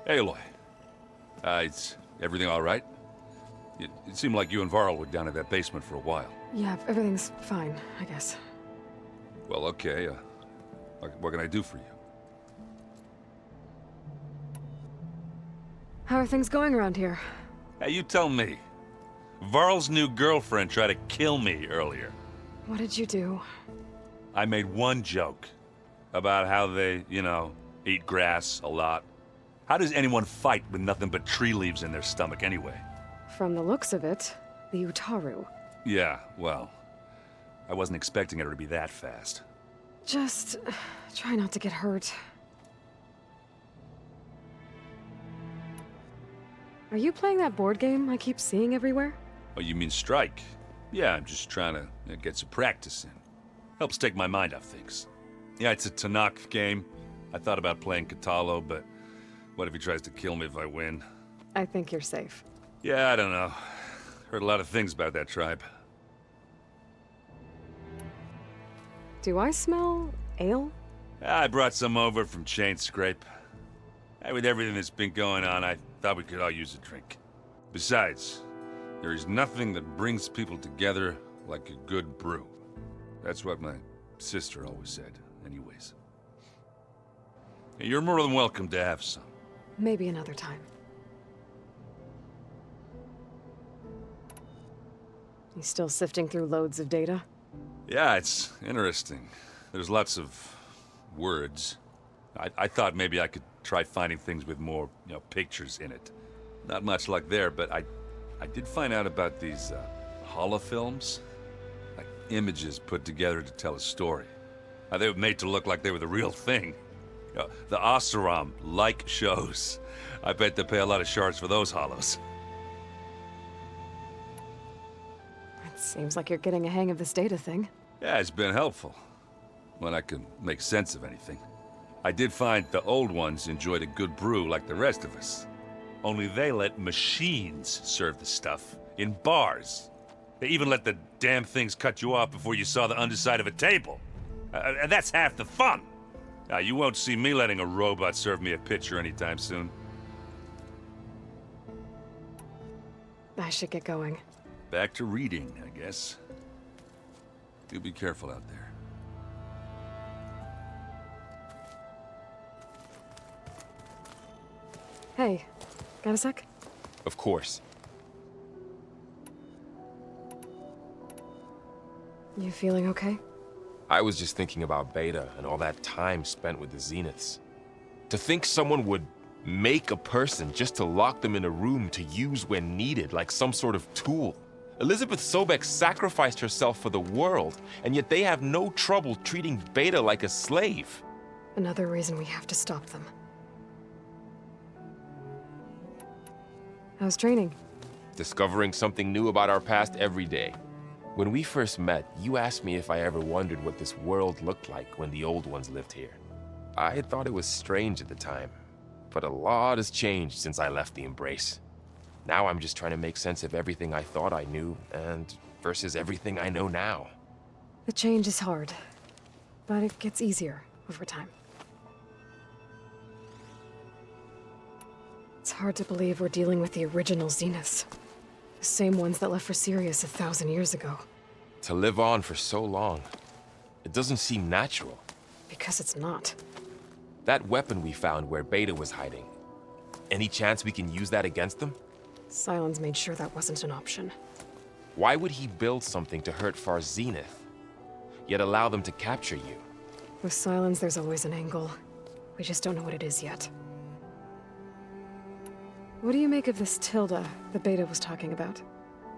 Aloy. Is everything all right? It seemed like you and Varl were down at that basement for a while. Yeah, everything's fine, I guess. Well, okay. What can I do for you? How are things going around here? Hey, you tell me. Varl's new girlfriend tried to kill me earlier. What did you do? I made one joke about how they, eat grass a lot. How does anyone fight with nothing but tree leaves in their stomach anyway? From the looks of it, the Utaru. Yeah, well, I wasn't expecting her to be that fast. Just try not to get hurt. Are you playing that board game I keep seeing everywhere? Oh, you mean Strike? Yeah, I'm just trying to get some practice in. Helps take my mind off things. Yeah, it's a Tanakh game. I thought about playing Katalo, but what if he tries to kill me if I win? I think you're safe. Yeah, I don't know. Heard a lot of things about that tribe. Do I smell ale? I brought some over from Chain Scrape. With everything that's been going on, I thought we could all use a drink. Besides, there is nothing that brings people together like a good brew. That's what my sister always said, anyways. You're more than welcome to have some. Maybe another time. You still sifting through loads of data? Yeah, it's interesting. There's lots of words. I thought maybe I could try finding things with more, pictures in it. Not much luck there, but I did find out about these holofilms. Like images put together to tell a story. They were made to look like they were the real thing. The Oseram like shows. I bet they pay a lot of shards for those hollows. It seems like you're getting a hang of this data thing. Yeah, it's been helpful. When I can make sense of anything. I did find the old ones enjoyed a good brew like the rest of us. Only they let machines serve the stuff in bars. They even let the damn things cut you off before you saw the underside of a table. And that's half the fun. You won't see me letting a robot serve me a pitcher anytime soon. I should get going. Back to reading, I guess. You be careful out there. Hey, got a sec? Of course. You feeling okay? I was just thinking about Beta and all that time spent with the Zeniths. To think someone would make a person just to lock them in a room to use when needed, like some sort of tool. Elizabeth Sobek sacrificed herself for the world, and yet they have no trouble treating Beta like a slave. Another reason we have to stop them. How's training? Discovering something new about our past every day. When we first met, you asked me if I ever wondered what this world looked like when the old ones lived here. I thought it was strange at the time, but a lot has changed since I left the Embrace. Now I'm just trying to make sense of everything I thought I knew and versus everything I know now. The change is hard, but it gets easier over time. It's hard to believe we're dealing with the original Zeniths. The same ones that left for Sirius 1,000 years ago. To live on for so long, it doesn't seem natural. Because it's not. That weapon we found where Beta was hiding, any chance we can use that against them? Sylens made sure that wasn't an option. Why would he build something to hurt Far's Zenith, yet allow them to capture you? With Sylens, there's always an angle. We just don't know what it is yet. What do you make of this Tilda that Beta was talking about?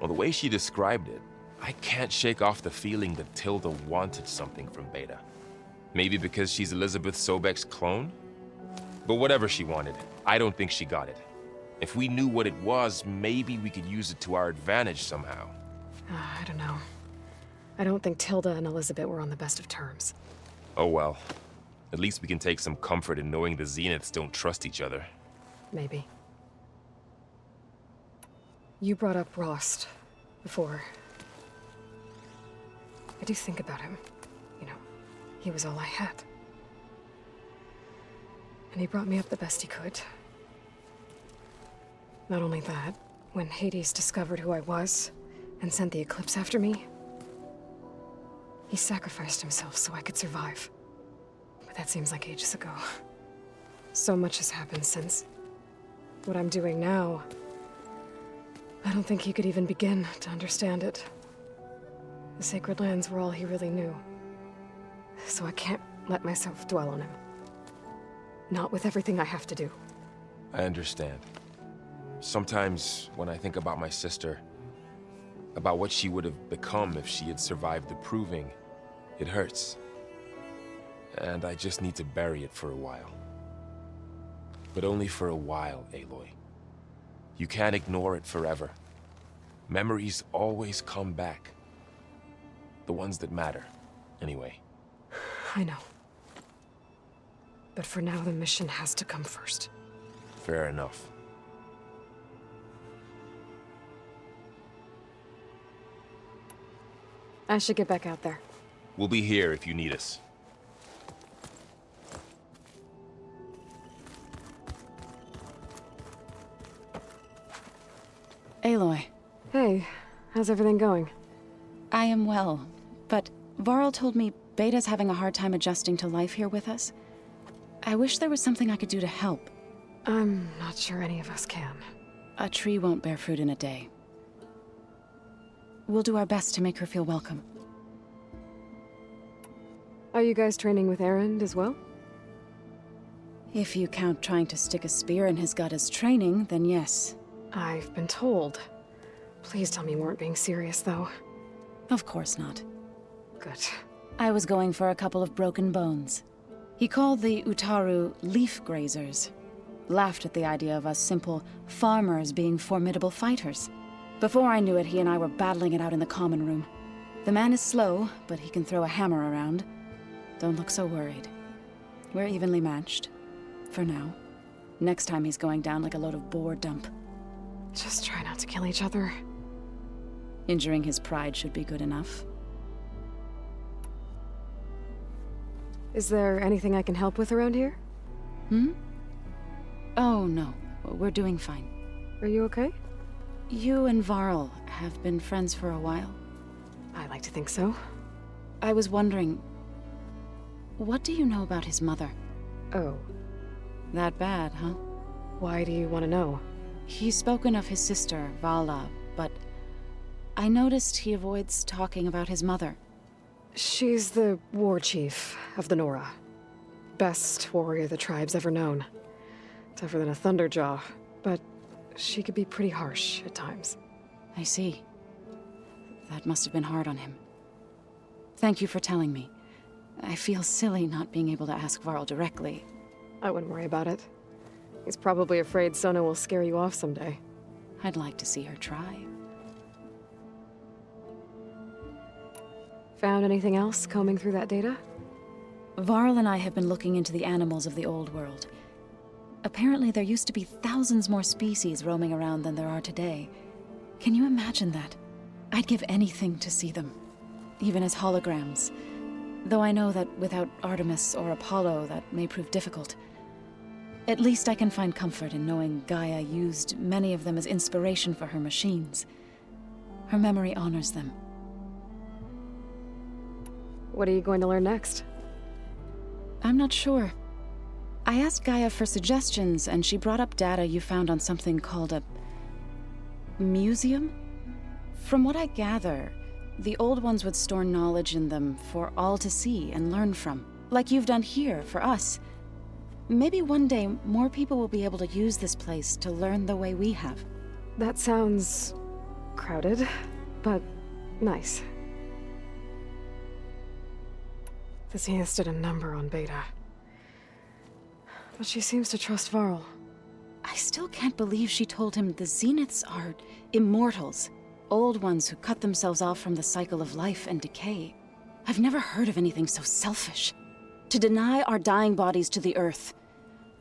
Well, the way she described it, I can't shake off the feeling that Tilda wanted something from Beta. Maybe because she's Elizabeth Sobek's clone? But whatever she wanted, I don't think she got it. If we knew what it was, maybe we could use it to our advantage somehow. I don't know. I don't think Tilda and Elizabeth were on the best of terms. Oh well. At least we can take some comfort in knowing the Zeniths don't trust each other. Maybe. You brought up Rost before. I do think about him. You know, he was all I had. And he brought me up the best he could. Not only that, when Hades discovered who I was and sent the Eclipse after me, he sacrificed himself so I could survive. But that seems like ages ago. So much has happened since. What I'm doing now, I don't think he could even begin to understand it. The Sacred Lands were all he really knew. So I can't let myself dwell on him. Not with everything I have to do. I understand. Sometimes, when I think about my sister, about what she would have become if she had survived the Proving, it hurts. And I just need to bury it for a while. But only for a while, Aloy. You can't ignore it forever. Memories always come back. The ones that matter, anyway. I know. But for now, the mission has to come first. Fair enough. I should get back out there. We'll be here if you need us. Aloy. Hey, how's everything going? I am well, but Varl told me Beta's having a hard time adjusting to life here with us. I wish there was something I could do to help. I'm not sure any of us can. A tree won't bear fruit in a day. We'll do our best to make her feel welcome. Are you guys training with Erend as well? If you count trying to stick a spear in his gut as training, then yes. I've been told. Please tell me you weren't being serious, though. Of course not. Good. I was going for a couple of broken bones. He called the Utaru leaf grazers. Laughed at the idea of us simple farmers being formidable fighters. Before I knew it, he and I were battling it out in the common room. The man is slow, but he can throw a hammer around. Don't look so worried. We're evenly matched. For now. Next time he's going down like a load of boar dump. Just try not to kill each other. Injuring his pride should be good enough. Is there anything I can help with around here? Oh, no. We're doing fine. Are you okay? You and Varl have been friends for a while. I like to think so. I was wondering, what do you know about his mother? Oh. That bad, huh? Why do you want to know? He's spoken of his sister, Vala, but I noticed he avoids talking about his mother. She's the war chief of the Nora. Best warrior the tribe's ever known. Tougher than a Thunderjaw, but she could be pretty harsh at times. I see. That must have been hard on him. Thank you for telling me. I feel silly not being able to ask Varl directly. I wouldn't worry about it. He's probably afraid Sona will scare you off someday. I'd like to see her try. Found anything else combing through that data? Varl and I have been looking into the animals of the old world. Apparently there used to be thousands more species roaming around than there are today. Can you imagine that? I'd give anything to see them, even as holograms. Though I know that without Artemis or Apollo, that may prove difficult. At least I can find comfort in knowing Gaia used many of them as inspiration for her machines. Her memory honors them. What are you going to learn next? I'm not sure. I asked Gaia for suggestions, and she brought up data you found on something called a museum? From what I gather, the old ones would store knowledge in them for all to see and learn from, like you've done here for us. Maybe one day more people will be able to use this place to learn the way we have. That sounds crowded, but nice. The Zeniths did a number on Beta. But she seems to trust Varl. I still can't believe she told him the Zeniths are immortals. Old ones who cut themselves off from the cycle of life and decay. I've never heard of anything so selfish. To deny our dying bodies to the Earth.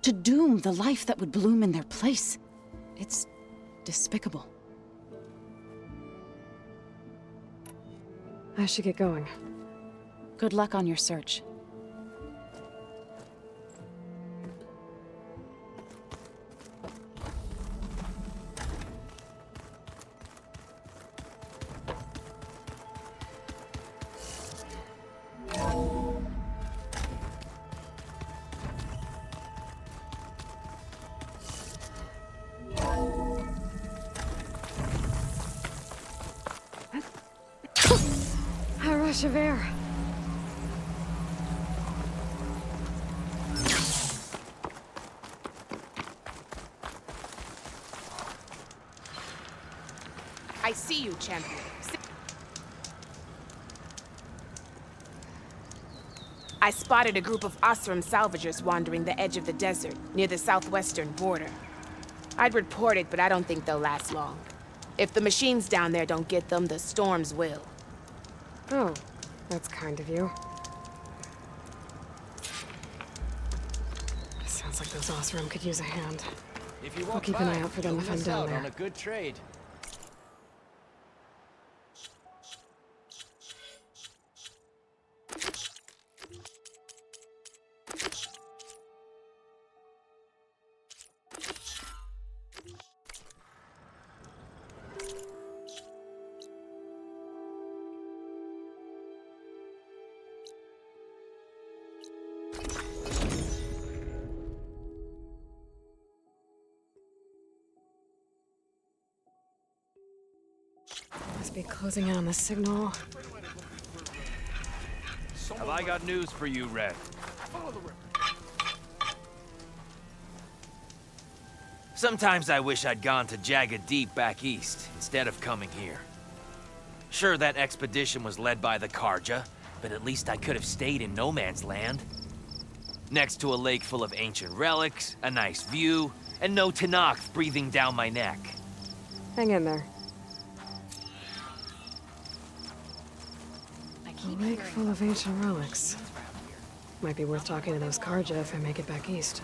To doom the life that would bloom in their place. It's despicable. I should get going. Good luck on your search. A rush of air. I see you, champion. I spotted a group of Osram salvagers wandering the edge of the desert, near the southwestern border. I'd report it, but I don't think they'll last long. If the machines down there don't get them, the storms will. Oh, that's kind of you. Sounds like those Osram could use a hand. If you I'll walk keep an eye out for them you'll if I'm miss down out there. on a good trade. Must be closing in on the signal. Have I got news for you, Red? Sometimes I wish I'd gone to Jagged Deep back east, instead of coming here. Sure, that expedition was led by the Karja, but at least I could have stayed in no man's land. Next to a lake full of ancient relics, a nice view, and no Tenakth breathing down my neck. Hang in there. A lake full of ancient relics. Might be worth talking to those Karja if I make it back east.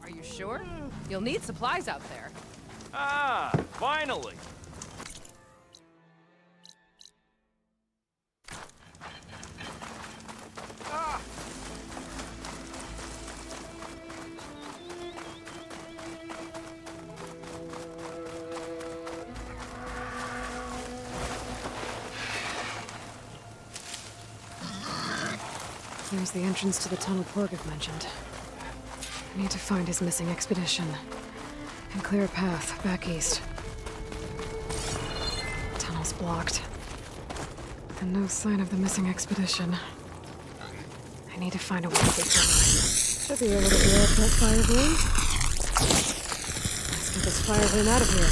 Are you sure? You'll need supplies out there. Ah, finally! There's the entrance to the tunnel Porgeth mentioned. I need to find his missing expedition and clear a path back east. Tunnel's blocked. And no sign of the missing expedition. I need to find a way to get going. Should be able to blow up that fire balloon. Let's get this fire balloon out of here.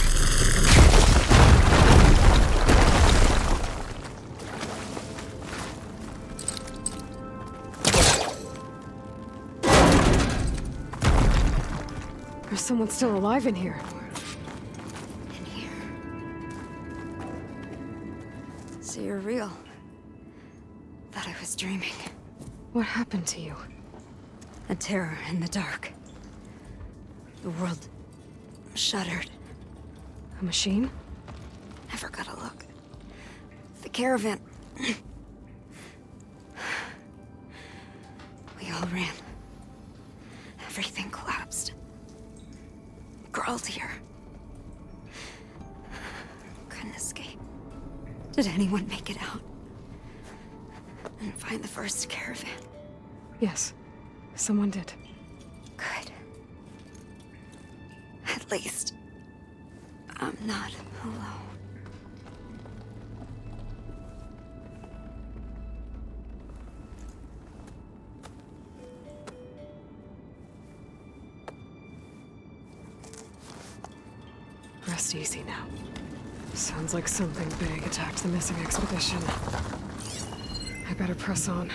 There's someone still alive in here. In here. So you're real. Thought I was dreaming. What happened to you? A terror in the dark. The world shuddered. A machine? Never got a look. The caravan. We all ran. Everything collapsed. Crawled here. Couldn't escape. Did anyone make it out? And find the first caravan? Yes. Someone did. Good. At least, I'm not alone. Rest easy now. Sounds like something big attacked the missing expedition. I better press on.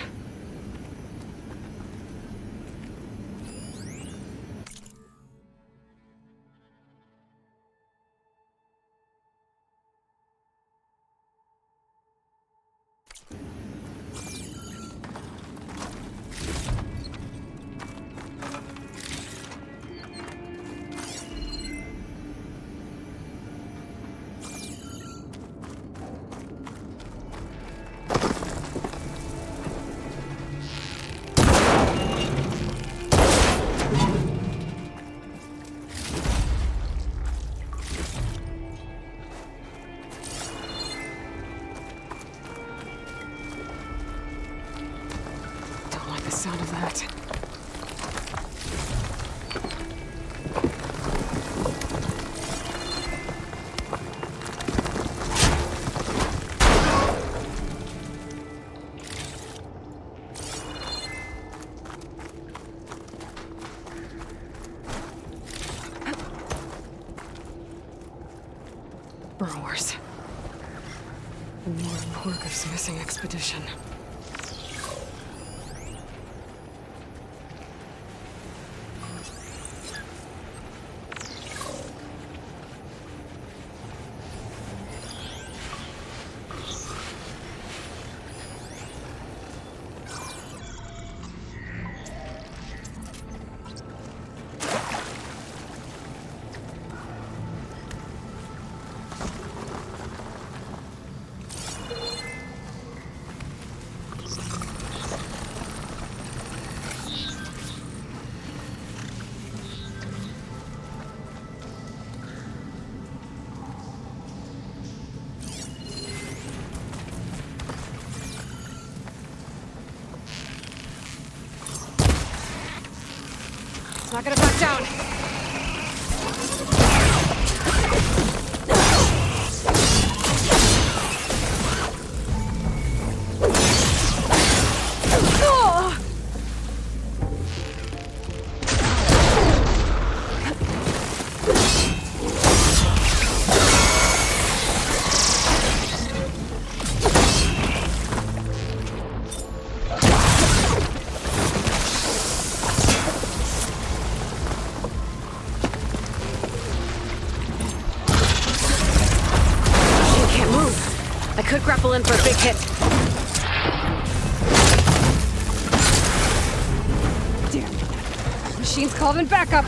Sound of that. Burrowers. And more of Porker's missing expedition. Not gonna back down. Grapple in for a big hit. Damn. Machine's calling backup.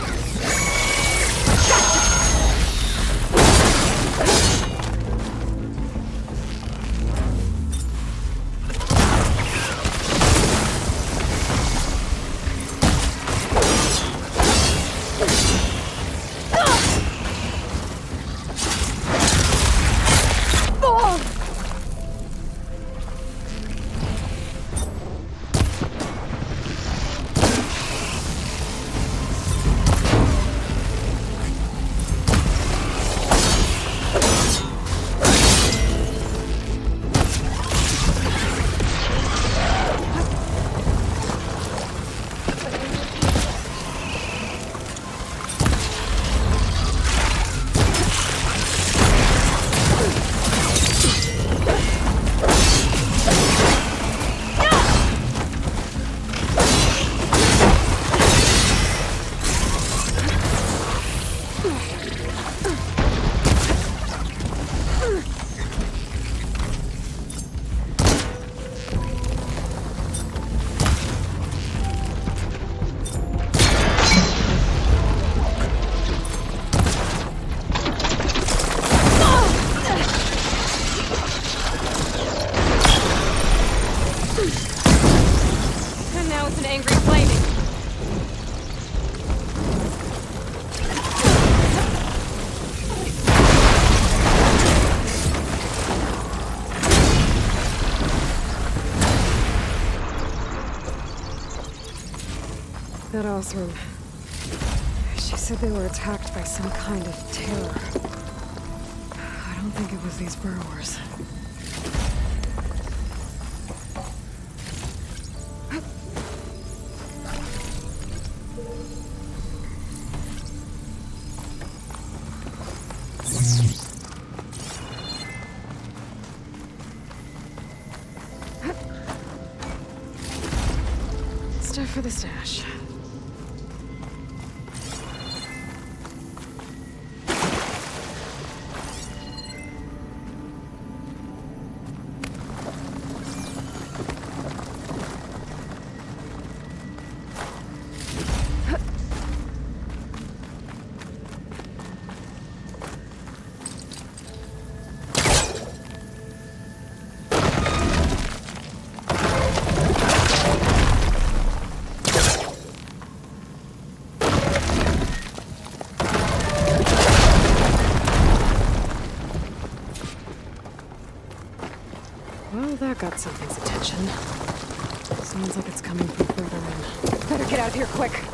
that Othram. She said they were attacked by some kind of terror. I don't think it was these burrowers. Stuff for the stash. Well, that got something's attention. Sounds like it's coming from further in. Better get out of here quick.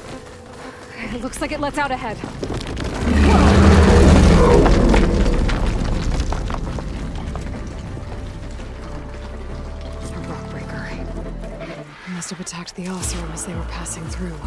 It looks like it lets out ahead. A rock breaker. They must have attacked the Oseram as they were passing through.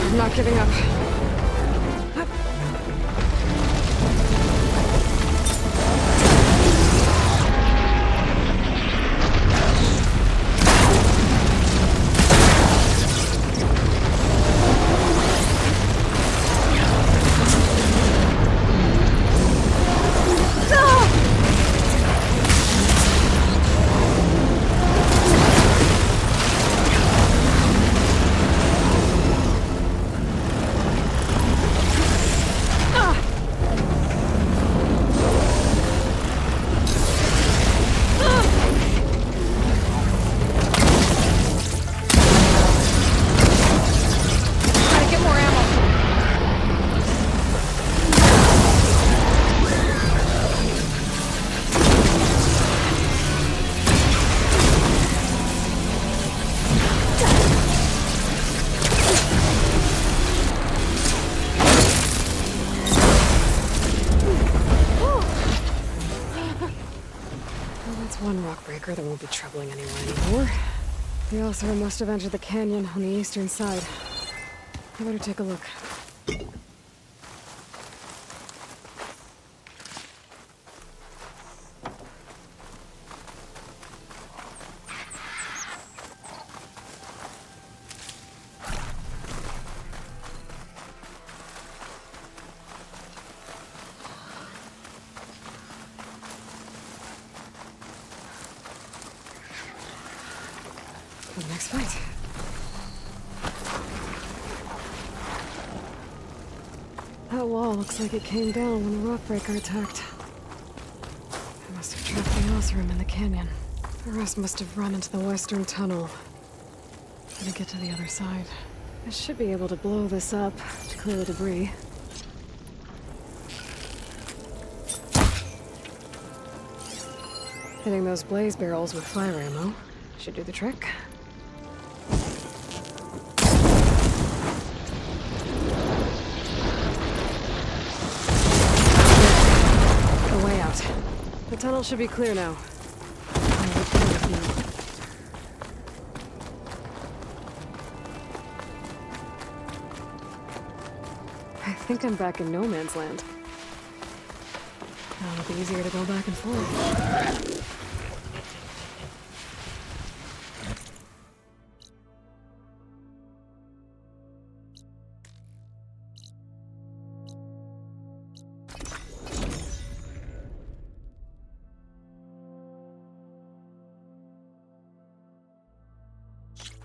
I'm not giving up. One rock breaker that won't be troubling anyone anymore. The Oseram must have entered the canyon on the eastern side. I better take a look. The next fight. That wall looks like it came down when the rockbreaker attacked. They must have trapped the Othram in the canyon. The rest must have run into the western tunnel. How to get to the other side. I should be able to blow this up to clear the debris. Hitting those blaze barrels with fire ammo should do the trick. The way out. The tunnel should be clear now. I think I'm back in no man's land. Now it'll be easier to go back and forth.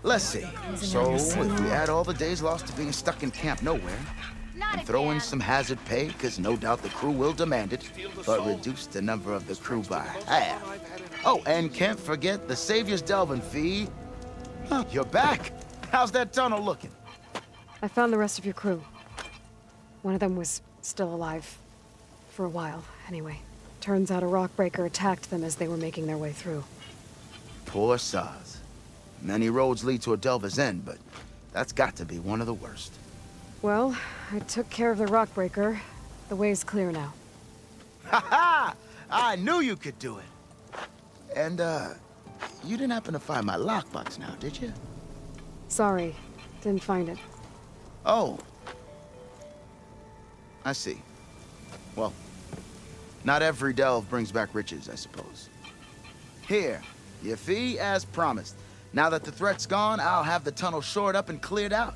Let's see. So, if we add all the days lost to being stuck in camp nowhere, and throw in some hazard pay, because no doubt the crew will demand it, but reduce the number of the crew by half. Oh, and can't forget the Savior's Delvin fee. Huh, you're back. How's that tunnel looking? I found the rest of your crew. One of them was still alive. For a while, anyway. Turns out a rockbreaker attacked them as they were making their way through. Poor Saz. Many roads lead to a Delver's End, but that's got to be one of the worst. Well, I took care of the rockbreaker. The way's clear now. Ha ha! I knew you could do it. And, you didn't happen to find my lockbox now, did you? Sorry, didn't find it. Oh. I see. Well, not every delve brings back riches, I suppose. Here, your fee as promised. Now that the threat's gone, I'll have the tunnel shored up and cleared out.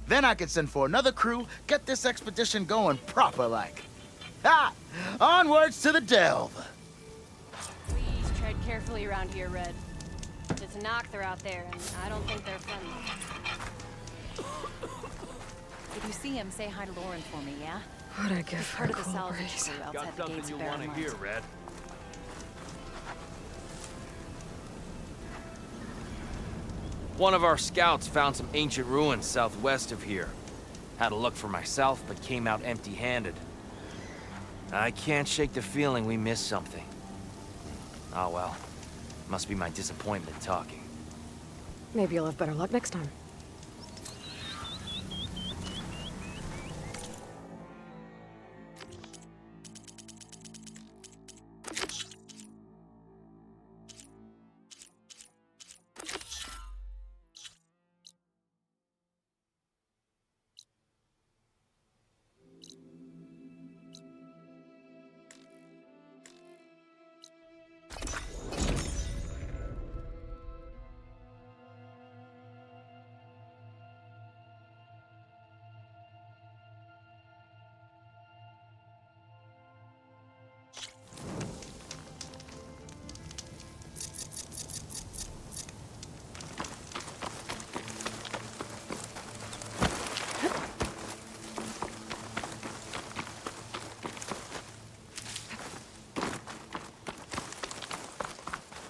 Then I can send for another crew, get this expedition going proper-like. Ha! Onwards to the delve! Please tread carefully around here, Red. The Tanakh are out there, and I don't think they're friendly. If you see him, say hi to Lauren for me, yeah? What'd I give for Part of the cool salvage breeze? crew outside Got the something gates you of want to Barrymont. hear, Red? One of our scouts found some ancient ruins southwest of here. Had a look for myself, but came out empty-handed. I can't shake the feeling we missed something. Oh well. Must be my disappointment talking. Maybe you'll have better luck next time.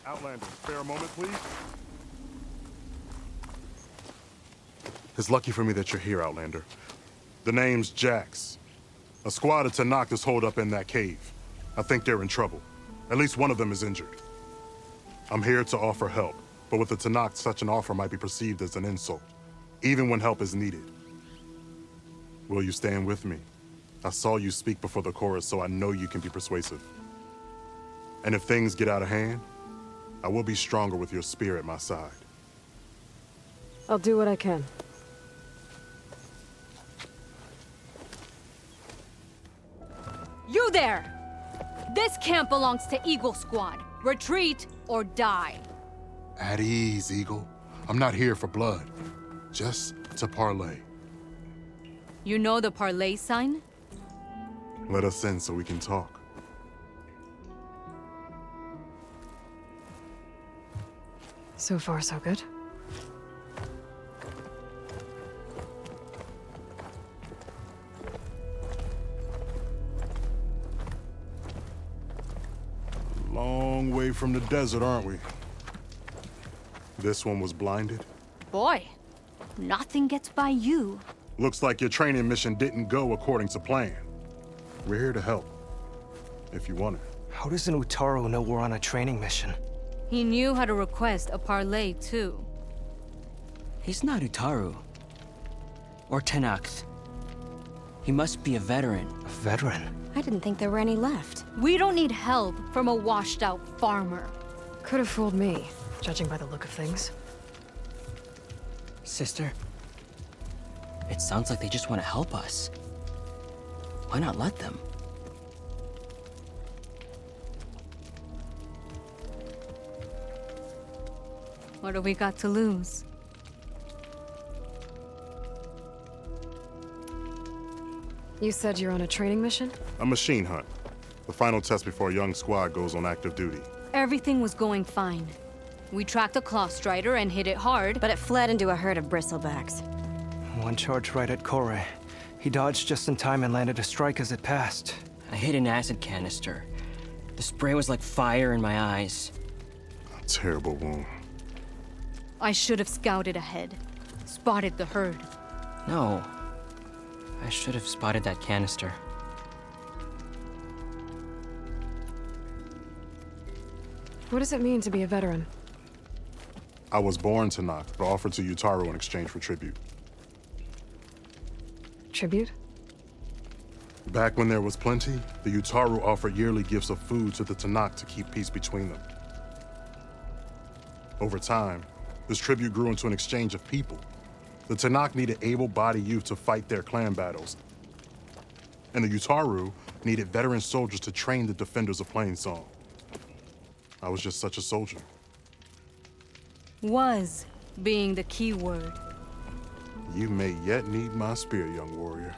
Outlander, spare a moment, please? It's lucky for me that you're here, Outlander. The name's Jax. A squad of Tanakh is holed up in that cave. I think they're in trouble. At least one of them is injured. I'm here to offer help, but with the Tanakh, such an offer might be perceived as an insult, even when help is needed. Will you stand with me? I saw you speak before the chorus, so I know you can be persuasive. And if things get out of hand, I will be stronger with your spear at my side. I'll do what I can. You there! This camp belongs to Eagle Squad. Retreat or die. At ease, Eagle. I'm not here for blood. Just to parlay. You know the parlay sign? Let us in so we can talk. So far, so good. Long way from the desert, aren't we? This one was blinded. Boy, nothing gets by you. Looks like your training mission didn't go according to plan. We're here to help, if you want it. How does an Utaru know we're on a training mission? He knew how to request a parlay, too. He's not Utaru. Or Tenakth. He must be a veteran. A veteran? I didn't think there were any left. We don't need help from a washed-out farmer. Could have fooled me, judging by the look of things. Sister, it sounds like they just want to help us. Why not let them? What do we got to lose? You said you're on a training mission? A machine hunt. The final test before a young squad goes on active duty. Everything was going fine. We tracked a claw strider and hit it hard, but it fled into a herd of bristlebacks. One charge right at Kore. He dodged just in time and landed a strike as it passed. I hit an acid canister. The spray was like fire in my eyes. A terrible wound. I should have scouted ahead. Spotted the herd. No. I should have spotted that canister. What does it mean to be a veteran? I was born to Tenakth, but offered to Utaru in exchange for tribute. Tribute? Back when there was plenty, the Utaru offered yearly gifts of food to the Tenakth to keep peace between them. Over time, this tribute grew into an exchange of people. The Tenakth needed able-bodied youth to fight their clan battles, and the Utaru needed veteran soldiers to train the defenders of Plainsong. I was just such a soldier. Was being the key word. You may yet need my spear, young warrior.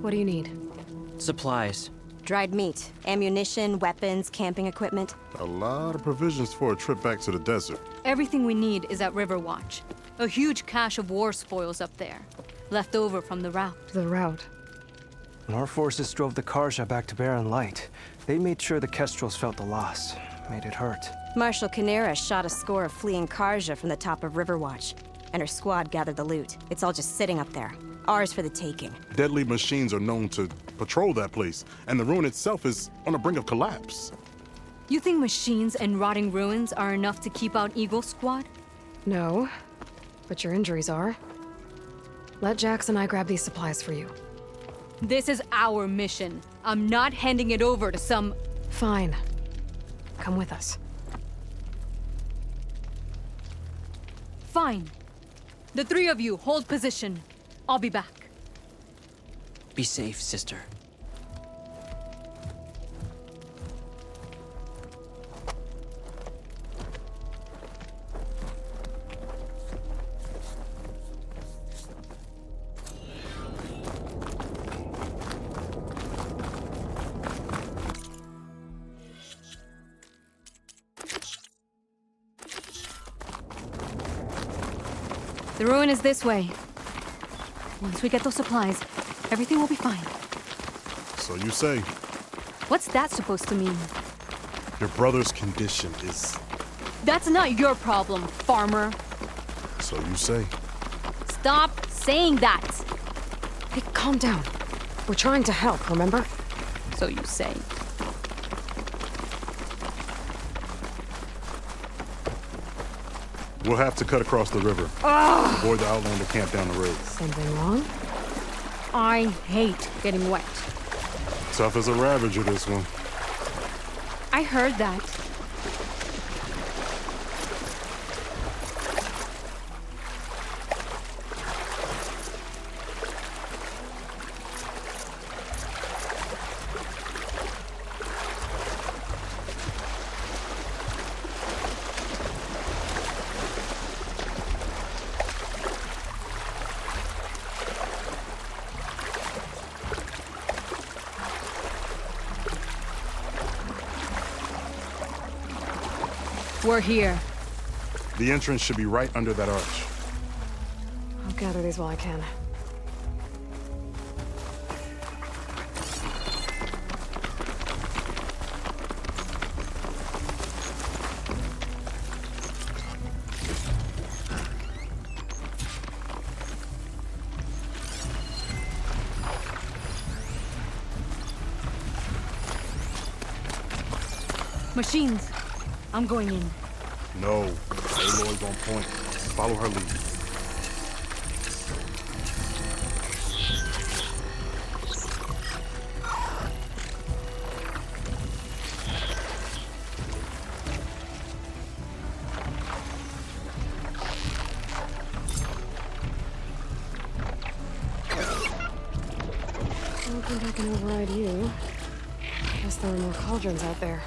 What do you need? Supplies. Dried meat, ammunition, weapons, camping equipment. A lot of provisions for a trip back to the desert. Everything we need is at Riverwatch. A huge cache of war spoils up there. Left over from the route. The route? When our forces drove the Karja back to Barren Light, they made sure the Kestrels felt the loss. Made it hurt. Marshal Canera shot a score of fleeing Karja from the top of Riverwatch, and her squad gathered the loot. It's all just sitting up there. Ours for the taking. Deadly machines are known to patrol that place, and the ruin itself is on the brink of collapse. You think machines and rotting ruins are enough to keep out Eagle Squad? No, but your injuries are. Let Jax and I grab these supplies for you. This is our mission. I'm not handing it over to some... Fine. Come with us. Fine. The three of you hold position. I'll be back. Be safe, sister. The ruin is this way. Once we get those supplies, everything will be fine. So you say. What's that supposed to mean? Your brother's condition is... That's not your problem, farmer. So you say. Stop saying that. Hey, calm down. We're trying to help, remember? So you say. We'll have to cut across the river. Avoid the Outlander camp down the road. Something wrong? I hate getting wet. Tough as a Ravager, this one. I heard that. We're here. The entrance should be right under that arch. I'll gather these while I can. Machines. I'm going in. No. Aloy's on point. Follow her lead. I don't think I can override you. Guess there are more cauldrons out there.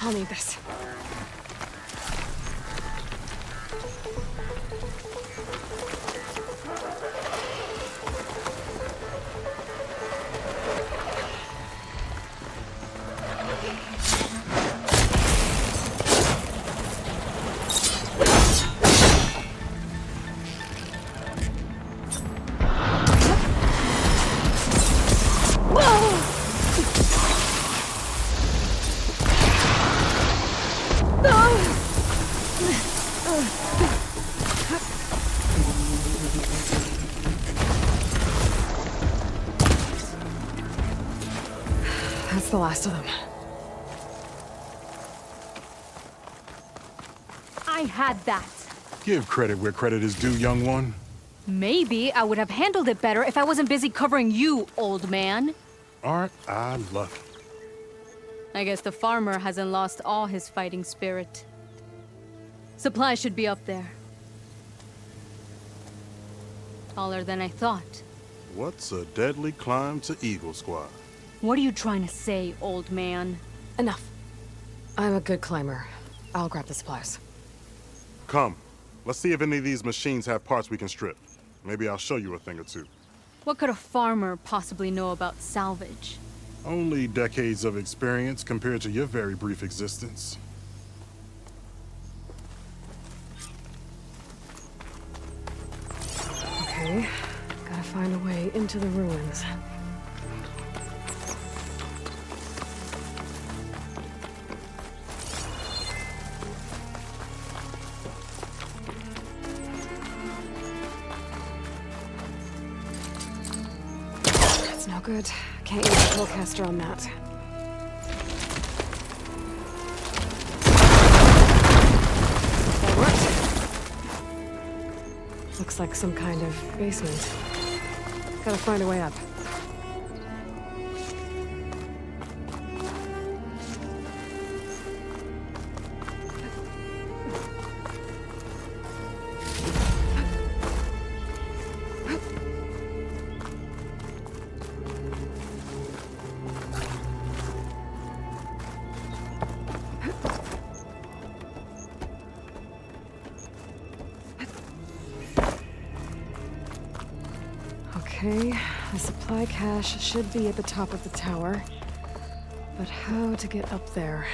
I'll need this. That's the last of them. I had that. Give credit where credit is due, young one. Maybe I would have handled it better if I wasn't busy covering you, old man. Aren't I lucky? I guess the farmer hasn't lost all his fighting spirit. Supplies should be up there. Taller than I thought. What's a deadly climb to Eagle Squad? What are you trying to say, old man? Enough. I'm a good climber. I'll grab the supplies. Come. Let's see if any of these machines have parts we can strip. Maybe I'll show you a thing or two. What could a farmer possibly know about salvage? Only decades of experience compared to your very brief existence. Okay, gotta find a way into the ruins. That's no good. Can't use the Pullcaster on that. That worked. Looks like some kind of basement. Gotta find a way up. Okay, the supply cache should be at the top of the tower. But how to get up there?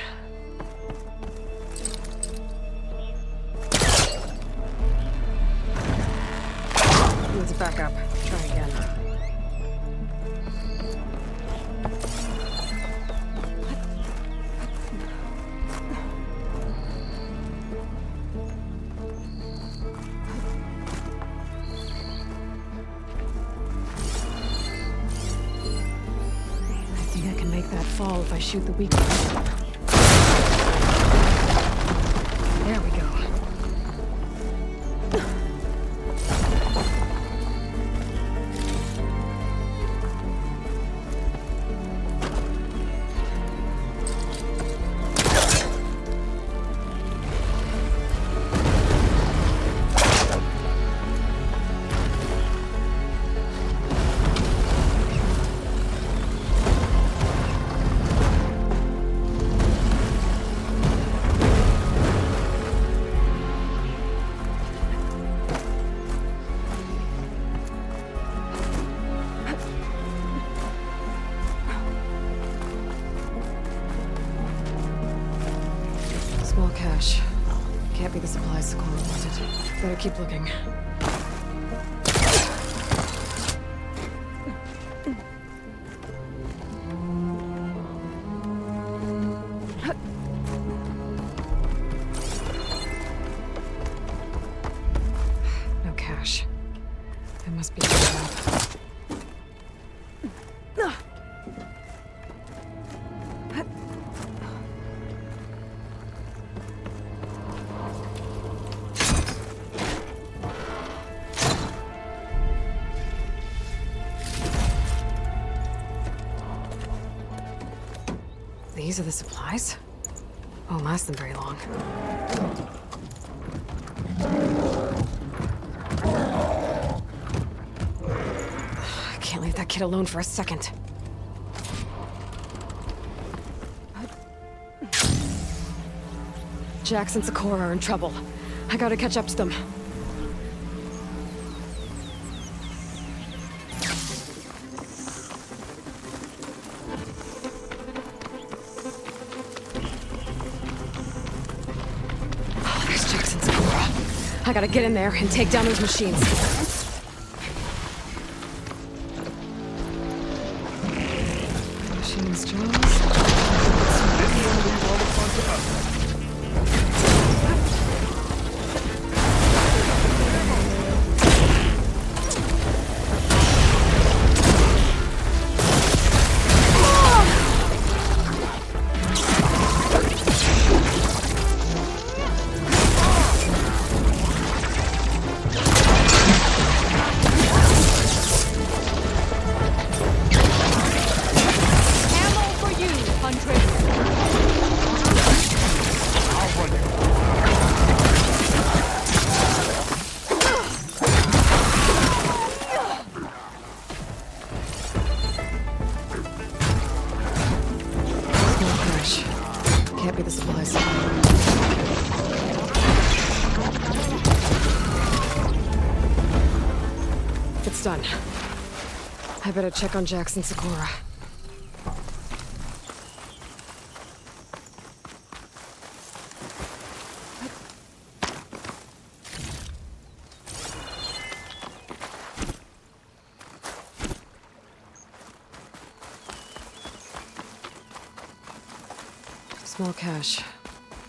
Needs a backup. Try again. Fall if I shoot the weak one. There we go. cache. Can't be the supplies Socorro wanted. Better keep looking. No cache. There must be a trap. These are the supplies? Won't last them very long. I can't leave that kid alone for a second. Jax and Socorro are in trouble. I gotta catch up to them. I gotta get in there and take down those machines. Machines, Jones. Can't be the supplies. It's done. I better check on Jax and Socorro. Small cache.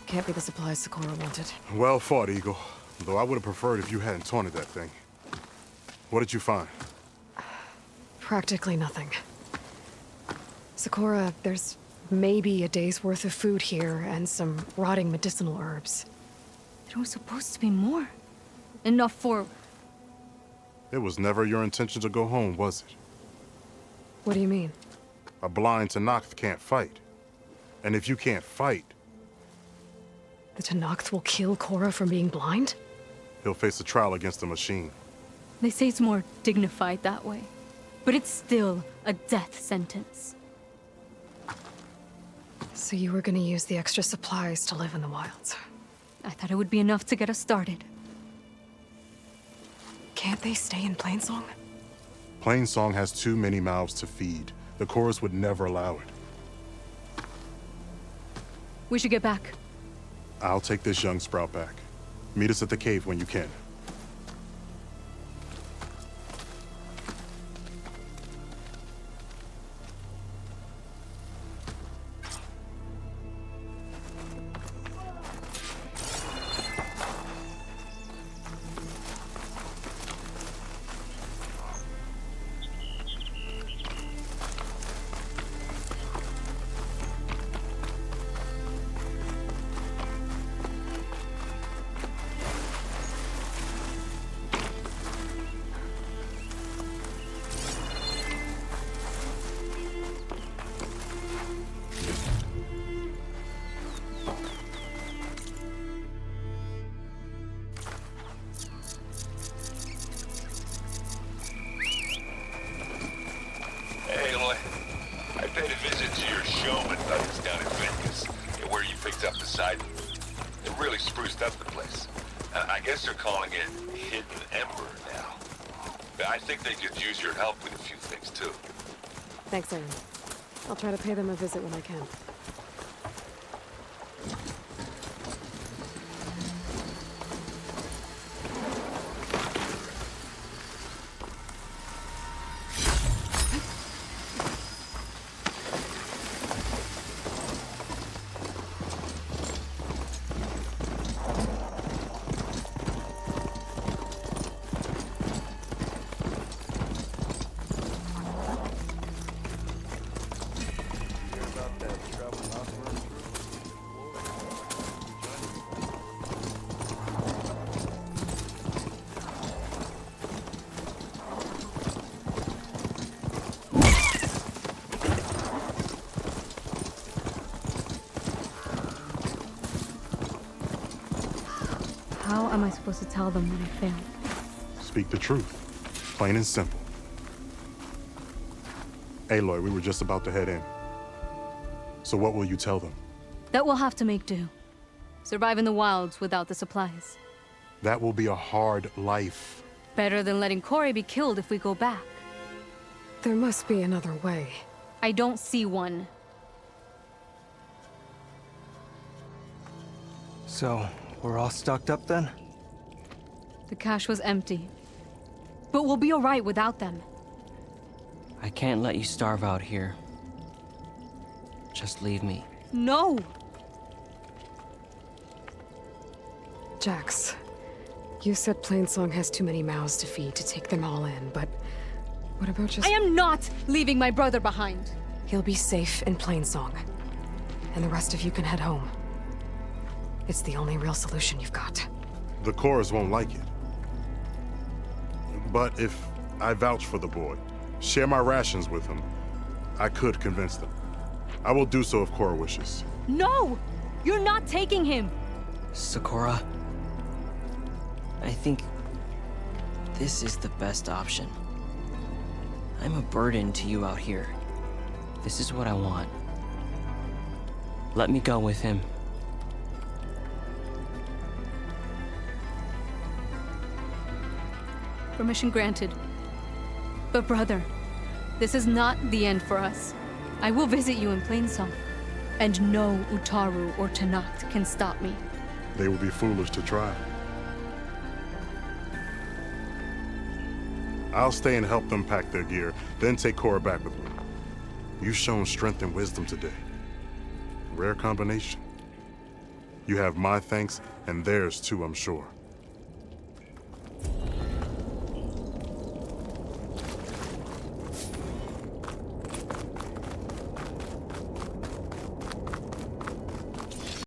Can't be the supplies Socorro wanted. Well fought, Eagle. Though I would have preferred if you hadn't taunted that thing. What did you find? Practically nothing. Socorro, there's maybe a day's worth of food here and some rotting medicinal herbs. There was supposed to be more. Enough for... It was never your intention to go home, was it? What do you mean? A blind Tenakth can't fight. And if you can't fight... The Tenakth will kill Korra from being blind? He'll face a trial against the machine. They say it's more dignified that way. But it's still a death sentence. So you were gonna use the extra supplies to live in the wilds? I thought it would be enough to get us started. Can't they stay in Plainsong? Plainsong has too many mouths to feed. The chorus would never allow it. We should get back. I'll take this young sprout back. Meet us at the cave when you can. Hey, Aloy. I paid a visit to your showman nuggets down in Vegas, where you picked up the side. It really spruced up the place. I guess they're calling it Hidden Ember now. I think they could use your help with a few things, too. Thanks, Aaron. I'll try to pay them a visit when I can. How am I supposed to tell them when I failed? Speak the truth. Plain and simple. Aloy, we were just about to head in. So what will you tell them? That we'll have to make do. Survive in the wilds without the supplies. That will be a hard life. Better than letting Corey be killed if we go back. There must be another way. I don't see one. So, we're all stocked up then? The cache was empty. But we'll be alright without them. I can't let you starve out here. Just leave me. No! Jax, you said Plainsong has too many mouths to feed to take them all in, but what about just— I am not leaving my brother behind! He'll be safe in Plainsong, and the rest of you can head home. It's the only real solution you've got. The Cores won't like it. But if I vouch for the boy, share my rations with him, I could convince them. I will do so if Cora wishes. No! You're not taking him! Sakura, I think this is the best option. I'm a burden to you out here. This is what I want. Let me go with him. Permission granted. But brother, this is not the end for us. I will visit you in Plainsong. And no Utaru or Tanact can stop me. They would be foolish to try. I'll stay and help them pack their gear, then take Cora back with me. You've shown strength and wisdom today. Rare combination. You have my thanks, and theirs too, I'm sure.